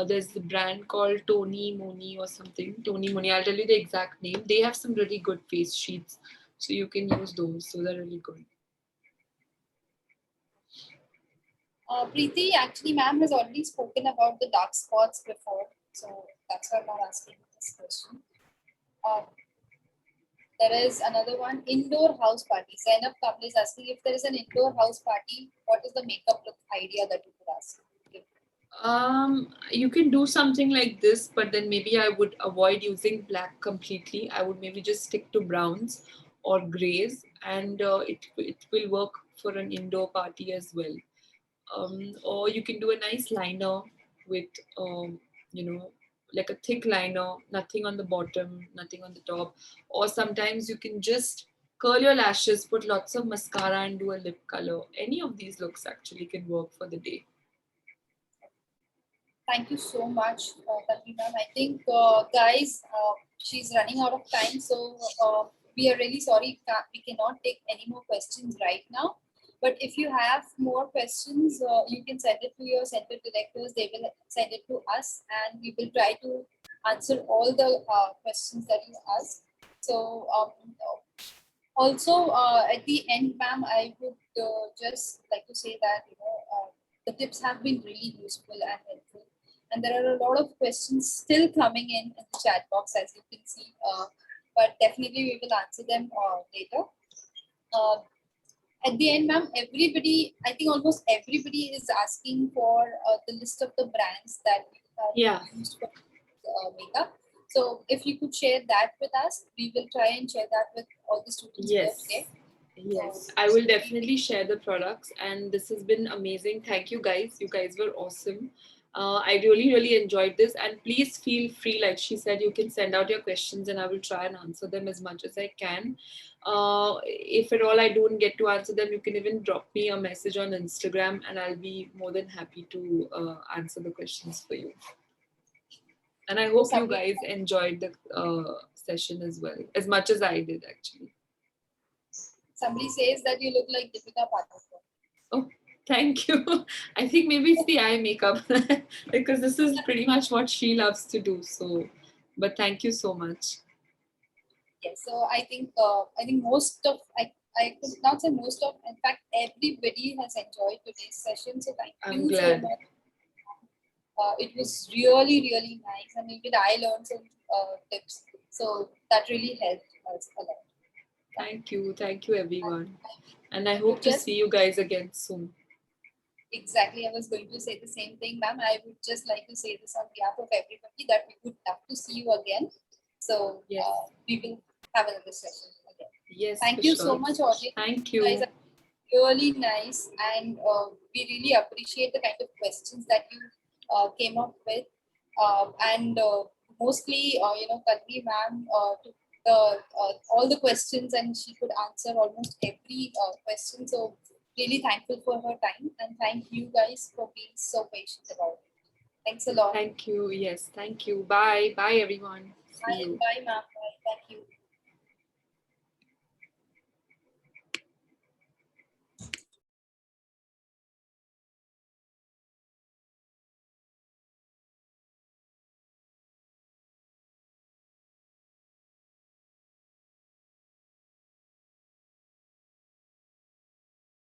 there's the brand called Tony Moni or something. Tony Moni, I'll tell you the exact name. They have some really good face sheets, so you can use those. So they're really good. Preeti, actually, ma'am has already spoken about the dark spots before, so that's why I'm not asking this question. There is another one, indoor house party. Zainab Kamble is asking if there is an indoor house party, what is the makeup look idea that you could ask? You can do something like this, but then maybe I would avoid using black completely. I would maybe just stick to browns or grays, and it will work for an indoor party as well. Or you can do a nice liner with, like a thick liner, nothing on the bottom, nothing on the top. Or sometimes you can just curl your lashes, put lots of mascara and do a lip color. Any of these looks actually can work for the day. Thank you so much, Tanvi ma'am. I think, guys, she's running out of time. So we are really sorry we cannot take any more questions right now. But if you have more questions, you can send it to your center directors. They will send it to us, and we will try to answer all the questions that you ask. So also at the end, ma'am, I would just like to say that the tips have been really useful and helpful. And there are a lot of questions still coming in the chat box, as you can see. But definitely we will answer them later. At the end, ma'am, I think almost everybody is asking for the list of the brands that used for makeup. So if you could share that with us, we will try and share that with all the students today. Yes, I will definitely share the products, and this has been amazing. Thank you guys. You guys were awesome. I really enjoyed this, and please feel free, like she said, you can send out your questions and I will try and answer them as much as I can. If at all I don't get to answer them, you can even drop me a message on Instagram and I'll be more than happy to answer the questions for you. And I hope you guys enjoyed the session as well, as much as I did actually. Somebody says that you look like Deepika Padukone. Oh, Thank you. I think maybe it's the eye makeup because this is pretty much what she loves to do. So, but thank you so much. Yes, so I think most of I could not say most of, in fact everybody has enjoyed today's session. So thank I'm you glad. so much. It was really nice, and even I learned some tips. So that really helped us a lot. Thank you everyone, and I hope to see you guys again soon. Exactly, I was going to say the same thing, ma'am. I would just like to say this on behalf of everybody that we would love to see you again. So Yes. We will have another session again. Yes. Thank you so much, audience. Thank You you. guys are really nice, and we really appreciate the kind of questions that you came up with, and mostly, Tanvi ma'am took all the questions, and she could answer almost every question. So really thankful for her time, and thank you guys for being so patient about it. Thanks a lot. Thank you. Yes. Thank you. Bye. Bye, everyone. See you. Bye, ma'am.